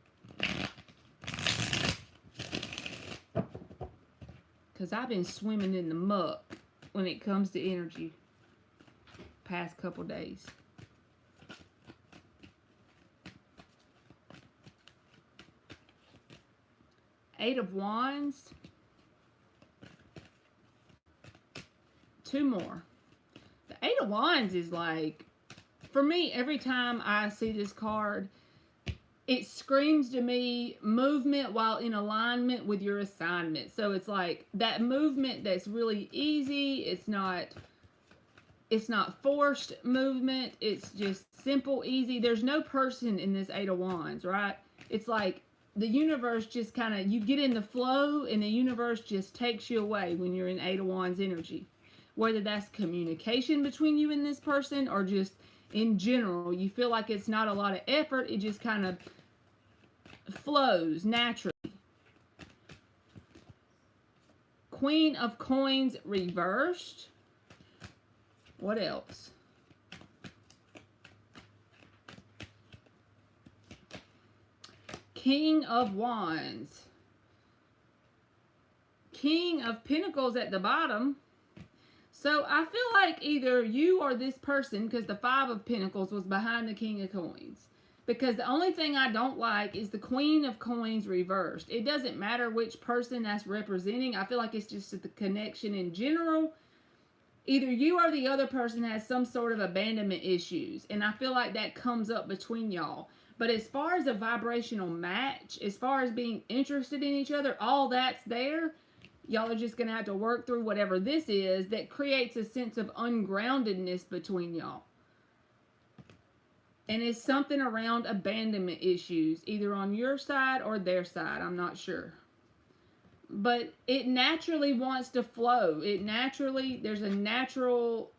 because I've been swimming in the muck when it comes to energy past couple days. Eight of Wands. Two more. The Eight of Wands is like, for me, every time I see this card, it screams to me movement while in alignment with your assignment. So it's like that movement that's really easy. It's not forced movement. It's just simple, easy. There's no person in this Eight of Wands, right? It's like the universe just kind of, you get in the flow and the universe just takes you away when you're in Eight of Wands energy. Whether that's communication between you and this person or just in general, you feel like it's not a lot of effort. It just kind of flows naturally. Queen of Coins reversed. What else? King of Wands. King of Pentacles at the bottom. So I feel like either you or this person, because the Five of Pentacles was behind the King of Coins. Because the only thing I don't like is the Queen of Coins reversed. It doesn't matter which person that's representing. I feel like it's just the connection in general. Either you or the other person has some sort of abandonment issues. And I feel like that comes up between y'all. But as far as a vibrational match, as far as being interested in each other, all that's there. Y'all are just going to have to work through whatever this is that creates a sense of ungroundedness between y'all. And it's something around abandonment issues, either on your side or their side. I'm not sure. But it naturally wants to flow. There's a natural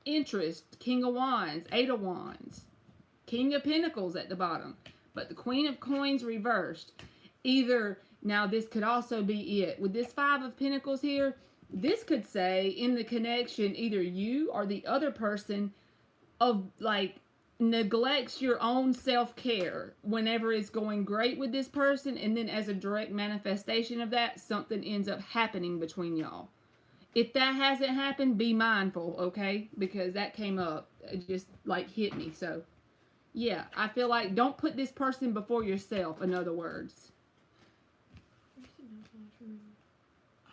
interest. King of Wands, Eight of Wands, King of Pentacles at the bottom. But the Queen of Coins reversed. Either... Now, this could also be it. With this Five of Pentacles here, this could say in the connection, either you or the other person neglects your own self-care whenever it's going great with this person. And then as a direct manifestation of that, something ends up happening between y'all. If that hasn't happened, be mindful, okay? Because that came up. It just hit me. So, yeah, I feel like don't put this person before yourself, in other words.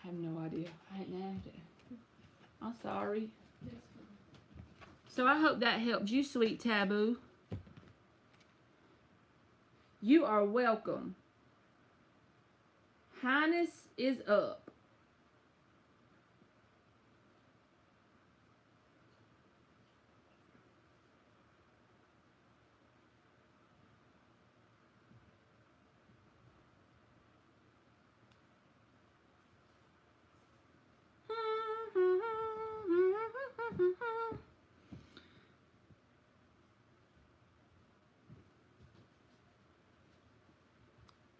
I have no idea. I hadn't asked it. I'm sorry. So I hope that helped you, sweet Taboo. You are welcome. Highness is up.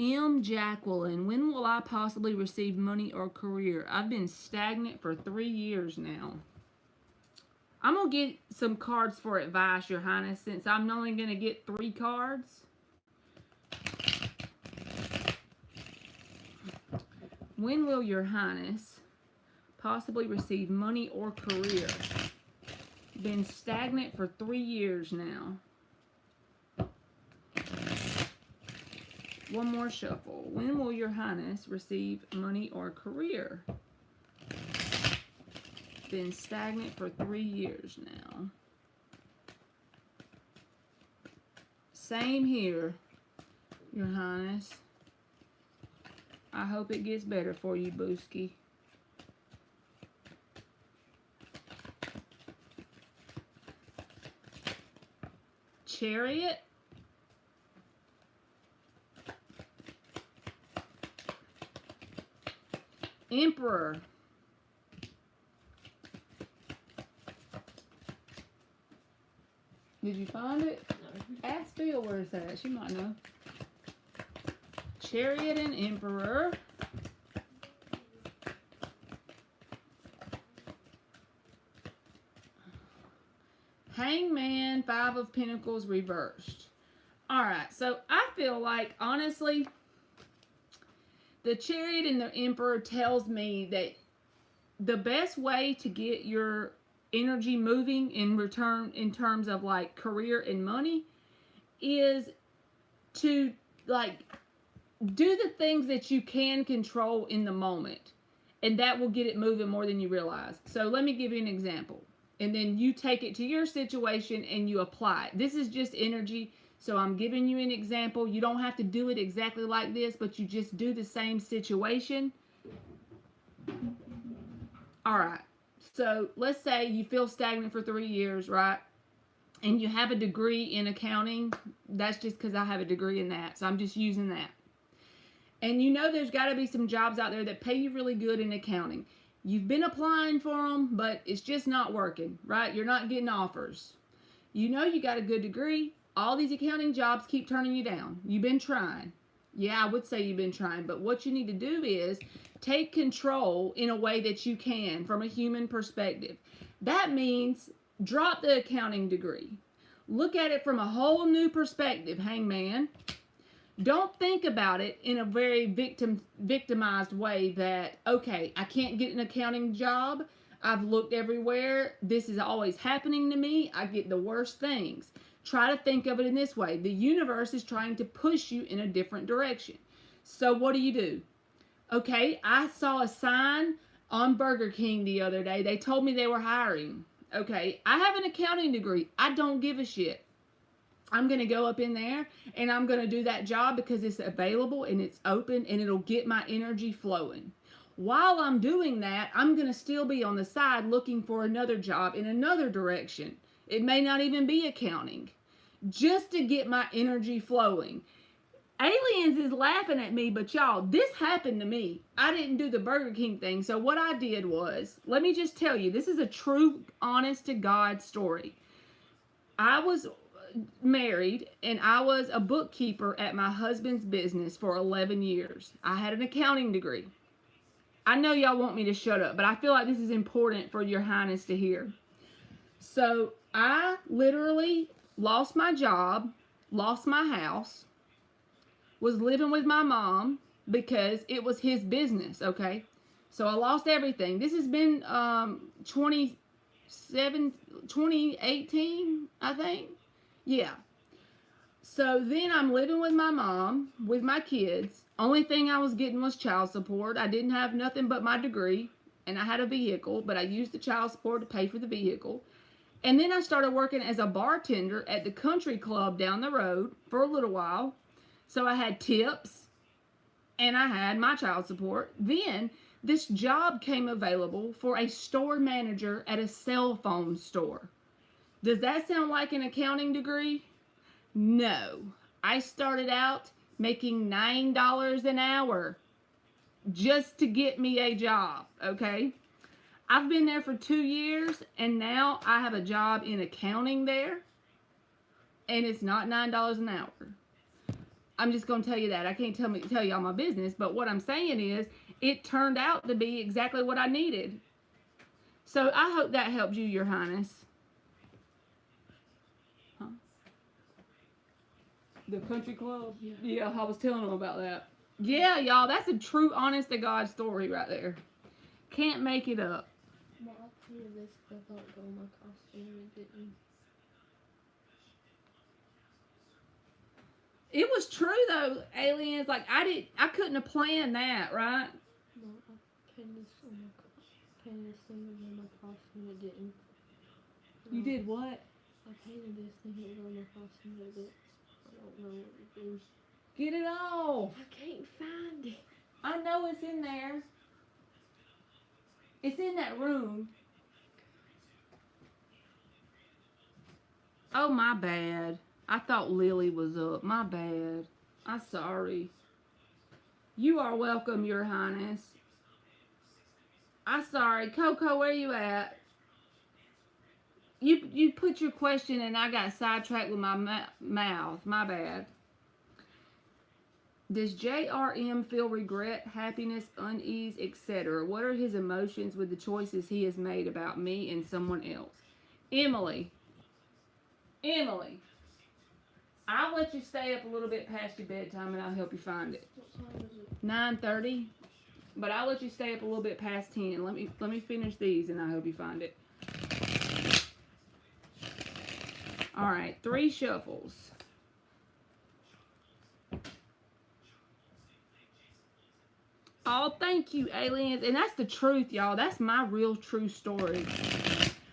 M. Jacqueline, when will I possibly receive money or career? I've been stagnant for 3 years now. I'm going to get some cards for advice, Your Highness, since I'm only going to get 3 cards. When will Your Highness possibly receive money or career? Been stagnant for 3 years now. One more shuffle. When will Your Highness receive money or career? Been stagnant for 3 years now. Same here, Your Highness. I hope it gets better for you, Booski. Chariot. Emperor. Did you find it? No. Ask Phil where it's at. She might know. Chariot and Emperor. Hangman, Five of Pentacles reversed. Alright, so I feel like, honestly, the Chariot and the Emperor tells me that the best way to get your energy moving in return in terms of like career and money is to like do the things that you can control in the moment, and that will get it moving more than you realize. So let me give you an example, and then you take it to your situation and you apply it. This is just energy, so I'm giving you an example. You don't have to do it exactly like this, but you just do the same situation. All right, so let's say you feel stagnant for 3 years, right? And you have a degree in accounting. That's just because I have a degree in that, so I'm just using that. And you know there's got to be some jobs out there that pay you really good in accounting. You've been applying for them, but it's just not working, right? You're not getting offers. You know you got a good degree. All these accounting jobs keep turning you down. You've been trying. Yeah, I would say you've been trying, but what you need to do is take control in a way that you can from a human perspective. That means drop the accounting degree. Look at it from a whole new perspective, hangman. Don't think about it in a very victimized way that, okay, I can't get an accounting job. I've looked everywhere. This is always happening to me. I get the worst things. Try to think of it in this way. The universe is trying to push you in a different direction. So what do? Okay, I saw a sign on Burger King the other day. They told me they were hiring. Okay, I have an accounting degree. I don't give a shit. I'm going to go up in there and I'm going to do that job because it's available and it's open and it'll get my energy flowing. While I'm doing that, I'm going to still be on the side looking for another job in another direction. It may not even be accounting, just to get my energy flowing. Aliens is laughing at me, but y'all, this happened to me. I didn't do the Burger King thing. So what I did was, let me just tell you, this is a true, honest to God story. I was married and I was a bookkeeper at my husband's business for 11 years. I had an accounting degree. I know y'all want me to shut up, but I feel like this is important for your highness to hear. So I literally lost my job, lost my house, was living with my mom because it was his business, okay? So I lost everything. This has been 2018, I think. Yeah. So then I'm living with my mom, with my kids. Only thing I was getting was child support. I didn't have nothing but my degree, and I had a vehicle, but I used the child support to pay for the vehicle. And then I started working as a bartender at the country club down the road for a little while. So I had tips, and I had my child support. Then this job came available for a store manager at a cell phone store. Does that sound like an accounting degree? No. I started out making $9 an hour just to get me a job, okay? I've been there for 2 years, and now I have a job in accounting there, and it's not $9 an hour. I'm just going to tell you that. I can't tell y'all my business, but what I'm saying is it turned out to be exactly what I needed. So I hope that helps you, Your Highness. The country club? Yeah, I was telling them about that. Yeah, y'all, that's a true, honest to God story right there. Can't make it up. Well, I'll tell you this, I thought go my costume and didn't. It was true though, aliens. Like I couldn't have planned that, right? No, I painted this on my costume, it didn't. You did what? I painted this thing, it was on my costume, but it, I don't know what to do. Get it off. I can't find it. I know it's in there. It's in that room. Oh, my bad. I thought Lily was up. My bad. I'm sorry. You are welcome, Your Highness. I'm sorry. Coco, where you at? You put your question and I got sidetracked with my mouth. My bad. Does JRM feel regret, happiness, unease, etc.? What are his emotions with the choices he has made about me and someone else? Emily, I'll let you stay up a little bit past your bedtime and I'll help you find it. What time is it? 9:30. But I'll let you stay up a little bit past 10. Let me finish these and I hope you find it. All right, 3 shuffles. Oh, thank you, aliens. And that's the truth, y'all. That's my real true story.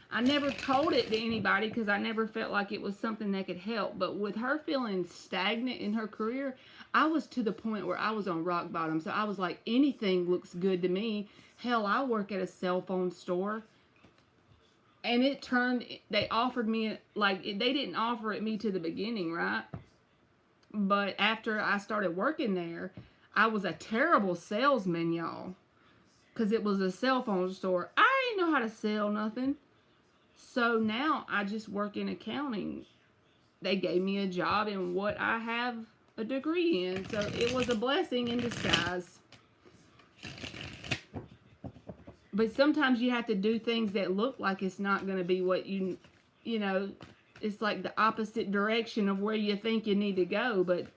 I never told it to anybody because I never felt like it was something that could help. But with her feeling stagnant in her career, I was to the point where I was on rock bottom. So I was like, anything looks good to me. Hell, I work at a cell phone store. And it turned, they offered me, like, they didn't offer it me to the beginning, right? But after I started working there, I was a terrible salesman, y'all. Because it was a cell phone store. I didn't know how to sell nothing. So now I just work in accounting. They gave me a job in what I have a degree in. So it was a blessing in disguise. But sometimes you have to do things that look like it's not going to be what you know, it's like the opposite direction of where you think you need to go. But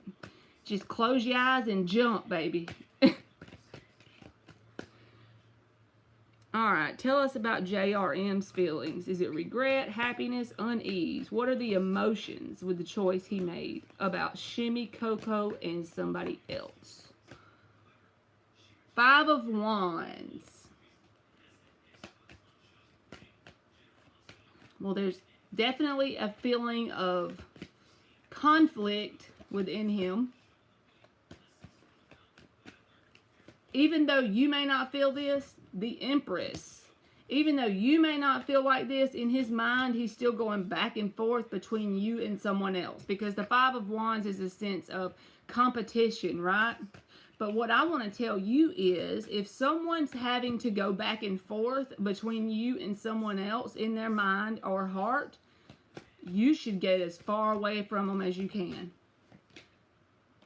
just close your eyes and jump, baby. All right, tell us about JRM's feelings. Is it regret, happiness, unease? What are the emotions with the choice he made about Shimmy, Coco, and somebody else? 5 of Wands. Well, there's definitely a feeling of conflict within him. Even though you may not feel this, the Empress, even though you may not feel like this, in his mind, he's still going back and forth between you and someone else. Because the 5 of Wands is a sense of competition, right? But what I want to tell you is, if someone's having to go back and forth between you and someone else in their mind or heart, you should get as far away from them as you can.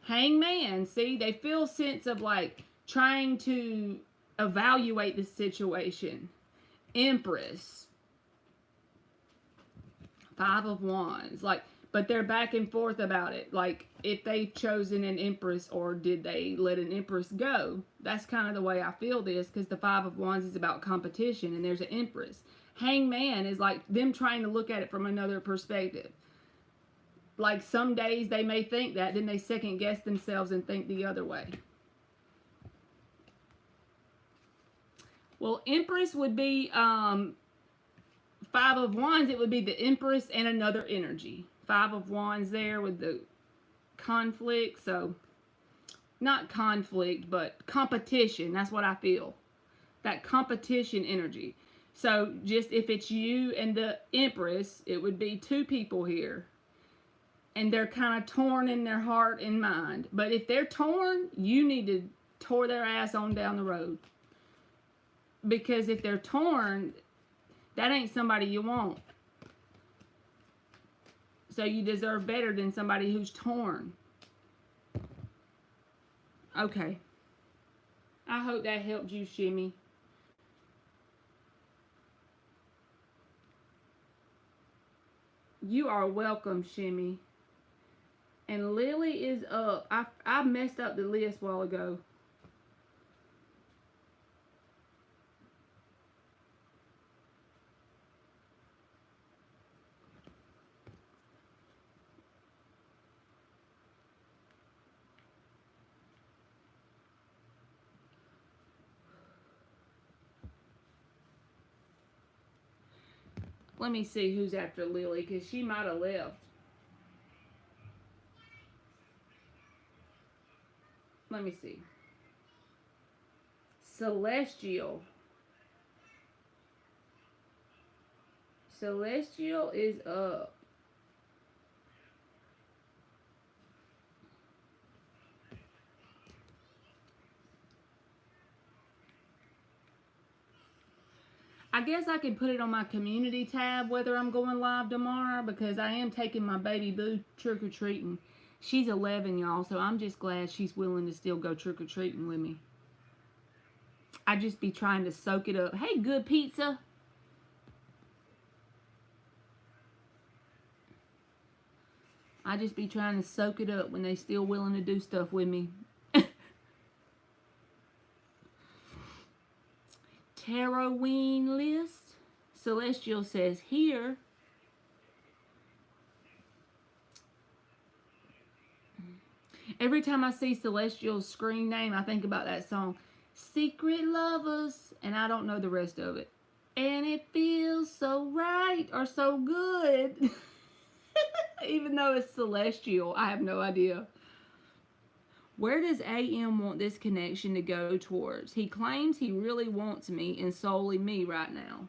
Hangman, see, they feel a sense of like trying to evaluate the situation. Empress. 5 of Wands. Like, but they're back and forth about it. Like, if they've chosen an Empress or did they let an Empress go. That's kind of the way I feel this, because the 5 of Wands is about competition and there's an Empress. Hangman is like them trying to look at it from another perspective. Like, some days they may think that, then they second guess themselves and think the other way. Well, Empress would be 5 of Wands. It would be the Empress and another energy. 5 of Wands there with the conflict. So, not conflict, but competition. That's what I feel. That competition energy. So, just if it's you and the Empress, it would be 2 people here. And they're kind of torn in their heart and mind. But if they're torn, you need to tore their ass on down the road. Because if they're torn, that ain't somebody you want. So you deserve better than somebody who's torn. Okay. I hope that helped you, Shimmy. You are welcome, Shimmy. And Lily is up. I messed up the list a while ago. Let me see who's after Lily, because she might have left. Let me see. Celestial. Celestial is up. I guess I can put it on my community tab whether I'm going live tomorrow, because I am taking my baby boo trick-or-treating. She's 11, y'all, so I'm just glad she's willing to still go trick-or-treating with me. I just be trying to soak it up. Hey, good pizza. I just be trying to soak it up when they still willing to do stuff with me. Tarotween list. Celestial says here. Every time I see Celestial's screen name, I think about that song, Secret Lovers, and I don't know the rest of it. And it feels so right or so good. Even though it's Celestial, I have no idea. Where does AM want this connection to go towards? He claims he really wants me and solely me right now.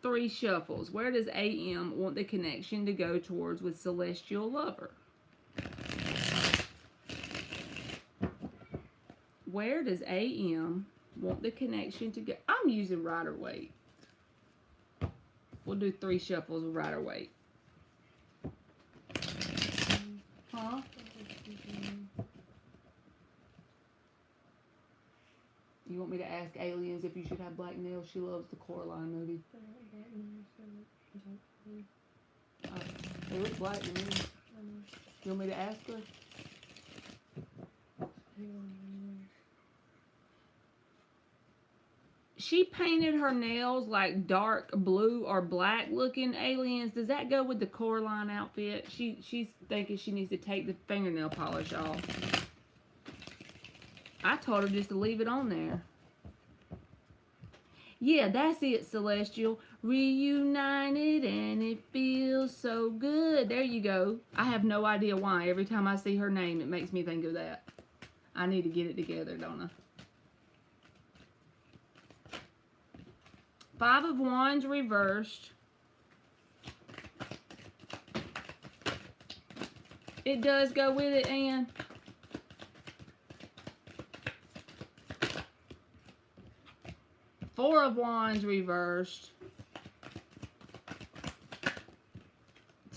3 shuffles. Where does AM want the connection to go towards with Celestial Lover? Where does AM want the connection to go? I'm using Rider-Waite. We'll do 3 shuffles with Rider-Waite. Huh? You want me to ask Aliens if you should have black nails? She loves the Coraline movie. They look black to me. You want me to ask her? She painted her nails like dark blue or black looking, Aliens. Does that go with the Coraline outfit? She's thinking she needs to take the fingernail polish off. I told her just to leave it on there. Yeah, that's it, Celestial. Reunited and it feels so good. There you go. I have no idea why. Every time I see her name, it makes me think of that. I need to get it together, don't I? 5 of Wands reversed. It does go with it, Anne. Four of Wands reversed.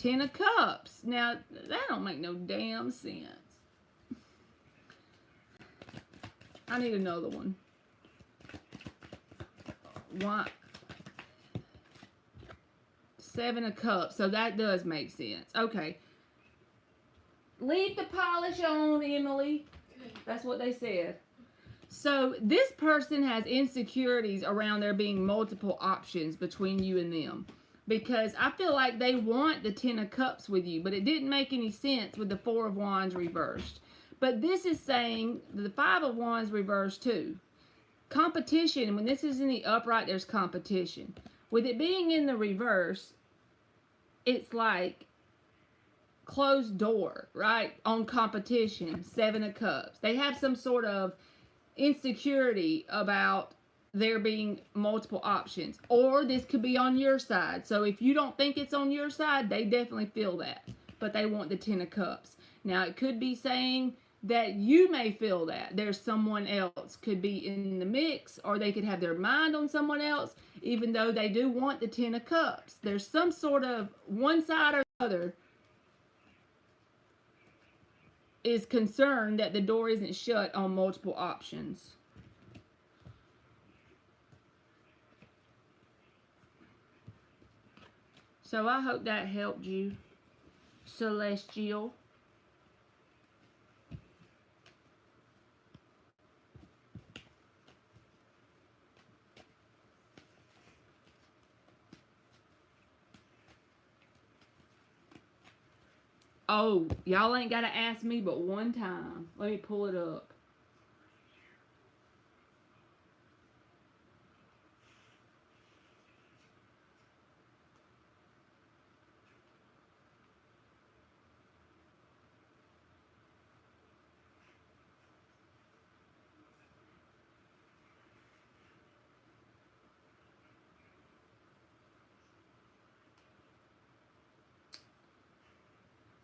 10 of Cups. Now, that don't make no damn sense. I need another one. Why? 7 of Cups. So that does make sense. Okay. Leave the polish on, Emily. That's what they said. So this person has insecurities around there being multiple options between you and them. Because I feel like they want the 10 of Cups with you, but it didn't make any sense with the 4 of Wands reversed. But this is saying the 5 of Wands reversed too. Competition, when this is in the upright, there's competition. With it being in the reverse, it's like closed door, right? On competition, 7 of Cups. They have some sort of insecurity about there being multiple options. Or this could be on your side. So if you don't think it's on your side, they definitely feel that. But they want the 10 of Cups. Now, it could be saying that you may feel that there's someone else could be in the mix, or they could have their mind on someone else, even though they do want the 10 of Cups. There's some sort of one side or the other is concerned that the door isn't shut on multiple options. So I hope that helped you, Celestial. Oh, y'all ain't got to ask me but one time. Let me pull it up.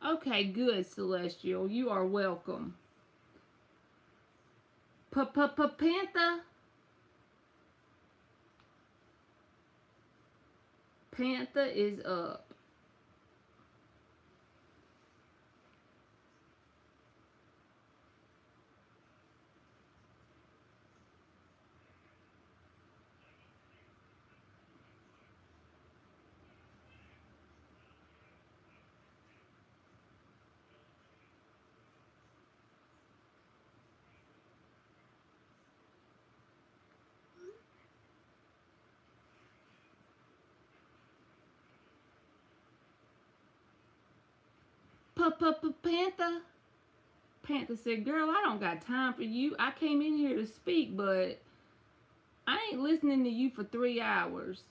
Okay, good, Celestial. You are welcome. Panther. Panther is up. Panther. Panther said, girl, I don't got time for you. I came in here to speak, but I ain't listening to you for 3 hours.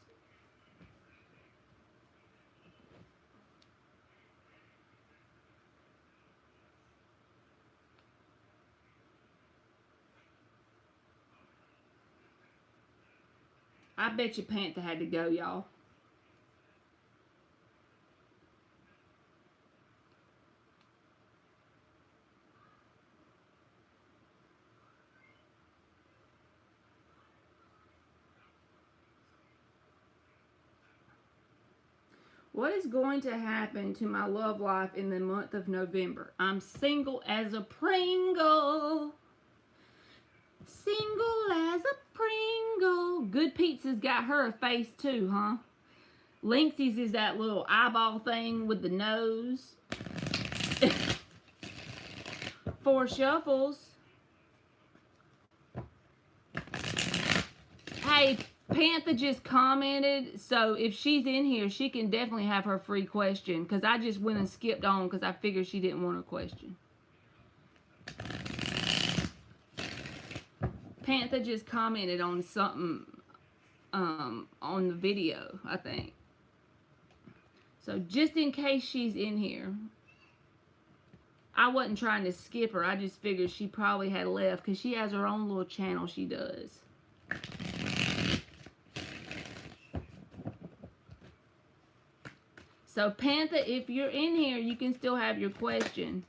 I bet you Panther had to go, y'all. What is going to happen to my love life in the month of November? I'm single as a Pringle. Single as a Pringle. Good Pizza's got her a face too, huh? Lynxie's is that little eyeball thing with the nose. 4 shuffles. Hey, Panther just commented, so if she's in here, she can definitely have her free question, because I just went and skipped on because I figured she didn't want a question. Panther just commented on something on the video, I think. So just in case she's in here, I wasn't trying to skip her. I just figured she probably had left because she has her own little channel she does. So Panther, if you're in here, you can still have your question.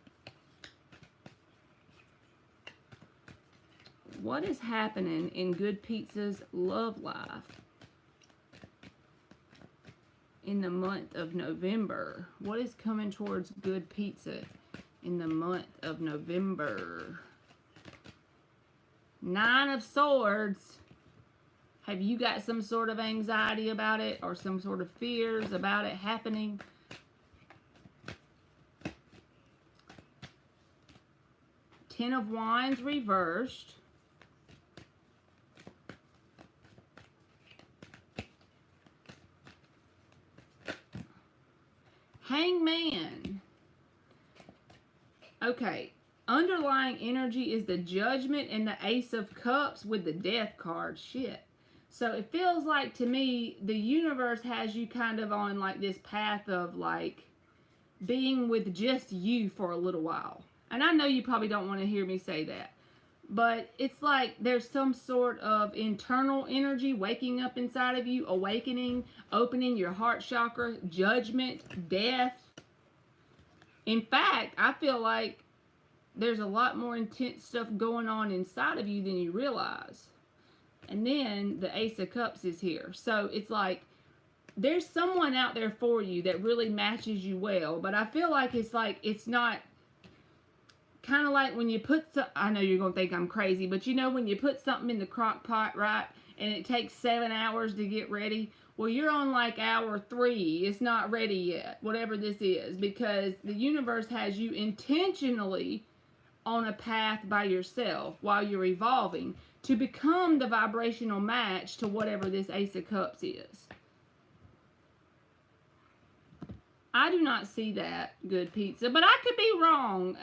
What is happening in Good Pizza's love life in the month of November? What is coming towards Good Pizza in the month of November? 9 of Swords. Have you got some sort of anxiety about it or some sort of fears about it happening? Ten of Wands reversed. Hangman. Okay. Underlying energy is the Judgment and the Ace of Cups with the Death card. Shit. So it feels like to me the universe has you kind of on like this path of like being with just you for a little while. And I know you probably don't want to hear me say that, but it's like there's some sort of internal energy waking up inside of you, awakening, opening your heart chakra, judgment, death. In fact, I feel like there's a lot more intense stuff going on inside of you than you realize. And then the Ace of Cups is here. So it's like there's someone out there for you that really matches you well. But I feel like it's not kind of like when you put I know you're going to think I'm crazy, but you know when you put something in the crock pot, right? And it takes 7 hours to get ready. Well, you're on like hour 3. It's not ready yet, whatever this is, because the universe has you intentionally on a path by yourself while you're evolving to become the vibrational match to whatever this Ace of Cups is. I do not see that, Good Pizza, but I could be wrong.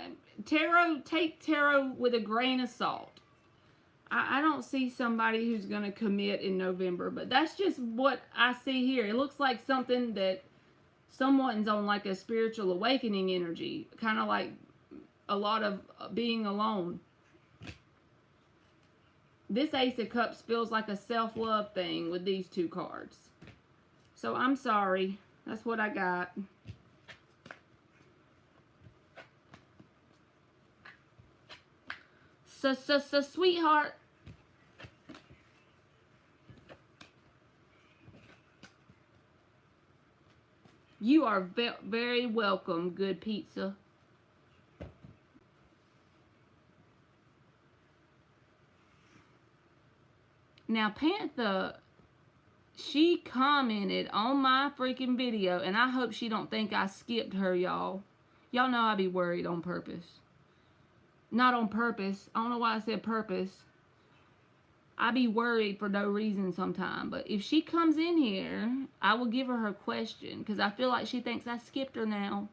Tarot, take tarot with a grain of salt. I don't see somebody who's going to commit in November, but that's just what I see here. It looks like something that someone's on like a spiritual awakening energy, kind of like a lot of being alone. This Ace of Cups feels like a self-love thing with these 2 cards. So I'm sorry. That's what I got. So, sweetheart. You are very welcome, Good Pizza. Now, Panther, she commented on my freaking video, and I hope she don't think I skipped her, y'all. Y'all know I be worried on purpose. Not on purpose. I don't know why I said purpose. I be worried for no reason sometimes. But if she comes in here, I will give her question, because I feel like she thinks I skipped her now.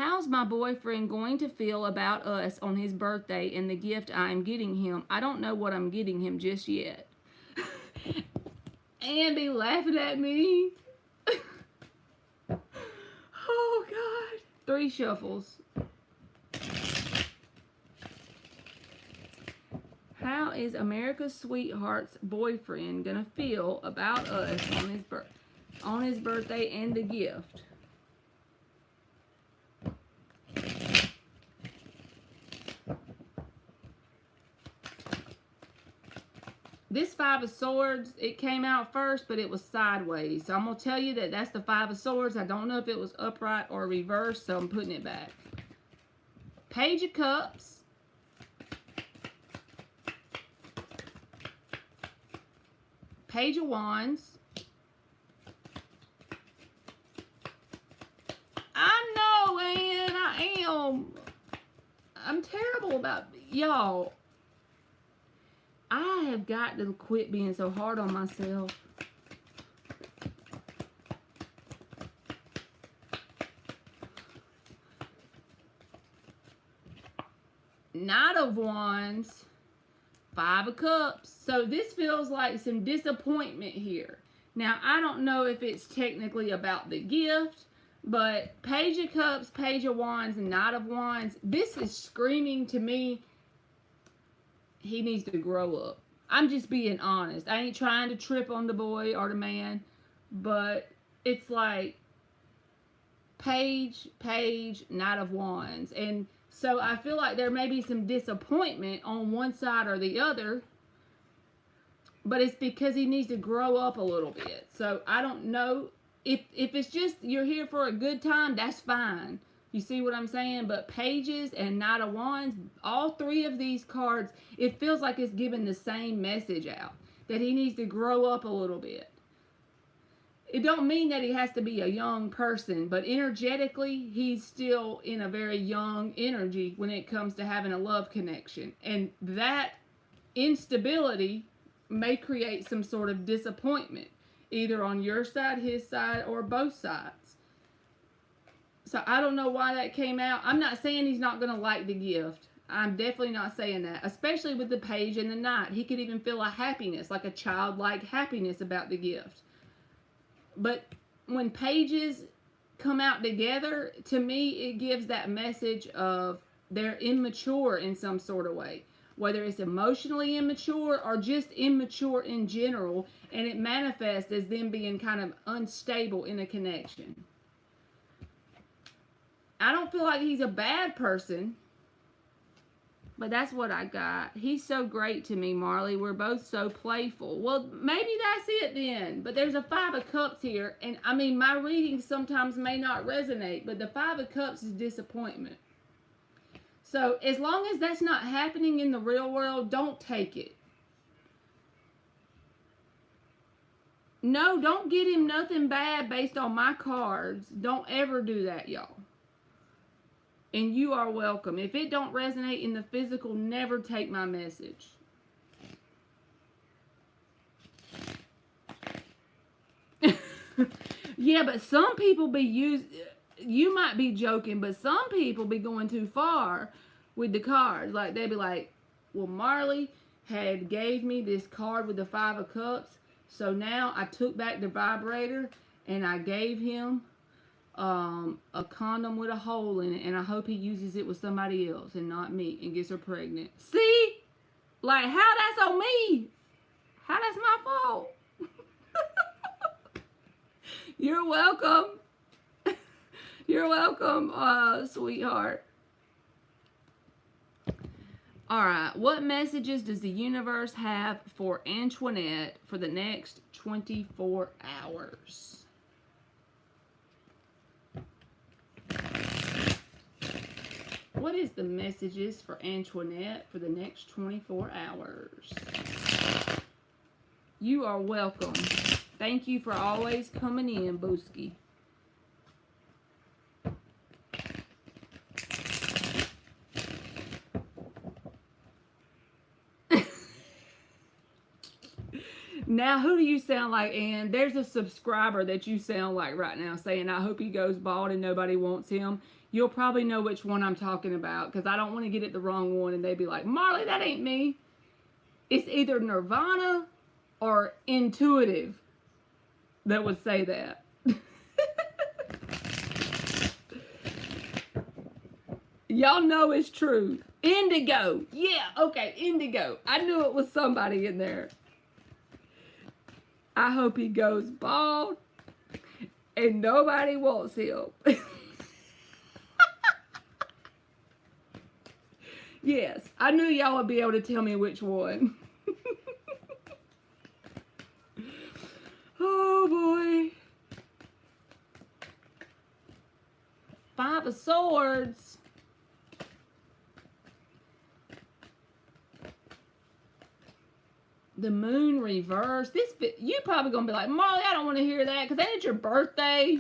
How's my boyfriend going to feel about us on his birthday and the gift I am getting him? I don't know what I'm getting him just yet. And be laughing at me. Oh, God. 3 shuffles. How is America's Sweetheart's boyfriend gonna feel about us on his birthday and the gift? This 5 of Swords, it came out first, but it was sideways. So I'm going to tell you that that's the 5 of Swords. I don't know if it was upright or reversed, so I'm putting it back. Page of Cups. Page of Wands. I know, Ann, I am. I'm terrible about y'all. I have got to quit being so hard on myself. Knight of Wands, 5 of Cups. So this feels like some disappointment here. Now, I don't know if it's technically about the gift, but Page of Cups, Page of Wands, and Knight of Wands, this is screaming to me he needs to grow up. I'm just being honest. I ain't trying to trip on the boy or the man, but it's like Page, Knight of Wands. And so I feel like there may be some disappointment on one side or the other, but it's because he needs to grow up a little bit. So I don't know. If it's just you're here for a good time, that's fine. You see what I'm saying? But Pages and Knight of Wands, all 3 of these cards, it feels like it's giving the same message out. That he needs to grow up a little bit. It don't mean that he has to be a young person, but energetically, he's still in a very young energy when it comes to having a love connection. And that instability may create some sort of disappointment, either on your side, his side, or both sides. So I don't know why that came out. I'm not saying he's not going to like the gift. I'm definitely not saying that, especially with the Page and the Knight. He could even feel a happiness, like a childlike happiness about the gift. But when Pages come out together, to me, it gives that message of they're immature in some sort of way. Whether it's emotionally immature or just immature in general, and it manifests as them being kind of unstable in a connection. I don't feel like he's a bad person, but that's what I got. He's so great to me, Marley. We're both so playful. Well, maybe that's it then. But there's a 5 of Cups here, and I mean, my readings sometimes may not resonate, but the 5 of Cups is disappointment. So as long as that's not happening in the real world, don't take it. No, don't get him nothing bad based on my cards. Don't ever do that, y'all. And you are welcome. If it don't resonate in the physical, never take my message. Yeah, but some people you might be joking, but some people be going too far with the cards. Like, they'd be like, well, Marley had gave me this card with the 5 of Cups, so now I took back the vibrator and I gave him a condom with a hole in it, and I hope he uses it with somebody else and not me and gets her pregnant. See? Like, how that's on me? How that's my fault? You're welcome. You're welcome, sweetheart. Alright, what messages does the universe have for Antoinette for the next 24 hours? What is the messages for Antoinette for the next 24 hours? You are welcome. Thank you for always coming in, Booski. Now, who do you sound like, Ann? There's a subscriber that you sound like right now saying, I hope he goes bald and nobody wants him. You'll probably know which one I'm talking about because I don't want to get it the wrong one and they'd be like, Marley, that ain't me. It's either Nirvana or Intuitive that would say that. Y'all know it's true. Indigo. Yeah, okay, Indigo. I knew it was somebody in there. I hope he goes bald and nobody wants him. Yes, I knew y'all would be able to tell me which one. Oh boy. Five of Swords. The moon reverse. You probably gonna be like, Marley, I don't want to hear that because ain't it your birthday?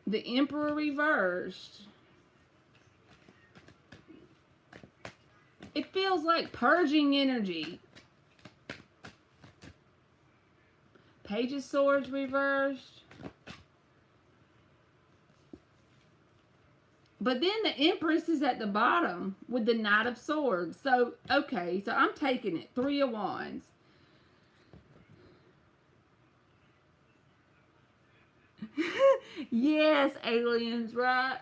The Emperor reversed. It feels like purging energy. Page of Swords reversed. But then the Empress is at the bottom with the Knight of Swords. So, okay, so I'm taking it. Three of Wands. Yes, aliens, right?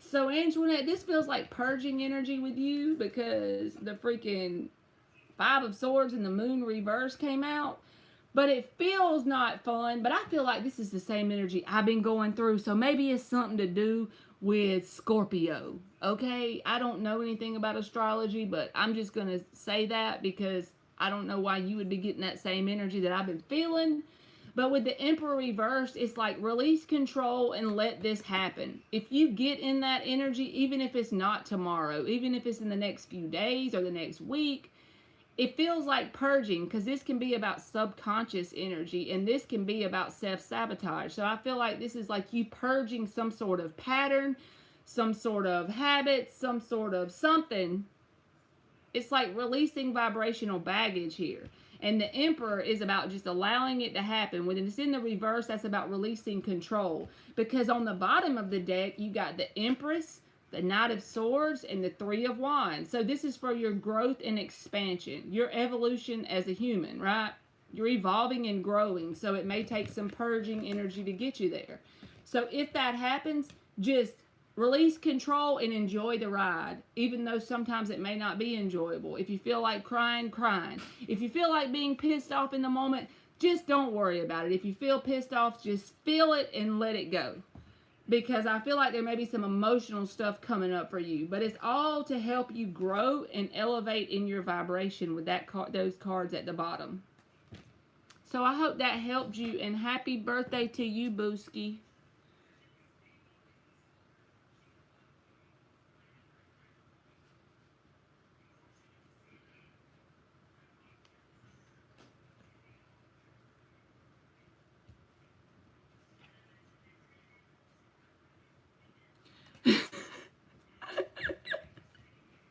So, Antoinette, this feels like purging energy with you because the freaking Five of Swords and the Moon reverse came out. But it feels not fun. But I feel like this is the same energy I've been going through. So maybe it's something to do with Scorpio. Okay? I don't know anything about astrology, but I'm just going to say that because I don't know why you would be getting that same energy that I've been feeling. But with the Emperor reversed, it's like release control and let this happen. If you get in that energy, even if it's not tomorrow, even if it's in the next few days or the next week, it feels like purging because this can be about subconscious energy and this can be about self-sabotage. So I feel like this is like you purging some sort of pattern, some sort of habit, some sort of something. It's like releasing vibrational baggage here. And the Emperor is about just allowing it to happen. When it's in the reverse, that's about releasing control. Because on the bottom of the deck, you got the Empress, the Knight of Swords, and the Three of Wands. So this is for your growth and expansion, your evolution as a human, right? You're evolving and growing, so it may take some purging energy to get you there. So if that happens, just release control and enjoy the ride, even though sometimes it may not be enjoyable. If you feel like crying, crying. If you feel like being pissed off in the moment, just don't worry about it. If you feel pissed off, just feel it and let it go. Because I feel like there may be some emotional stuff coming up for you. But it's all to help you grow and elevate in your vibration with those cards at the bottom. So I hope that helped you. And happy birthday to you, Booski.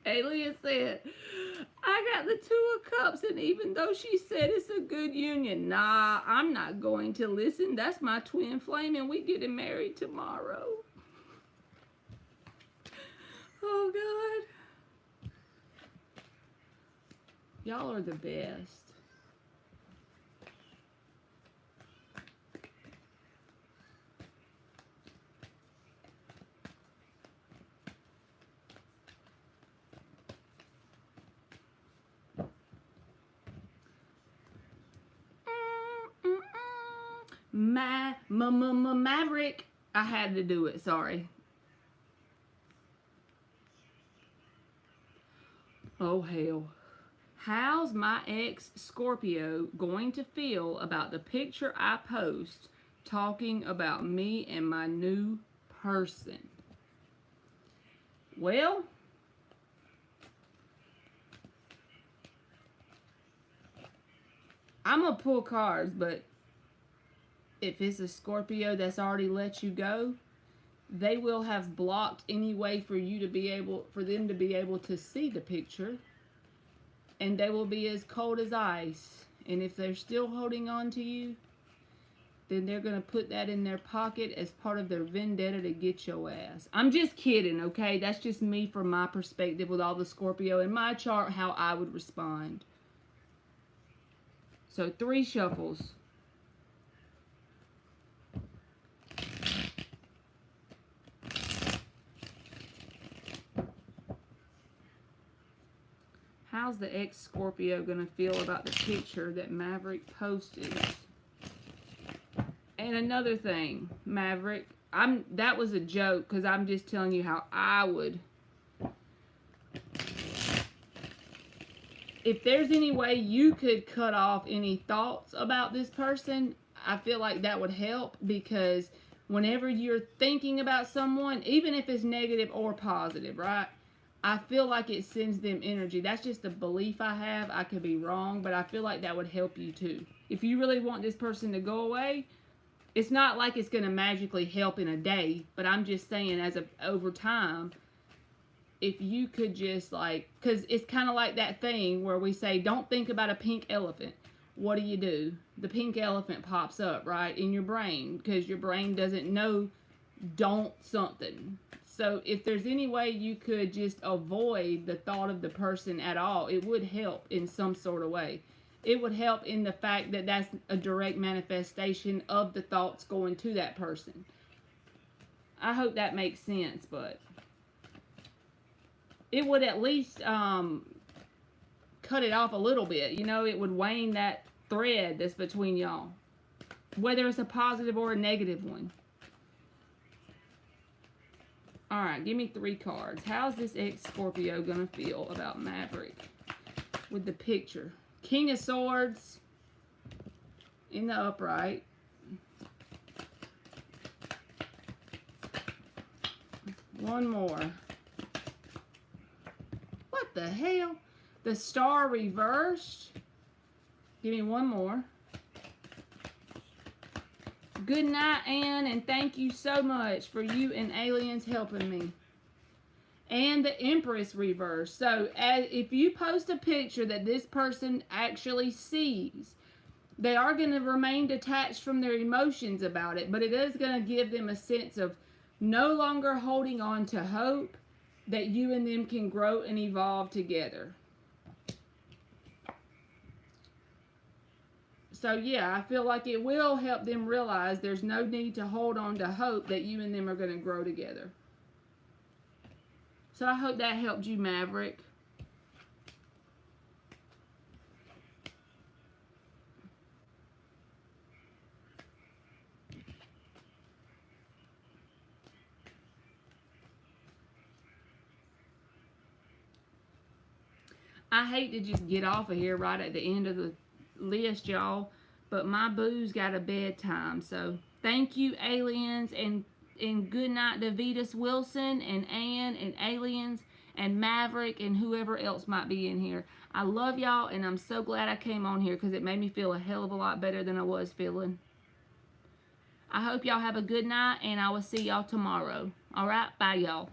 Alien said, I got the Two of Cups, and even though she said it's a good union, nah, I'm not going to listen. That's my twin flame, and we getting married tomorrow. Oh, God. Y'all are the best. Maverick. I had to do it, sorry. Oh, hell. How's my ex Scorpio going to feel about the picture I post talking about me and my new person? Well, I'm going to pull cards, but if it's a Scorpio that's already let you go, they will have blocked any way for them to be able to see the picture, and they will be as cold as ice. And if they're still holding on to you, then they're going to put that in their pocket as part of their vendetta to get your ass. I'm just kidding, okay? That's just me from my perspective with all the Scorpio in my chart, how I would respond. So 3 shuffles. How's the ex-Scorpio going to feel about the picture that Maverick posted? And another thing, Maverick, that was a joke, because I'm just telling you how I would. If there's any way you could cut off any thoughts about this person, I feel like that would help, because whenever you're thinking about someone, even if it's negative or positive, right? I feel like it sends them energy. That's just a belief I have. I could be wrong, but I feel like that would help you too. If you really want this person to go away, it's not like it's going to magically help in a day, but I'm just saying over time, if you could just because it's kind of like that thing where we say, don't think about a pink elephant. What do? The pink elephant pops up, right, in your brain, because your brain doesn't know don't something. So if there's any way you could just avoid the thought of the person at all, it would help in some sort of way. It would help in the fact that that's a direct manifestation of the thoughts going to that person. I hope that makes sense, but it would at least cut it off a little bit. You know, it would wane that thread that's between y'all, whether it's a positive or a negative one. All right, give me 3 cards. How's this ex-Scorpio going to feel about Maverick with the picture? King of Swords in the upright. One more. What the hell? The Star reversed. Give me one more. Good night, Anne, and thank you so much for you and aliens helping me. And the Empress reverse. So if you post a picture that this person actually sees, they are going to remain detached from their emotions about it, but it is going to give them a sense of no longer holding on to hope that you and them can grow and evolve together. So yeah, I feel like it will help them realize there's no need to hold on to hope that you and them are going to grow together. So I hope that helped you, Maverick. I hate to just get off of here right at the end of the list, y'all, but my boo's got a bedtime. So thank you, aliens, and good night to Vetus Wilson and Ann and aliens and Maverick and whoever else might be in here. I love y'all, and I'm so glad I came on here because it made me feel a hell of a lot better than I was feeling. I hope y'all have a good night, and I will see y'all tomorrow. All right, bye, y'all.